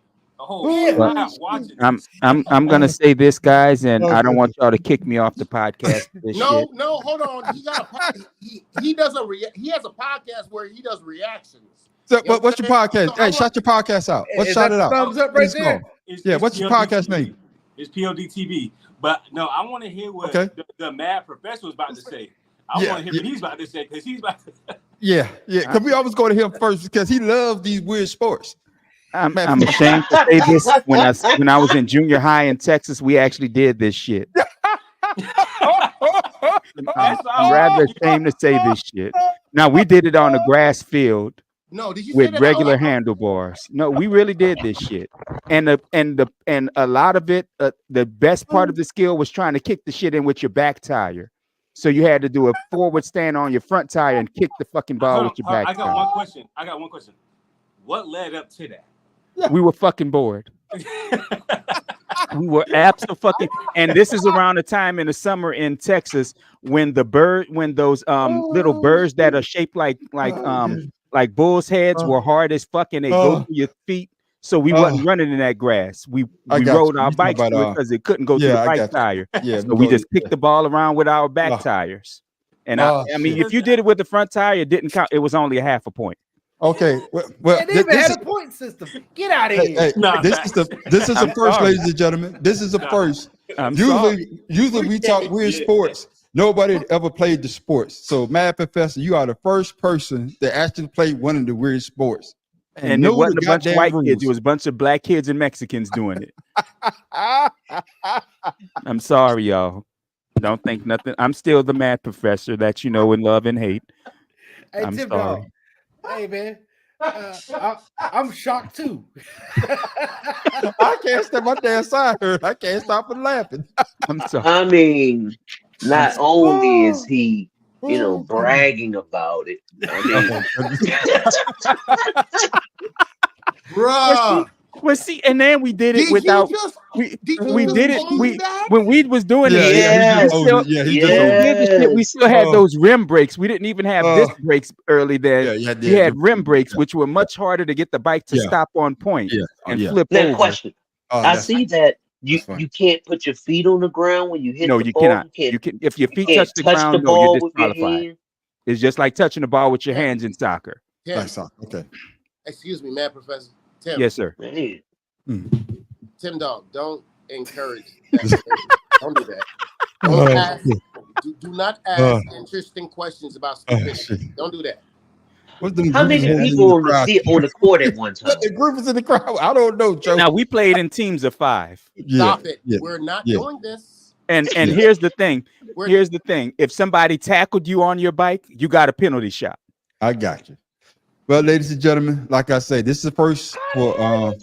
A whole crowd watching. I'm gonna say this, guys, and I don't want y'all to kick me off the podcast. No, hold on. He does he has a podcast where he does reactions. So, what's your podcast? Hey, shout your podcast out. Let's shout it out. Thumbs up right there. What's your podcast name? It's POD TV. But no, I want to hear what the mad professor was about to say. I want to hear what he's about to say because he's about to. Yeah. Because we always go to him first because he loves these weird sports. I'm ashamed to say this. When I was in junior high in Texas, we actually did this shit. I'm rather ashamed to say this shit. Now we did it on a grass field. No, did you say with that regular out loud? handlebars. No, we really did this shit. And a lot of it, the best part of the skill was trying to kick the shit in with your back tire. So you had to do a forward stand on your front tire and kick the fucking ball with your back I got tire. one question. What led up to that? We were fucking bored. We were absolutely, and this is around the time in the summer in Texas when those little birds that are shaped like bull's heads were hard as fuck and they go through your feet. So we wasn't running in that grass. We rode our bikes through it because it couldn't go through the bike tire. Yeah, so we just kicked the ball around with our back tires. And I mean, if you did it with the front tire, it didn't count. It was only a half a point. Okay, well, They even had a point system. Get out of here. This is the first, ladies and gentlemen. This is the first. Usually we talk weird sports. Nobody ever played the sports. So, Mad Professor, you are the first person that actually played one of the weird sports. And it wasn't a bunch of white kids. It was a bunch of black kids and Mexicans doing it. I'm sorry, y'all. Don't think nothing. I'm still the Mad Professor that you know and love and hate. Hey, I'm Tim sorry. Dog. Hey, man. I'm shocked too. I can't stop my damn side hurt. I can't stop from laughing. I'm sorry. I mean, not only is he, bragging about it. Bruh. Well, see, and then we did it without. We did it. When we was doing it, we still had those rim brakes. We didn't even have disc brakes early then. You had rim brakes, which were much harder to get the bike to stop on point and flip Now, over. question. I see that you can't put your feet on the ground when you hit the ball. Cannot. You can if your feet touch the ground. No, you're disqualified. It's just like touching the ball with your hands in soccer. Okay. Excuse me, Mad Professor. Tim. Yes, sir. Tim Dog, don't encourage that. Don't do that. Don't ask, do not ask interesting questions about stupidity. Don't do that. How many people on the court at one time? The group is in the crowd. I don't know, Joe. Now we played in teams of 5. Stop it. We're not doing this. And here's the thing. Here's the thing. If somebody tackled you on your bike, you got a penalty shot. I got you. Well, ladies and gentlemen, like I say, this is the first for the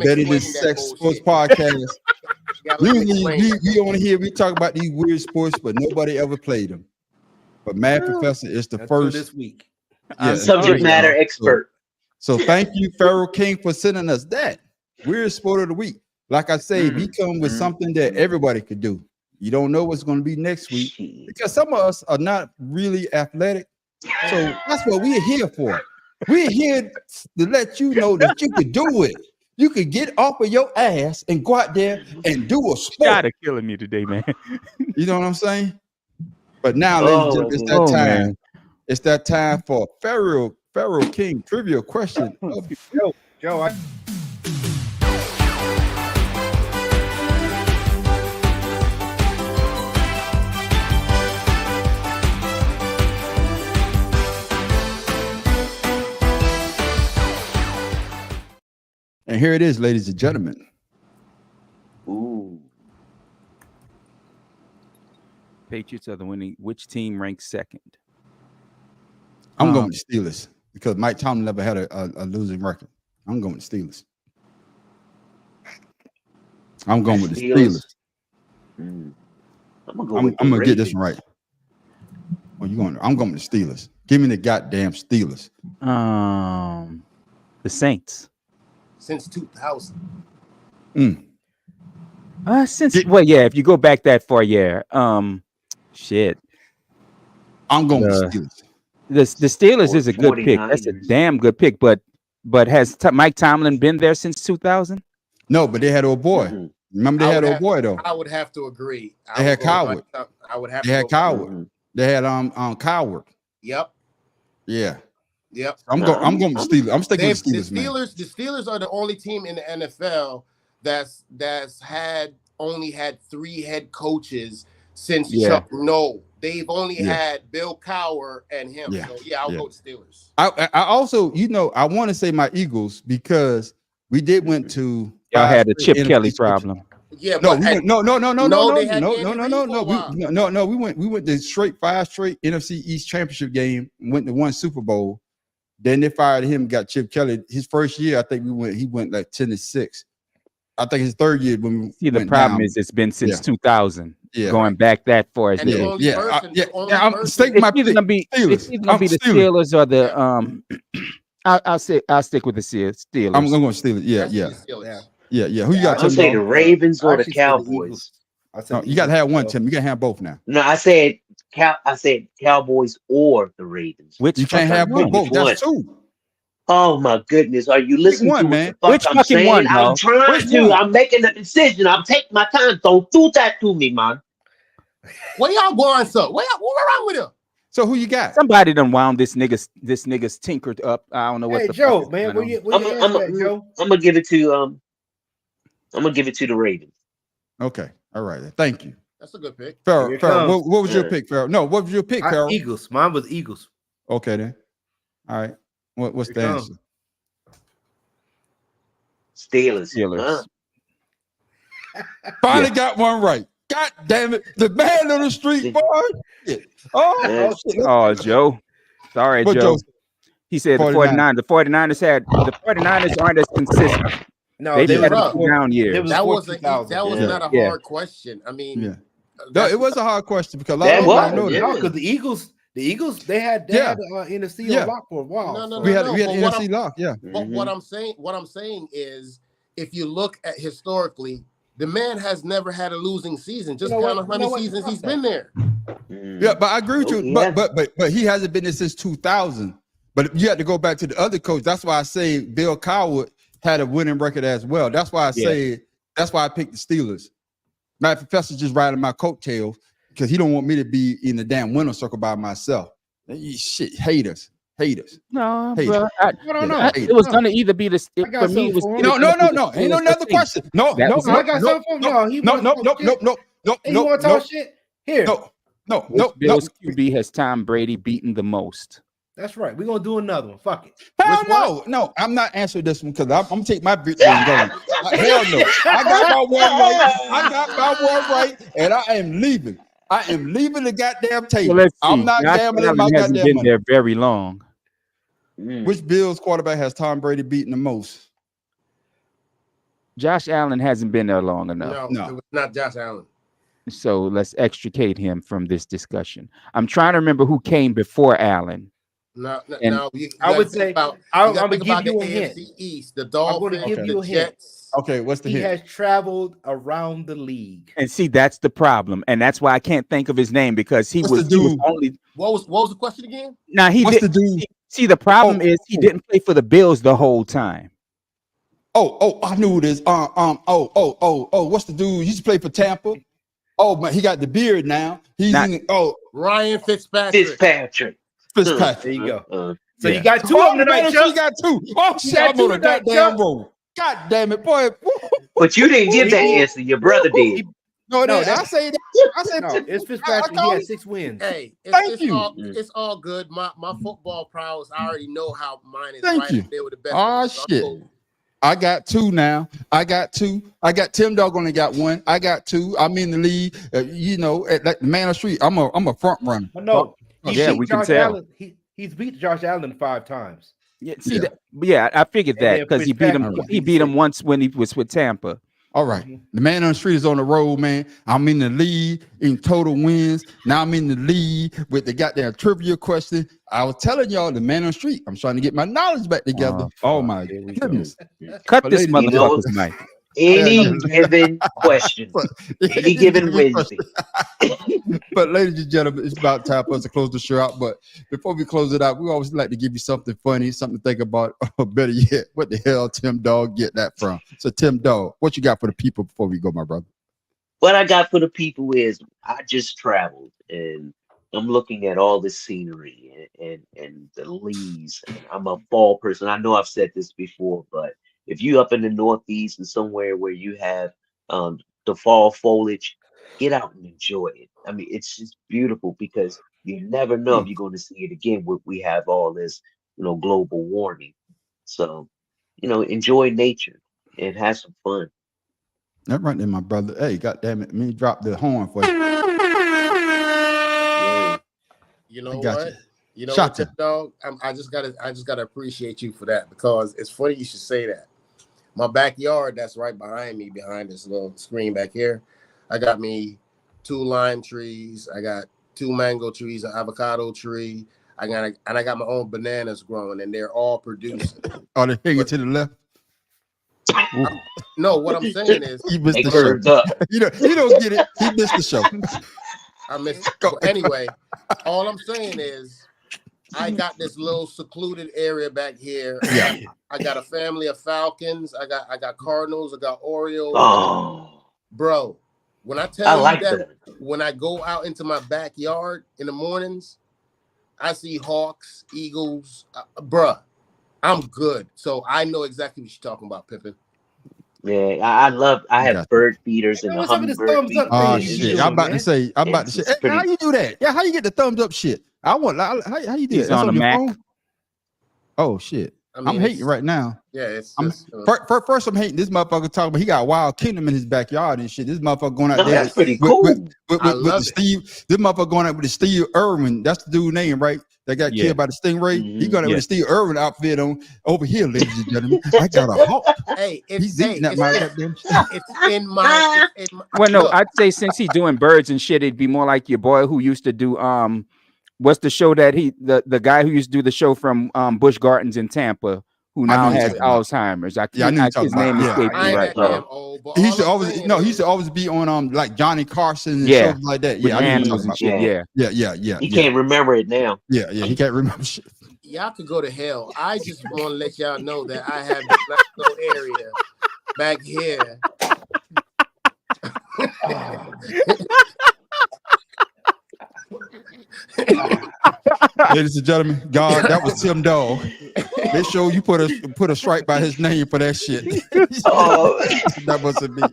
Betting and Sex Sports Podcast. Usually, we only hear we talk about these weird sports, but nobody ever played them. But Mad Professor is the first this week. Subject matter expert. So thank you, Pharaoh King, for sending us that weird sport of the week. Like I say, we come with something that everybody could do. You don't know what's going to be next week because some of us are not really athletic. So that's what we're here for. We're here to let you know that you could do it. You could get off of your ass and go out there and do a sport. God, killing me today, man. You know what I'm saying? But now, ladies and gentlemen, it's that time. Man. It's that time for Pharaoh King trivia question. Joe, And here it is, ladies and gentlemen. Ooh. Patriots are the winning. Which team ranks second? I'm going with the Steelers because Mike Tomlin never had a losing record. I'm going with the Steelers. I'm going with the Steelers. I'm gonna get this right. Oh, you going? I'm going with the Steelers. Give me the goddamn Steelers. The Saints. Since 2000. If you go back that far, shit. I'm going with the Steelers. The Steelers is a good pick. That's a damn good pick. But has Mike Tomlin been there since 2000? No, but they had old boy. Remember they had old boy though. I would have to agree. They had Coward. I would have. They had Coward. They had Coward. Yep. Yeah. Yep. I'm going with Steelers. I'm sticking with Steelers. The Steelers are the only team in the NFL that's only had 3 head coaches since Chuck Noll. They've only had Bill Cowher and him. Yeah. So I'll go with Steelers. I also, I want to say my Eagles because we went to y'all had a Chip Kelly problem. Yeah, no, but no. We went to 5 straight NFC East championship game, went to 1 Super Bowl. Then they fired him, got Chip Kelly. His first year, I think he went like 10-6. I think his third year when we see, the went problem down. is it's been since 2000. Yeah. Going back that far. And the only person, It's either gonna be the Steelers or the I'll stick with the Steelers. I'm going to Steelers. Yeah. Who you got? I'll say the Ravens or the Actually, Cowboys. No, you got to have one, Tim. You got to have both now. No, I said Cowboys or the Ravens. Which you can't have both. That's two. Oh my goodness! Are you listening one, to man? what the Which fuck I'm fucking saying? one, I'm dog? trying Which to. one? I'm making a decision. I'm taking my time. Don't do that to me, man. Where y'all going, so? What wrong with him? So who you got? Somebody done wound this nigga's tinkered up. I don't know what Hey, the Joe, fuck is man, going where on. you at, Joe? I'm gonna give it to I'm gonna give it to the Ravens. Okay. All right. Thank you. That's a good pick. Farrell, what was your pick, Farrell? No, what was your pick, Farrell? Eagles. Mine was Eagles. Okay, then. All right. What's the answer? Steelers. Finally got one right. God damn it. The man on the street, boy. Oh, Joe. Sorry, What, Joe. Joe? He said the 49ers. The 49ers aren't as consistent. No, They've they had were a down year. That was not a hard question. I mean, No, it was a hard question because a lot That of was, people don't know that. because the Eagles, they had NFC on lock for a while. No, We had but NFC lock, yeah. But what I'm saying is, if you look at historically, the man has never had a losing season. Just count how many seasons he's been there. Yeah, but I agree with you. But he hasn't been there since 2000. But you have to go back to the other coach. That's why I say Bill Cowher had a winning record as well. That's why I say that's why I picked the Steelers. My professor just riding my coattails because he don't want me to be in the damn winner circle by myself. Shit, haters. No, Haters. bro. I don't know. It was gonna either be the for me. It was No. Ain't no another question. No. I got something for him. No, he No. want to talk shit? Here. No. Bill's QB has Tom Brady beaten the most. That's right. We're gonna do another one. Fuck it. Hell no. I'm not answering this one because I'm gonna take my victory and go. Hell no. I got my one right, and I am leaving. I am leaving the goddamn table. Well, let's see. I'm not Josh gambling my Allen hasn't goddamn been money. there very long. Which Bills quarterback has Tom Brady beaten the most? Josh Allen hasn't been there long enough. No, it was not Josh Allen. So let's extricate him from this discussion. I'm trying to remember who came before Allen. No, And I would say I'm gonna give you a AFC hint. East, the I'm Dolphins, gonna give you the a hint. Jets. Okay, what's the He hint? has traveled around the league. And see, that's the problem, and that's why I can't think of his name because he What's was the dude? only. What was the question again? Now he What's did. the dude? See, the problem is he didn't play for the Bills the whole time. Oh, I knew this. What's the dude? He used to play for Tampa. Oh, man, he got the beard now. He's Ryan Fitzpatrick. Fitzpatrick. There you go. So you got two of them tonight, Chuck. You got two. Oh, shit, got I'm two on a tonight, goddamn Chuck. roll. God damn it, boy. But you didn't give that answer. Your brother did. No, No, I say that. I said No, it's Fitzpatrick. He had 6 wins. Hey, Thank you. It's all good. My football prowess, I already know how mine is. Thank right you. up there with the best. Oh, So I'm shit. cool. I got two now. I got Tim Dog only got one. I got two. I'm in the league. Like the man on the street. I'm a front runner. But no, Yeah, we can Josh tell. Allen, he's beat Josh Allen 5 times. Yeah, see that. Yeah, I figured And that then because he beat him. Fitzpatrick He beat him once when he was with Tampa. All right. The man on the street is on the road, man. I'm in the lead in total wins. Now I'm in the lead with the goddamn trivia question. I was telling y'all the man on the street. I'm trying to get my knowledge back together. Oh my goodness. Cut But this ladies- motherfucker's mic. Any given question. Any given Wednesday. But ladies and gentlemen, it's about time for us to close the show out. But before we close it out, we always like to give you something funny, something to think about, or better yet, what the hell Tim Dog get that from? So Tim Dog, what you got for the people before we go, my brother? What I got for the people is I just traveled and I'm looking at all this scenery and the leaves. And I'm a fall person. I know I've said this before, but if you up in the Northeast and somewhere where you have the fall foliage, get out and enjoy it. I mean, it's just beautiful because you never know if you're going to see it again. We have all this, global warming. So, enjoy nature and have some fun. That right there, my brother. Hey, goddamn it, me drop the horn for you. You know got what? you. You know Shot what, Tim Dog? I just gotta appreciate you for that, because it's funny you should say that. My backyard, that's right behind me, behind this little screen back here, I got me 2 lime trees, I got 2 mango trees, an avocado tree, I got my own bananas growing, and they're all producing. Oh, they hanging to the left. No, what I'm saying is he missed the show. You don't get it. He missed the show. I missed. So anyway, all I'm saying is, I got this little secluded area back here. Yeah. I got a family of falcons. I got cardinals. I got Orioles. Oh, bro, when I tell you that, when I go out into my backyard in the mornings, I see hawks, eagles. Bruh, I'm good. So I know exactly what you're talking about, Pippin. Yeah, I have bird feeders and the hummingbird feeders. Oh shit! I'm about to say. Hey, how you do that? Yeah, how you get the thumbs up shit? How you do It's that? That's on the your Mac. phone? Oh shit! I mean, I'm hating right now. Yeah, it's First, I'm hating this motherfucker talking about he got Wild Kingdom in his backyard and shit. This motherfucker going out there. That's pretty cool. With the Steve. This motherfucker going out with the Steve Irwin. That's the dude's name, right? That got killed by the Stingray. He going out with the Steve Irwin outfit on over here, ladies and gentlemen. I got a hawk. Hey, He's eating at my goddamn shit. It's in my. Well, no, I'd say since he's doing birds and shit, it'd be more like your boy who used to do what's the show that the guy who used to do the show from Busch Gardens in Tampa, who now has Alzheimer's. His name escaped me right now. He used to always be on like Johnny Carson and shows like that. With Yeah, animals and shit. Yeah. He can't remember it now. Yeah, he can't remember shit. Y'all could go to hell. I just want to let y'all know that I have this nice little area back here. Ladies and gentlemen, God, that was Tim Dog. They show you put a stripe by his name for that shit. That wasn't me.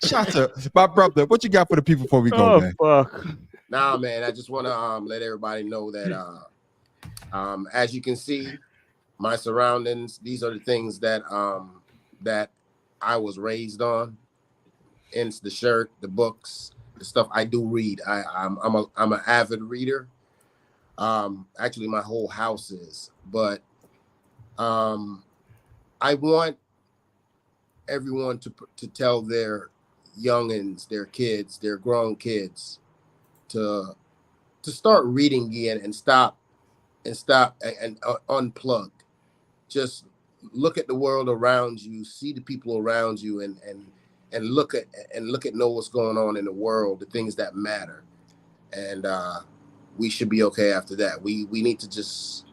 Shout out, my brother. What you got for the people before we go, man? Fuck. Nah, man. I just want to let everybody know that as you can see, my surroundings. These are the things that that I was raised on. Hence the shirt, the books, the stuff I do read. I'm an avid reader. Actually, my whole house is. But I want everyone to tell their youngins, their kids, their grown kids, to start reading again and stop and unplug. Just look at the world around you, see the people around you, and look at know what's going on in the world, the things that matter, and we should be okay after that. We need to just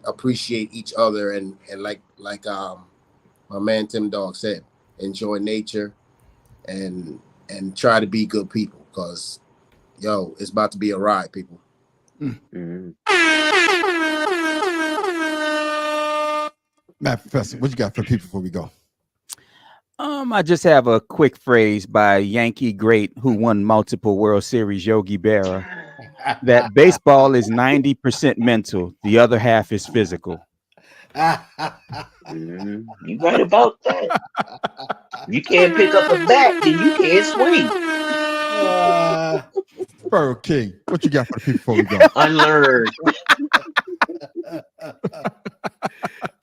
appreciate each other and like my man Tim Dog said, enjoy nature and try to be good people, because it's about to be a ride, people. Matt Professor, what you got for people before we go? I just have a quick phrase by Yankee great who won multiple World Series, Yogi Berra, that baseball is 90% mental, the other half is physical. You right about that. You can't pick up a bat, then you can't swing. Burrow King, what you got for the people before we go? Unlearn.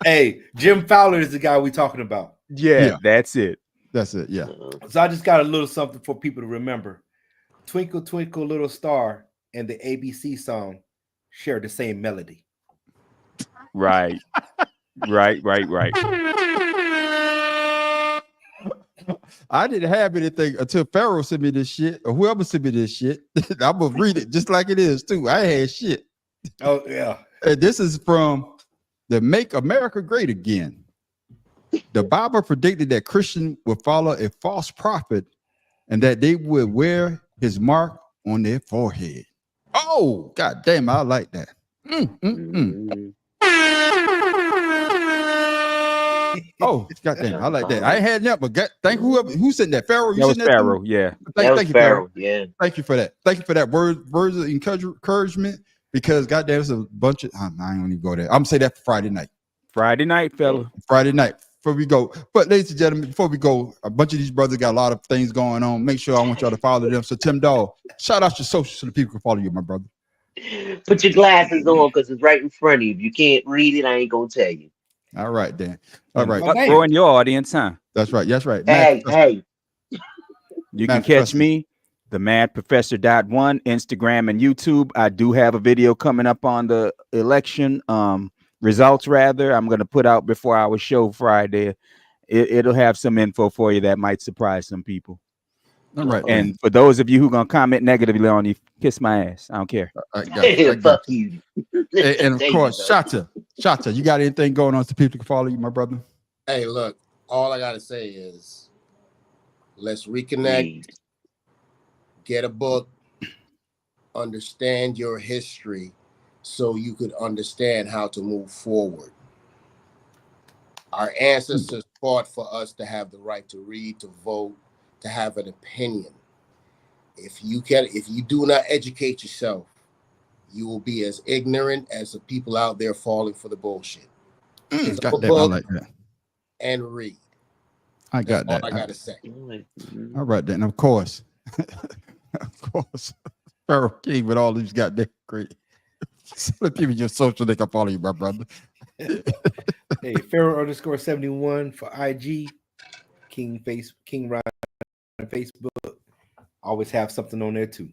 Hey, Jim Fowler is the guy we talking about. Yeah, that's it. That's it. Yeah. So I just got a little something for people to remember. Twinkle, Twinkle, Little Star and the ABC song share the same melody. Right. Right. I didn't have anything until Pharaoh sent me this shit, or whoever sent me this shit. I'm gonna read it just like it is too. I had shit. Oh yeah. And this is from the Make America Great Again. The Bible predicted that Christians would follow a false prophet and that they would wear his mark on their forehead. Oh, god damn, I like that. Oh, goddamn, I like that. I ain't had that, but thank who sent that. Pharaoh, you that was sent that Pharaoh, yeah. Thank you, Pharaoh. Yeah. Thank you for that. Thank you for that words of encouragement. Because goddamn, it's a bunch of I ain't gonna even go there. I'm gonna say that for Friday night. Friday night, fella. Friday night. Before we go, but ladies and gentlemen, before we go, a bunch of these brothers got a lot of things going on. Make sure I want y'all to follow them. So Tim Dog, shout out your socials so the people can follow you, my brother. Put your glasses on because it's right in front of you. If you can't read it, I ain't gonna tell you. All right, then. All right. Grow in your audience, huh? That's right. That's right. Hey. You can catch me, the Mad Professor .1, Instagram and YouTube. I do have a video coming up on the election results. Rather, I'm going to put out before our show Friday. It'll have some info for you that might surprise some people. All right. And for those of you who gonna comment negatively on you, kiss my ass. I don't care. Fuck you. And of course, Shata, you got anything going on so people can follow you, my brother? Hey, look, all I gotta say is let's reconnect, get a book, understand your history so you could understand how to move forward. Our ancestors fought for us to have the right to read, to vote, to have an opinion. If you do not educate yourself, you will be as ignorant as the people out there falling for the bullshit. Pick up a book I like that. and read. I got That's that. all I gotta say. All right, then. Of course, Pharaoh King with all these goddamn great. Some people your social, they can follow you, my brother. Hey, Pharaoh_71 for IG, King Ryan on Facebook. Always have something on there too.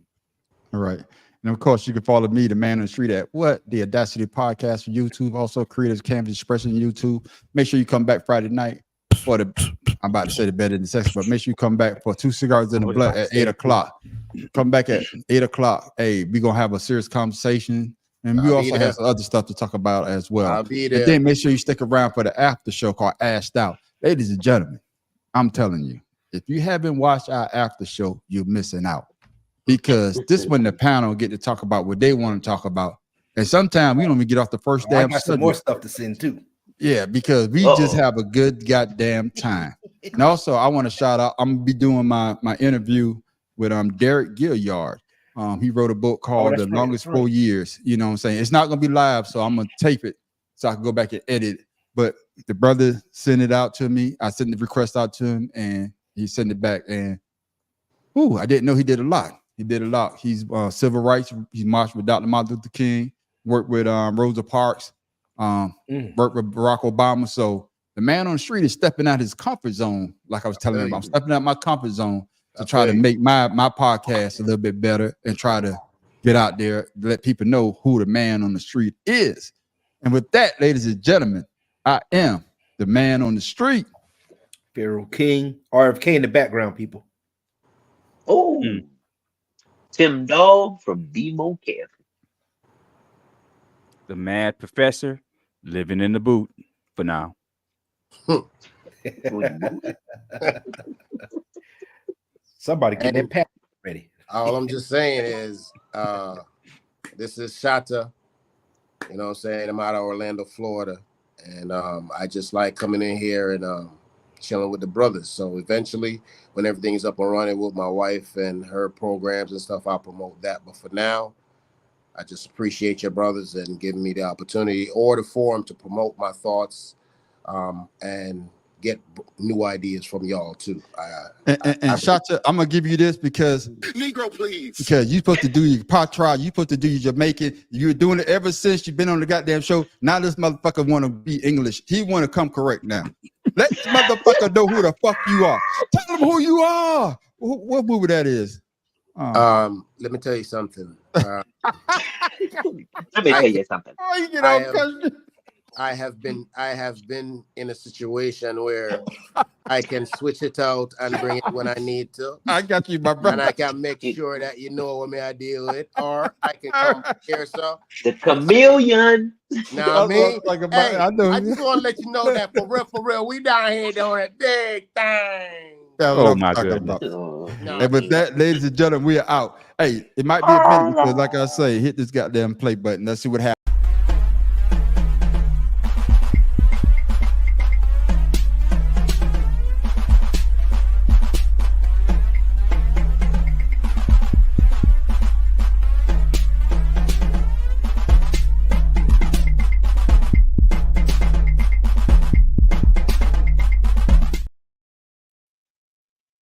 All right. And of course, you can follow me, the man on the street, at the Audacity Podcast for YouTube. Also, Creators Canvas Expression YouTube. Make sure you come back Friday night for I'm about to say the Better Than Sex, but make sure you come back for 2 Cigars in the Blood at 8 o'clock. Come back at 8 o'clock. Hey, we're gonna have a serious conversation. And we also have some other stuff to talk about as well. I'll be there. And then make sure you stick around for the after show called Ashed Out. Ladies and gentlemen, I'm telling you, if you haven't watched our after show, you're missing out. Because this when the panel get to talk about what they want to talk about. And sometimes we don't even get off the first damn I got some more stuff to send too. Yeah, because we just have a good goddamn time. And also, I want to shout out, I'm gonna be doing my interview with Derek Gilliard. He wrote a book called The Longest 4 Years. You know what I'm saying? It's not gonna be live, so I'm gonna tape it so I can go back and edit it. But the brother sent it out to me. I sent the request out to him, and he sent it back. And I didn't know he did a lot. He did a lot. He's civil rights. He marched with Dr. Martin Luther King. Worked with Rosa Parks. Worked with Barack Obama. So the man on the street is stepping out his comfort zone. Like I was telling him, I'm stepping out my comfort zone to try to make my podcast a little bit better and try to get out there, let people know who the man on the street is. And with that, ladies and gentlemen, I am the man on the street. Pharaoh King, RFK in the background, people. Oh, Tim Dog from BMO Cafe. The Mad Professor, living in the boot for now. Somebody get that pack ready. All I'm just saying is this is Shata. You know what I'm saying? I'm out of Orlando, Florida. And I just like coming in here and chilling with the brothers. So eventually, when everything's up and running with my wife and her programs and stuff, I'll promote that. But for now, I just appreciate your brothers and giving me the opportunity or the forum to promote my thoughts and get new ideas from y'all too. And Shata, I'm gonna give you this because Negro, please. Because you're supposed to do your pot trial, you're supposed to do your Jamaican. You're doing it ever since you've been on the goddamn show. Now this motherfucker want to be English. He want to come correct now. Let this motherfucker know who the fuck you are. Tell him who you are. What movie that is? Let me tell you something. Let me tell you something. Oh, you get all I have been in a situation where I can switch it out and bring it when I need to. I got you, my brother. And I can make sure that you know what I deal with, or I can come here, so the chameleon. Now me, I know. I just want to let you know that for real, we down here doing a big thing. Oh my goodness. And with that, ladies and gentlemen, we are out. Hey, it might be a minute because, like I say, hit this goddamn play button. Let's see what happens.